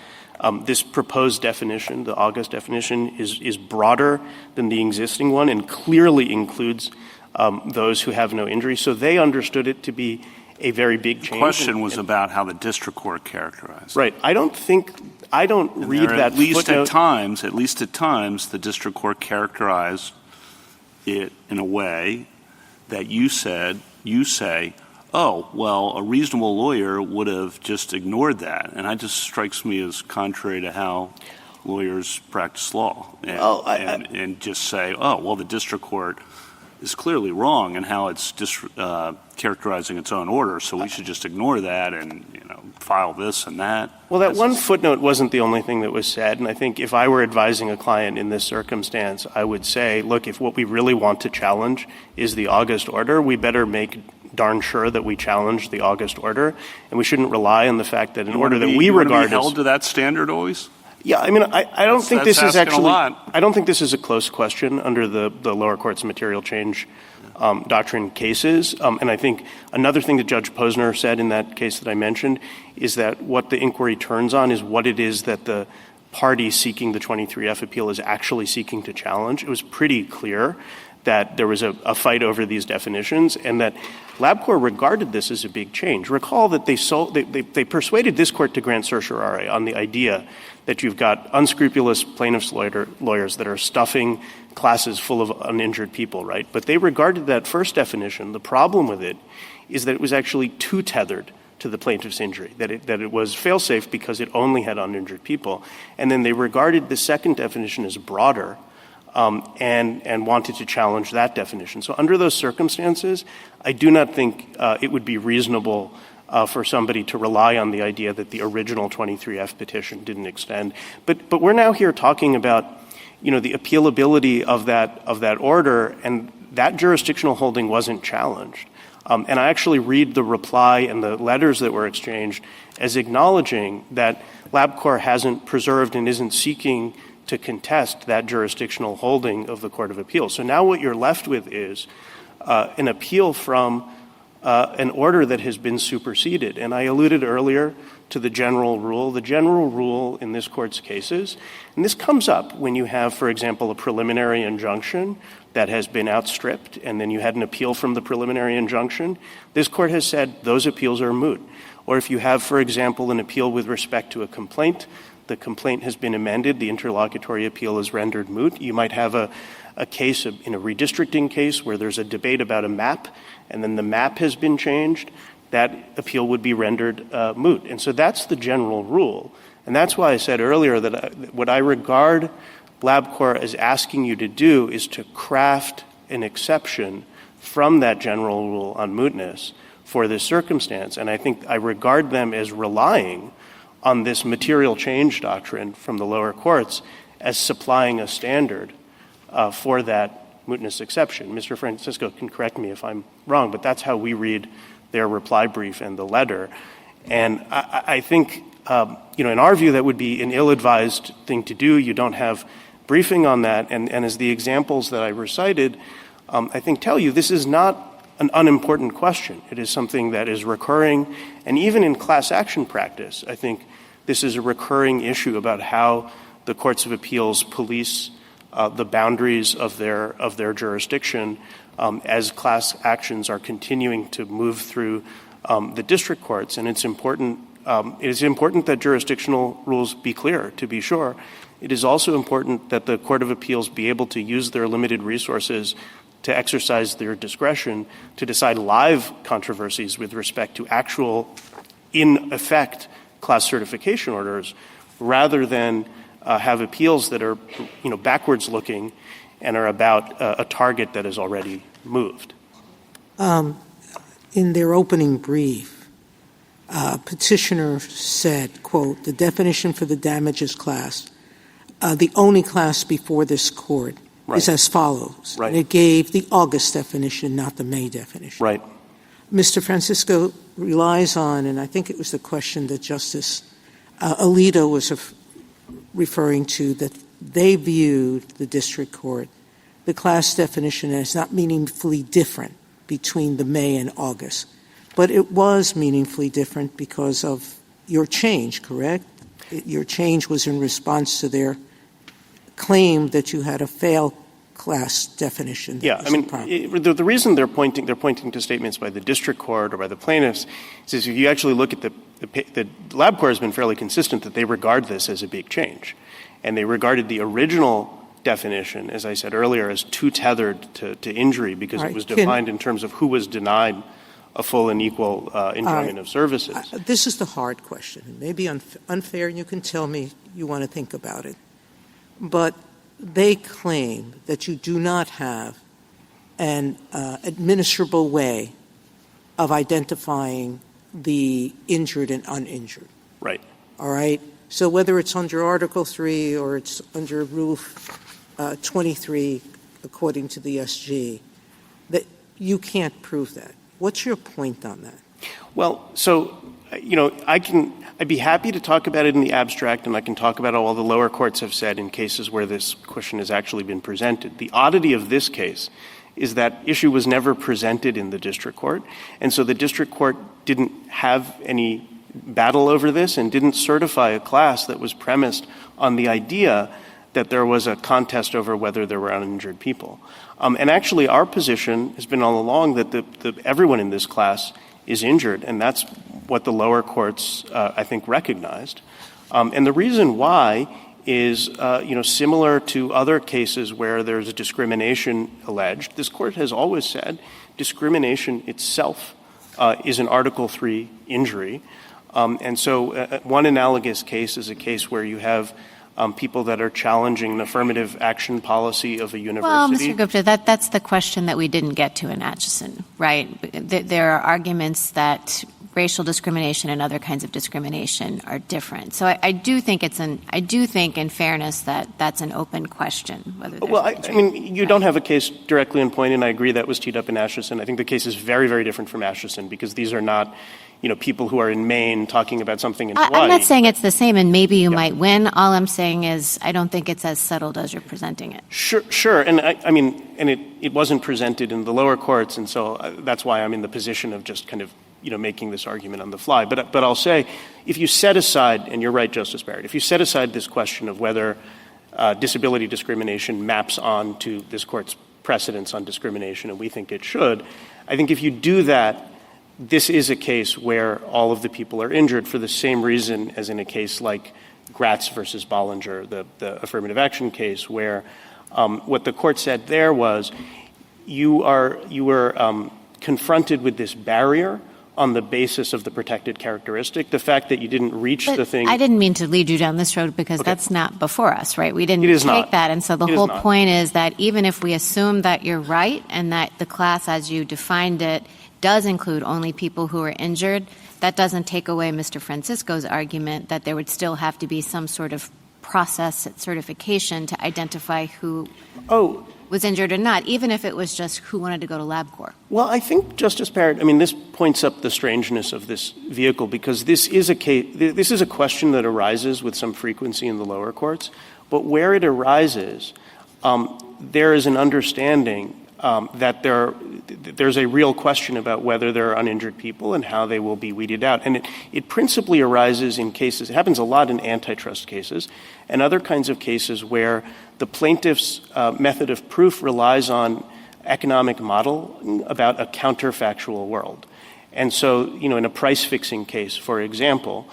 M: This proposed definition, the August definition, is broader than the existing one and clearly includes those who have no injury. So they understood it to be a very big change.
K: The question was about how the district court characterized it.
M: Right. I don't read that
K: at least
M: footnote.
K: At least at times, the district court characterized it in a way that you say, oh, well, a reasonable lawyer would have just ignored that. And that just strikes me as contrary to how lawyers practice law and just say, oh, well, the district court is clearly wrong in how it's characterizing its own order. So we should just ignore that and, file this and that.
M: Well, that one footnote wasn't the only thing that was said. And I think if I were advising a client in this circumstance, I would say, look, if what we really want to challenge is the August order, we better make darn sure that we challenge the August order. And we shouldn't rely on the fact that an order that we regard as
K: held to that standard always?
M: Yeah, I mean, I don't think this is actually.
K: I
M: don't think this is a close question under the lower court's material change doctrine cases. And I think another thing that Judge Posner said in that case that I mentioned is that what the inquiry turns on is what it is that the party seeking the 23F appeal is actually seeking to challenge. It was pretty clear that there was a fight over these definitions and that LabCorp regarded this as a big change. Recall that they persuaded this court to grant certiorari on the idea that you've got unscrupulous plaintiffs' lawyers that are stuffing classes full of uninjured people, right? But they regarded that first definition. The problem with it is that it was actually too tethered to the plaintiff's injury, that it was fail-safe because it only had uninjured people. And then they regarded the second definition as broader and wanted to challenge that definition. So under those circumstances, I do not think it would be reasonable for somebody to rely on the idea that the original 23F petition didn't extend. But we're now here talking about, the appealability of that order, and that jurisdictional holding wasn't challenged. And I actually read the reply and the letters that were exchanged as acknowledging that LabCorp hasn't preserved and isn't seeking to contest that jurisdictional holding of the Court of Appeals. So now what you're left with is an appeal from an order that has been superseded. And I alluded earlier to the general rule. The general rule in this Court's cases, and this comes up when you have, for example, a preliminary injunction that has been outstripped, and then you had an appeal from the preliminary injunction. This Court has said those appeals are moot. Or if you have, for example, an appeal with respect to a complaint, the complaint has been amended, the interlocutory appeal is rendered moot. You might have a case in a redistricting case where there's a debate about a map, and then the map has been changed. That appeal would be rendered moot. And so that's the general rule. And that's why I said earlier that what I regard LabCorp as asking you to do is to craft an exception from that general rule on mootness for this circumstance. And I think I regard them as relying on this material change doctrine from the lower courts as supplying a standard for that mootness exception. Mr. Francisco can correct me if I'm wrong, but that's how we read their reply brief and the letter. And I think, in our view, that would be an ill-advised thing to do. You don't have briefing on that. And as the examples that I recited, I think tell you, this is not an unimportant question. It is something that is recurring. And even in class action practice, I think this is a recurring issue about how the courts of appeals police the boundaries of their jurisdiction as class actions are continuing to move through the district courts. And it's important. It is important that jurisdictional rules be clear, to be sure. It is also important that the Court of Appeals be able to use their limited resources to exercise their discretion to decide live controversies with respect to actual, in effect, class certification orders, rather than have appeals that are, backwards looking and are about a target that is already moved.
E: In their opening brief, petitioner said, quote, the definition for the damages class, the only class before this court is as follows.
M: Right.
E: And it gave the August definition, not the May definition.
M: Right.
E: Mr. Francisco relies on, and I think it was the question that Justice Alito was referring to, that they viewed the district court, the class definition, as not meaningfully different between the May and August. But it was meaningfully different because of your change, correct? Your change was in response to their claim that you had a fail class definition.
M: Yeah, I mean, the reason they're pointing to statements by the district court or by the plaintiffs is if you actually look at the LabCorp has been fairly consistent that they regard this as a big change. And they regarded the original definition, as I said earlier, as too tethered to injury because it was defined in terms of who was denied a full and equal enjoyment of services.
E: This is the hard question. It may be unfair, and you can tell me you want to think about it. But they claim that you do not have an administrable way of identifying the injured and uninjured.
M: Right.
E: All right? So whether it's under Article 3 or it's under Rule 23, according to the SG, that you can't prove that. What's your point on that?
M: Well, so, I'd be happy to talk about it in the abstract, and I can talk about all the lower courts have said in cases where this question has actually been presented. The oddity of this case is that issue was never presented in the district court, and so the district court didn't have any battle over this and didn't certify a class that was premised on the idea that there was a contest over whether there were uninjured people. And actually, our position has been all along that everyone in this class is injured, and that's what the lower courts, I think, recognized. And the reason why is, similar to other cases where there's a discrimination alleged. This court has always said discrimination itself is an Article 3 injury. And so one analogous case is a case where you have people that are challenging an affirmative action policy of a university.
H: Well, Mr. Gupta, that's the question that we didn't get to in Atchison, right? There are arguments that racial discrimination and other kinds of discrimination are different. So I do think in fairness that that's an open question.
M: You don't have a case directly in point, and I agree that was teed up in Atchison. I think the case is very, very different from Atchison because these are not people who are in Maine talking about something in Hawaii.
H: I'm not saying it's the same, and maybe you might win. All I'm saying is I don't think it's as settled as you're presenting it.
M: Sure. And it wasn't presented in the lower courts, and so that's why I'm in the position of just kind of making this argument on the fly. But I'll say, if you set aside, and you're right, Justice Barrett, if you set aside this question of whether disability discrimination maps on to this court's precedents on discrimination, and we think it should, I think if you do that, this is a case where all of the people are injured for the same reason as in a case like Gratz versus Bollinger, the affirmative action case, where what the court said there was you were confronted with this barrier on the basis of the protected characteristic, the fact that you didn't reach the thing.
H: I didn't mean to lead you down this road because that's not before us, right? We didn't take that. And so the whole point is that even if we assume that you're right and that the class as you defined it does include only people who are injured, that doesn't take away Mr. Francisco's argument that there would still have to be some sort of process at certification to identify who was injured or not, even if it was just who wanted to go to LabCorp.
M: Well, I think, Justice Barrett, this points up the strangeness of this vehicle because this is a question that arises with some frequency in the lower courts, but where it arises, there is an understanding that there's a real question about whether there are uninjured people and how they will be weeded out. And it principally arises in cases, it happens a lot in antitrust cases, and other kinds of cases where the plaintiff's method of proof relies on economic model about a counterfactual world. And so, in a price-fixing case, for example,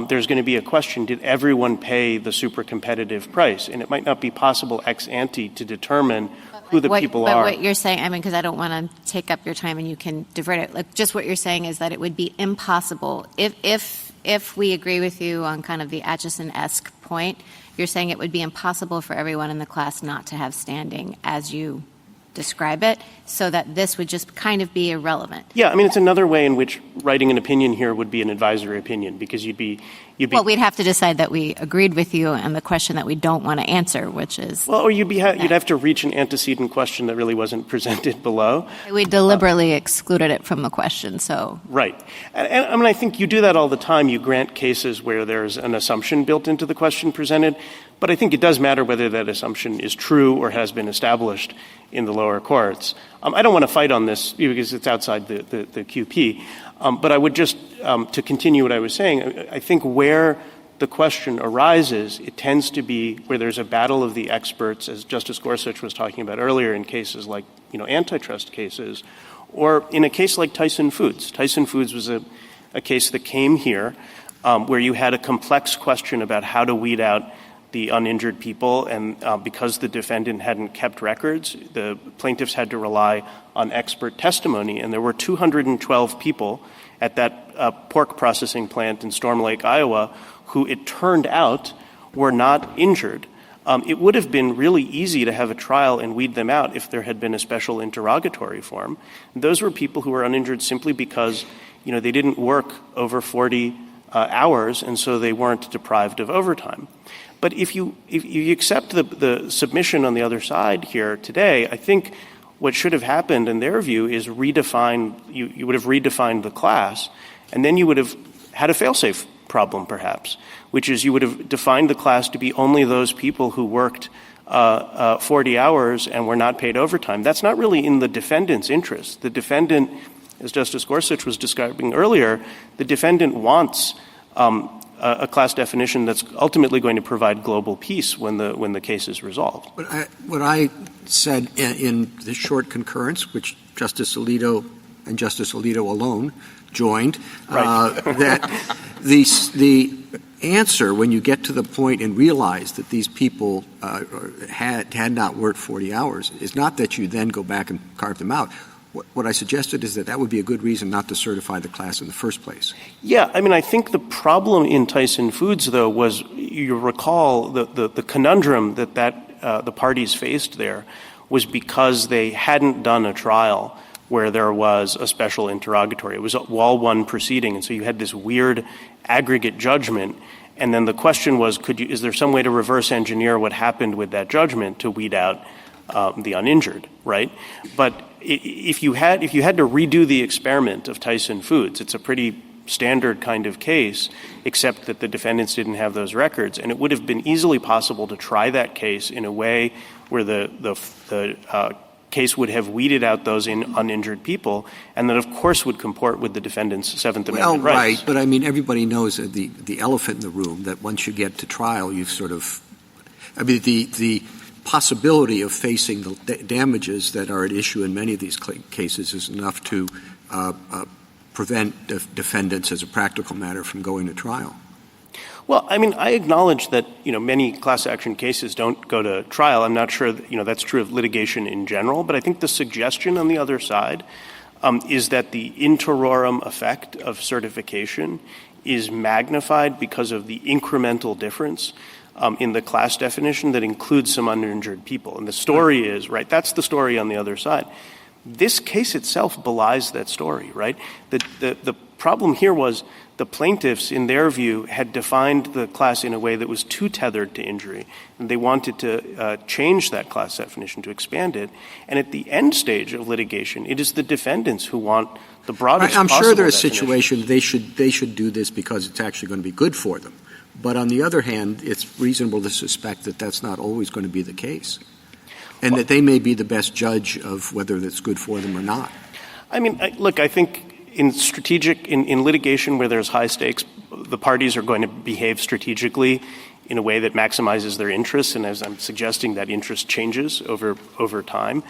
M: there's going to be a question, did everyone pay the super competitive price? And it might not be possible ex ante to determine who the people are.
H: But what you're saying, because I don't want to take up your time and you can divert it, just what you're saying is that it would be impossible, if we agree with you on kind of the Atchison-esque point, you're saying it would be impossible for everyone in the class not to have standing as you describe it, so that this would just kind of be irrelevant.
M: Yeah, it's another way in which writing an opinion here would be an advisory opinion, because you'd be...
H: Well, we'd have to decide that we agreed with you on the question that we don't want to answer, which is...
M: Well, or you'd have to reach an antecedent question that really wasn't presented below.
H: We deliberately excluded it from the question, so...
M: Right. And I think you do that all the time. You grant cases where there's an assumption built into the question presented, but I think it does matter whether that assumption is true or has been established in the lower courts. I don't want to fight on this because it's outside the QP, but I would just, to continue what I was saying, I think where the question arises, it tends to be where there's a battle of the experts, as Justice Gorsuch was talking about earlier in cases like, antitrust cases, or in a case like Tyson Foods. Tyson Foods was a case that came here where you had a complex question about how to weed out the uninjured people, and because the defendant hadn't kept records, the plaintiffs had to rely on expert testimony, and there were 212 people at that pork processing plant in Storm Lake, Iowa, who it turned out were not injured. it would have been really easy to have a trial and weed them out if there had been a special interrogatory form. Those were people who were uninjured simply because, they didn't work over 40 hours, and so they weren't deprived of overtime. But if you accept the submission on the other side here today, I think what should have happened in their view is you would have redefined the class, and then you would have had a fail-safe problem perhaps, which is you would have defined the class to be only those people who worked 40 hours and were not paid overtime. That's not really in the defendant's interest. The defendant, as Justice Gorsuch was describing earlier, the defendant wants a class definition that's ultimately going to provide global peace when the case is resolved.
B: What I said in the short concurrence, which Justice Alito and Justice Alito alone joined, that the answer when you get to the point and realize that these people had not worked 40 hours is not that you then go back and carve them out. What I suggested is that would be a good reason not to certify the class in the first place.
M: Yeah, I think the problem in Tyson Foods, though, was you recall the conundrum that the parties faced there was because they hadn't done a trial where there was a special interrogatory. It was a wall-one proceeding, and so you had this weird aggregate judgment. And then the question was, is there some way to reverse engineer what happened with that judgment to weed out the uninjured, right? But if you had to redo the experiment of Tyson Foods, it's a pretty standard kind of case, except that the defendants didn't have those records, and it would have been easily possible to try that case in a way where the case would have weeded out those uninjured people, and that, of course, would comport with the defendant's Seventh Amendment rights.
B: Right, but everybody knows the elephant in the room, that once you get to trial, you've sort of the possibility of facing the damages that are at issue in many of these cases is enough to prevent defendants, as a practical matter, from going to trial.
M: Well, I acknowledge that, many class action cases don't go to trial. I'm not sure that, that's true of litigation in general, but I think the suggestion on the other side is that the interorum effect of certification is magnified because of the incremental difference in the class definition that includes some uninjured people. And the story is, that's the story on the other side. This case itself belies that story, right? The problem here was the plaintiffs, in their view, had defined the class in a way that was too tethered to injury, and they wanted to change that class definition to expand it. And at the end stage of litigation, it is the defendants who want the broadest possible
B: I'm sure there's a
M: definition.
B: situation they should do this because it's actually going to be good for them. But on the other hand, it's reasonable to suspect that that's not always going to be the case, and that they may be the best judge of whether that's good for them or not.
M: I think in litigation where there's high stakes, the parties are going to behave strategically in a way that maximizes their interests, and as I'm suggesting, that interest changes over time.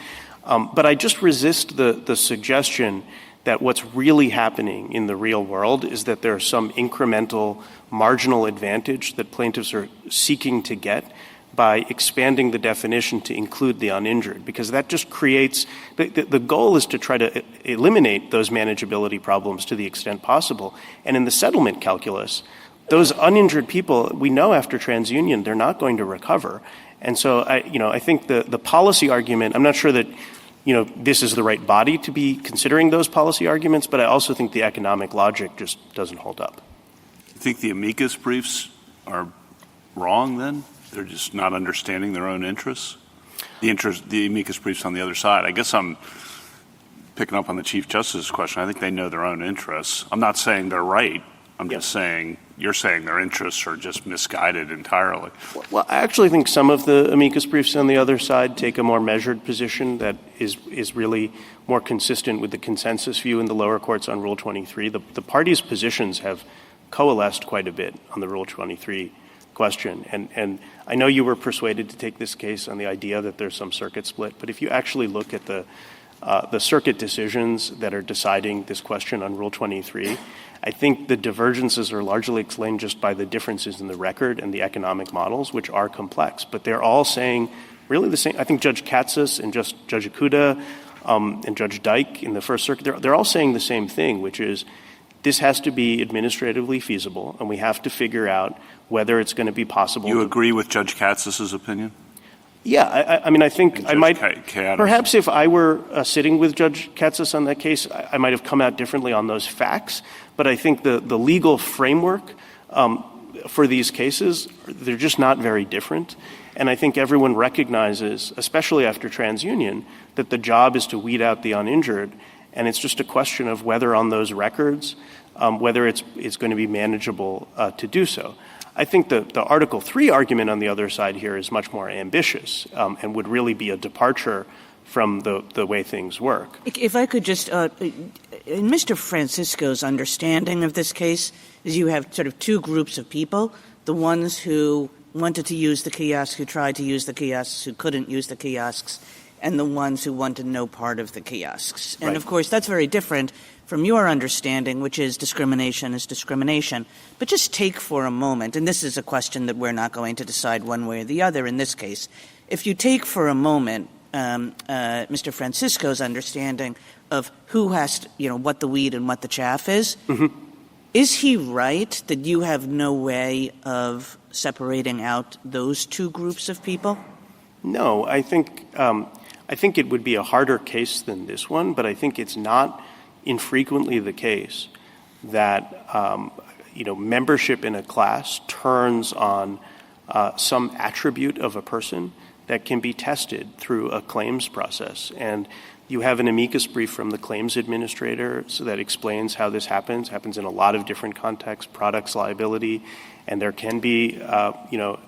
M: But I just resist the suggestion that what's really happening in the real world is that there's some incremental marginal advantage that plaintiffs are seeking to get by expanding the definition to include the uninjured, because that just creates the goal is to try to eliminate those manageability problems to the extent possible. And in the settlement calculus, those uninjured people, we know after TransUnion, they're not going to recover. And so I think the policy argument, I'm not sure that this is the right body to be considering those policy arguments, but I also think the economic logic just doesn't hold up.
K: You think the amicus briefs are wrong then? They're just not understanding their own interests? The amicus briefs on the other side. I guess I'm picking up on the Chief Justice's question. I think they know their own interests. I'm not saying they're right. I'm just saying you're saying their interests are just misguided entirely.
M: Well, I actually think some of the amicus briefs on the other side take a more measured position that is really more consistent with the consensus view in the lower courts on Rule 23. The parties' positions have coalesced quite a bit on the Rule 23 question. And I know you were persuaded to take this case on the idea that there's some circuit split, but if you actually look at the circuit decisions that are deciding this question on Rule 23, I think the divergences are largely explained just by the differences in the record and the economic models, which are complex. But they're all saying really the same. I think Judge Katsas and Judge Ikuda and Judge Dyke in the First Circuit, they're all saying the same thing, which is This has to be administratively feasible, and we have to figure out whether it's going to be possible.
K: You agree with Judge Katz's opinion?
M: Yeah, I mean, I think I might –
K: Katz.
M: perhaps if I were sitting with Judge Katz's on that case, I might have come out differently on those facts. But I think the legal framework for these cases, they're just not very different. And I think everyone recognizes, especially after TransUnion, that the job is to weed out the uninjured. And it's just a question of whether on those records, whether it's going to be manageable to do so. I think the Article 3 argument on the other side here is much more ambitious and would really be a departure from the way things work.
F: If I could just in Mr. Francisco's understanding of this case is you have sort of two groups of people, the ones who wanted to use the kiosks, who tried to use the kiosks, who couldn't use the kiosks, and the ones who wanted no part of the kiosks. And, of course, that's very different from your understanding, which is discrimination is discrimination. But just take for a moment, and this is a question that we're not going to decide one way or the other in this case. If you take for a moment Mr. Francisco's understanding of who has to, what the weed and what the chaff is, is he right that you have no way of separating out those two groups of people?
M: No, I think it would be a harder case than this one, but I think it's not infrequently the case that membership in a class turns on some attribute of a person that can be tested through a claims process. And you have an amicus brief from the claims administrator that explains how this happens. It happens in a lot of different contexts, products liability, and there can be,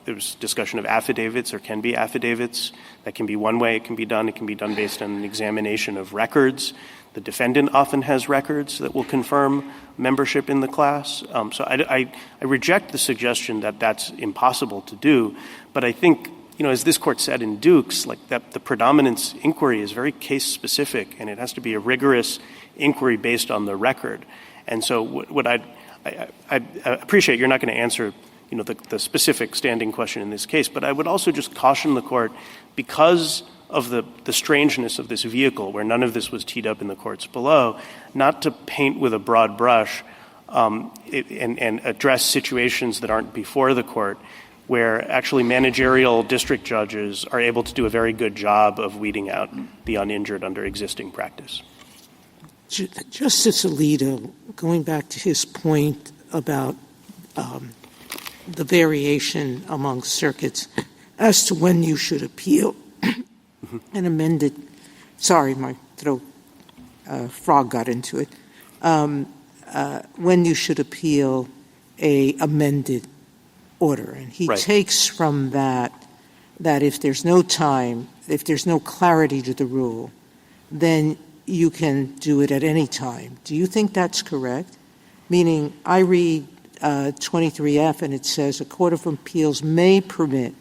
M: there's discussion of affidavits. There can be affidavits. That can be one way it can be done. It can be done based on an examination of records. The defendant often has records that will confirm membership in the class. So I reject the suggestion that that's impossible to do. But I think, as this court said in Dukes, that the predominance inquiry is very case-specific, and it has to be a rigorous inquiry based on the record. And so what I appreciate you're not going to answer, the specific standing question in this case, but I would also just caution the court, because of the strangeness of this vehicle, where none of this was teed up in the courts below, not to paint with a broad brush and address situations that aren't before the court, where actually managerial district judges are able to do a very good job of weeding out the uninjured under existing practice.
E: Justice Alito, going back to his point about the variation among circuits as to when you should appeal an amended — sorry, my throat frog got into it — when you should appeal a amended order. And he takes from that if there's no time, if there's no clarity to the rule, then you can do it at any time. Do you think that's correct? Meaning, I read 23F and it says a court of appeals may permit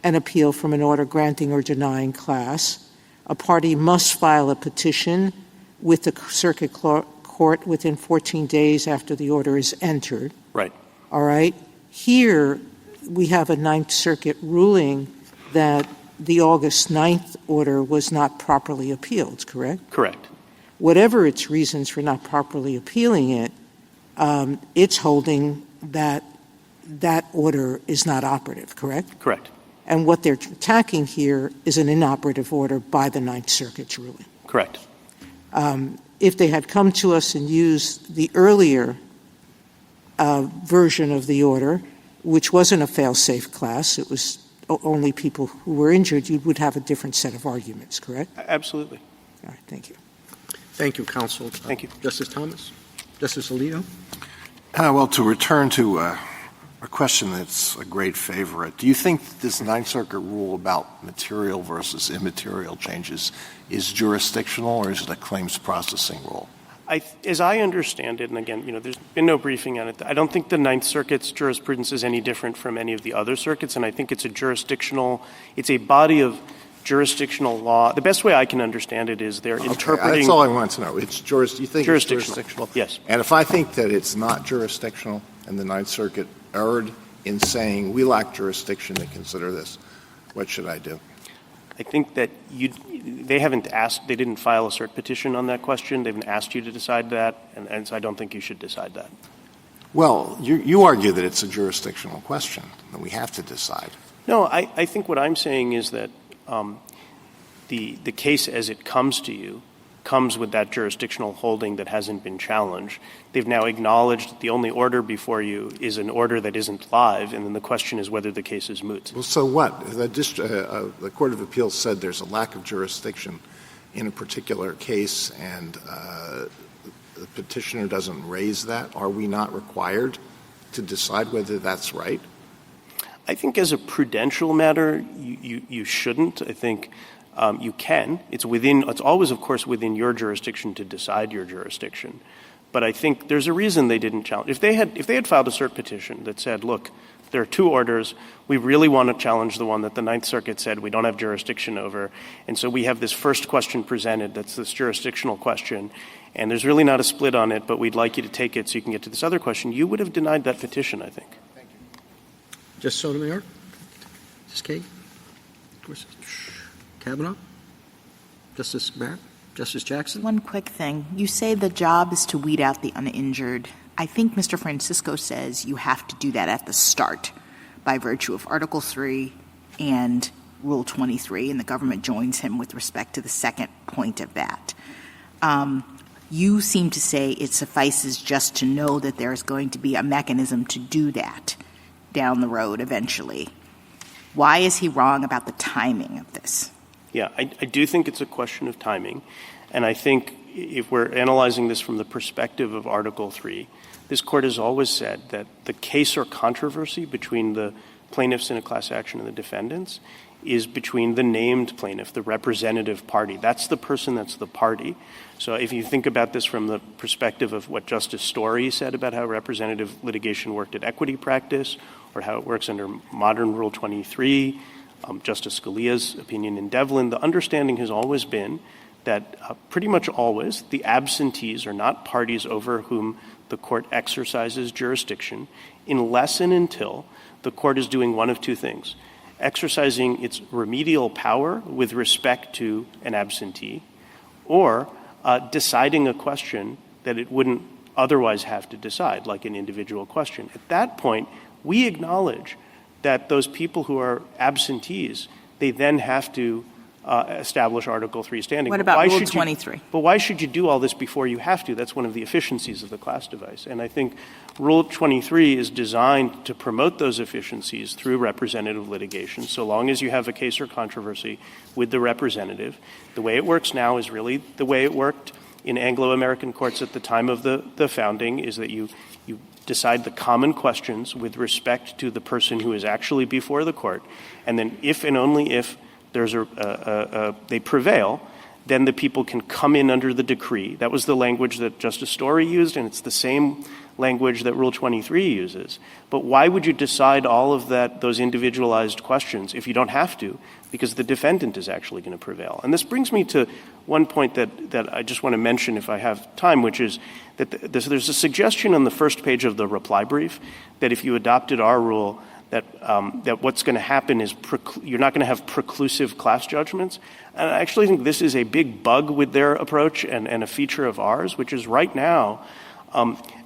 E: an appeal from an order granting or denying class. A party must file a petition with the circuit court within 14 days after the order is entered.
M: Right.
E: All right. Here, we have a Ninth Circuit ruling that the August 9th order was not properly appealed, correct?
M: Correct.
E: Whatever its reasons for not properly appealing it, it's holding that that order is not operative, correct?
M: Correct.
E: And what they're attacking here is an inoperative order by the Ninth Circuit's ruling.
M: Correct.
E: If they had come to us and used the earlier version of the order, which wasn't a fail-safe class, it was only people who were injured, you would have a different set of arguments, correct?
M: Absolutely.
E: All right, thank you.
B: Thank you, counsel.
M: Thank you.
B: Justice Thomas? Justice Alito?
J: Well, to return to a question that's a great favorite, do you think this Ninth Circuit rule about material versus immaterial changes is jurisdictional, or is it a claims processing rule?
M: As I understand it, and again, there's been no briefing on it, I don't think the Ninth Circuit's jurisprudence is any different from any of the other circuits, and I think it's a body of jurisdictional law. The best way I can understand it is they're interpreting.
J: That's all I want to know. You think it's jurisdictional?
M: Yes.
J: And if I think that it's not jurisdictional and the Ninth Circuit erred in saying we lack jurisdiction to consider this, what should I do?
M: I think that they didn't file a cert petition on that question. They haven't asked you to decide that, and so I don't think you should decide that.
J: Well, you argue that it's a jurisdictional question that we have to decide.
M: No, I think what I'm saying is that the case as it comes to you comes with that jurisdictional holding that hasn't been challenged. They've now acknowledged that the only order before you is an order that isn't live, and then the question is whether the case is moot.
J: Well, so what? The Court of Appeals said there's a lack of jurisdiction in a particular case, and the petitioner doesn't raise that. Are we not required to decide whether that's right?
M: I think as a prudential matter, you shouldn't. I think you can. It's always, of course, within your jurisdiction to decide your jurisdiction. But I think there's a reason they didn't challenge. If they had filed a cert petition that said, look, there are two orders, we really want to challenge the one that the Ninth Circuit said we don't have jurisdiction over, and so we have this first question presented that's this jurisdictional question, and there's really not a split on it, but we'd like you to take it so you can get to this other question, you would have denied that petition, I think.
B: Thank you. Justice Sotomayor? Justice Kagan? Kavanaugh? Justice Barrett? Justice Jackson?
I: One quick thing. You say the job is to weed out the uninjured. I think Mr. Francisco says you have to do that at the start by virtue of Article 3 and Rule 23, and the government joins him with respect to the second point of that. You seem to say it suffices just to know that there is going to be a mechanism to do that down the road eventually. Why is he wrong about the timing of this?
M: Yeah, I do think it's a question of timing. And I think if we're analyzing this from the perspective of Article 3, this Court has always said that the case or controversy between the plaintiffs in a class action and the defendants is between the named plaintiff, the representative party. That's the person that's the party. So if you think about this from the perspective of what Justice Story said about how representative litigation worked at equity practice or how it works under modern Rule 23, Justice Scalia's opinion in Devlin, the understanding has always been that pretty much always the absentees are not parties over whom the court exercises jurisdiction unless and until the court is doing one of two things: exercising its remedial power with respect to an absentee, or deciding a question that it wouldn't otherwise have to decide, like an individual question. At that point, we acknowledge that those people who are absentees, they then have to establish Article 3 standing.
I: What about Rule 23?
M: But why should you do all this before you have to? That's one of the efficiencies of the class device. And I think Rule 23 is designed to promote those efficiencies through representative litigation, so long as you have a case or controversy with the representative. The way it works now is really the way it worked in Anglo-American courts at the time of the founding, is that you decide the common questions with respect to the person who is actually before the court, and then if and only if there's they prevail, then the people can come in under the decree. That was the language that Justice Story used, and it's the same language that Rule 23 uses. But why would you decide all of those individualized questions if you don't have to? Because the defendant is actually going to prevail. And this brings me to one point that I just want to mention if I have time, which is that there's a suggestion on the first page of the reply brief that if you adopted our rule, that what's going to happen is you're not going to have preclusive class judgments. And I actually think this is a big bug with their approach and a feature of ours, which is right now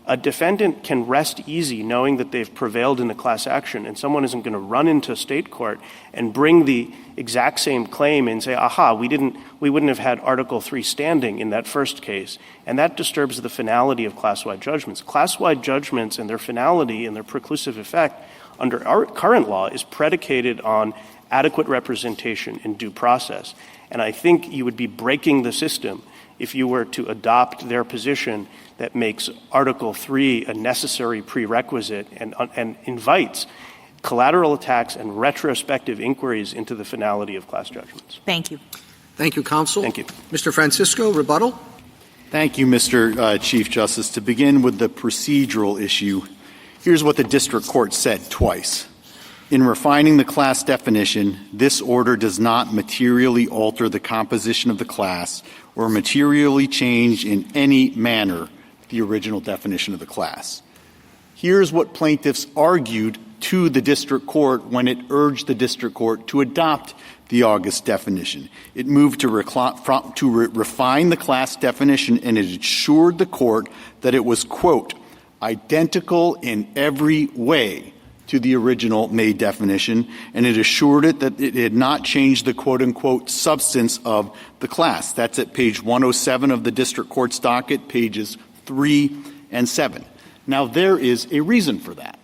M: a defendant can rest easy knowing that they've prevailed in a class action, and someone isn't going to run into state court and bring the exact same claim and say, aha, we wouldn't have had Article 3 standing in that first case. And that disturbs the finality of class-wide judgments. Class-wide judgments and their finality and their preclusive effect under our current law is predicated on adequate representation and due process. And I think you would be breaking the system if you were to adopt their position that makes Article 3 a necessary prerequisite and invites collateral attacks and retrospective inquiries into the finality of class judgments.
I: Thank you.
B: Thank you, counsel.
M: Thank you.
B: Mr. Francisco, rebuttal.
C: Thank you, Mr. Chief Justice. To begin with the procedural issue, here's what the district court said twice. In refining the class definition, this order does not materially alter the composition of the class or materially change in any manner the original definition of the class. Here's what plaintiffs argued to the district court when it urged the district court to adopt the August definition. It moved to refine the class definition, and it assured the court that it was, quote, identical in every way to the original May definition, and it assured it that it had not changed the quote-unquote substance of the class. That's at page 107 of the district court's docket, pages 3 and 7. Now, there is a reason for that.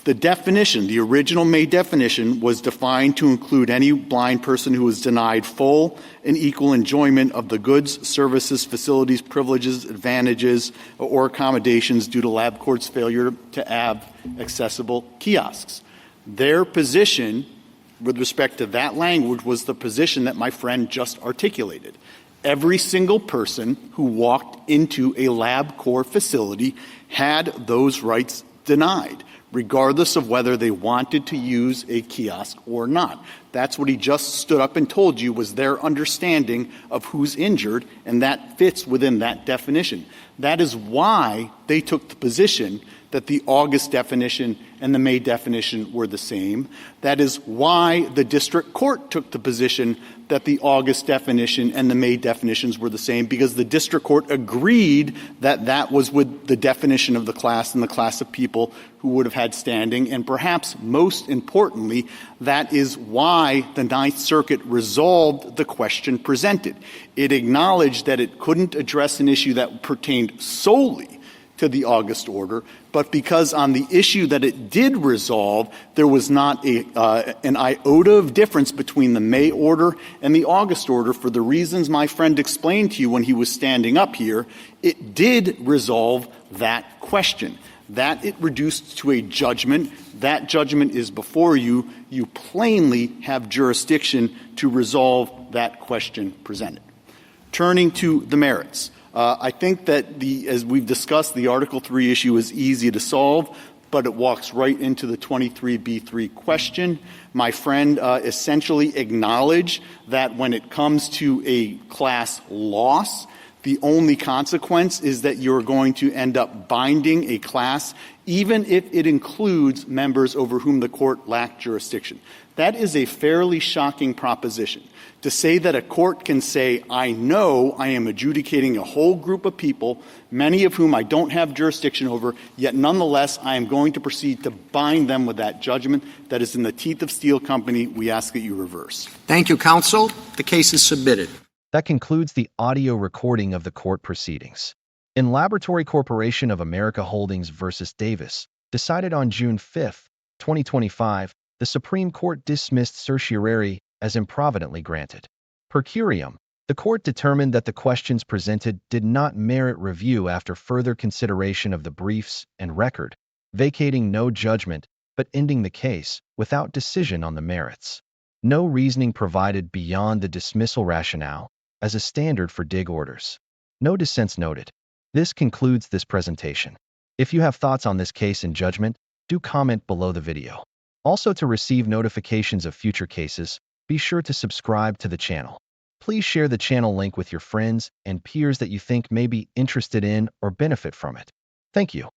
C: The definition, the original May definition, was defined to include any blind person who was denied full and equal enjoyment of the goods, services, facilities, privileges, advantages, or accommodations due to LabCorp's failure to have accessible kiosks. Their position with respect to that language was the position that my friend just articulated. Every single person who walked into a LabCorp facility had those rights denied, regardless of whether they wanted to use a kiosk or not. That's what he just stood up and told you was their understanding of who's injured, and that fits within that definition. That is why they took the position that the August definition and the May definition were the same. That is why the district court took the position that the August definition and the May definitions were the same, because the district court agreed that that was with the definition of the class and the class of people who would have had standing. And perhaps most importantly, that is why the Ninth Circuit resolved the question presented. It acknowledged that it couldn't address an issue that pertained solely to the August order, but because on the issue that it did resolve, there was not an iota of difference between the May order and the August order for the reasons my friend explained to you when he was standing up here, it did resolve that question. That it reduced to a judgment. That judgment is before you. You plainly have jurisdiction to resolve that question presented. Turning to the merits. I think that as we've discussed, the Article 3 issue is easy to solve, but it walks right into the 23B3 question. My friend essentially acknowledged that when it comes to a class loss, the only consequence is that you're going to end up binding a class, even if it includes members over whom the court lacked jurisdiction. That is a fairly shocking proposition. To say that a court can say, I know I am adjudicating a whole group of people, many of whom I don't have jurisdiction over, yet nonetheless I am going to proceed to bind them with that judgment that is in the teeth of steel company, we ask that you reverse.
B: Thank you, counsel. The case is submitted.
A: That concludes the audio recording of the court proceedings. In Laboratory Corporation of America Holdings versus Davis, decided on June 5, 2025, the Supreme Court dismissed certiorari as improvidently granted. Per curiam, the court determined that the questions presented did not merit review after further consideration of the briefs and record, vacating no judgment but ending the case without decision on the merits. No reasoning provided beyond the dismissal rationale as a standard for dig orders. No dissents noted. This concludes this presentation. If you have thoughts on this case and judgment, do comment below the video. Also, to receive notifications of future cases, be sure to subscribe to the channel. Please share the channel link with your friends and peers that you think may be interested in or benefit from it. Thank you.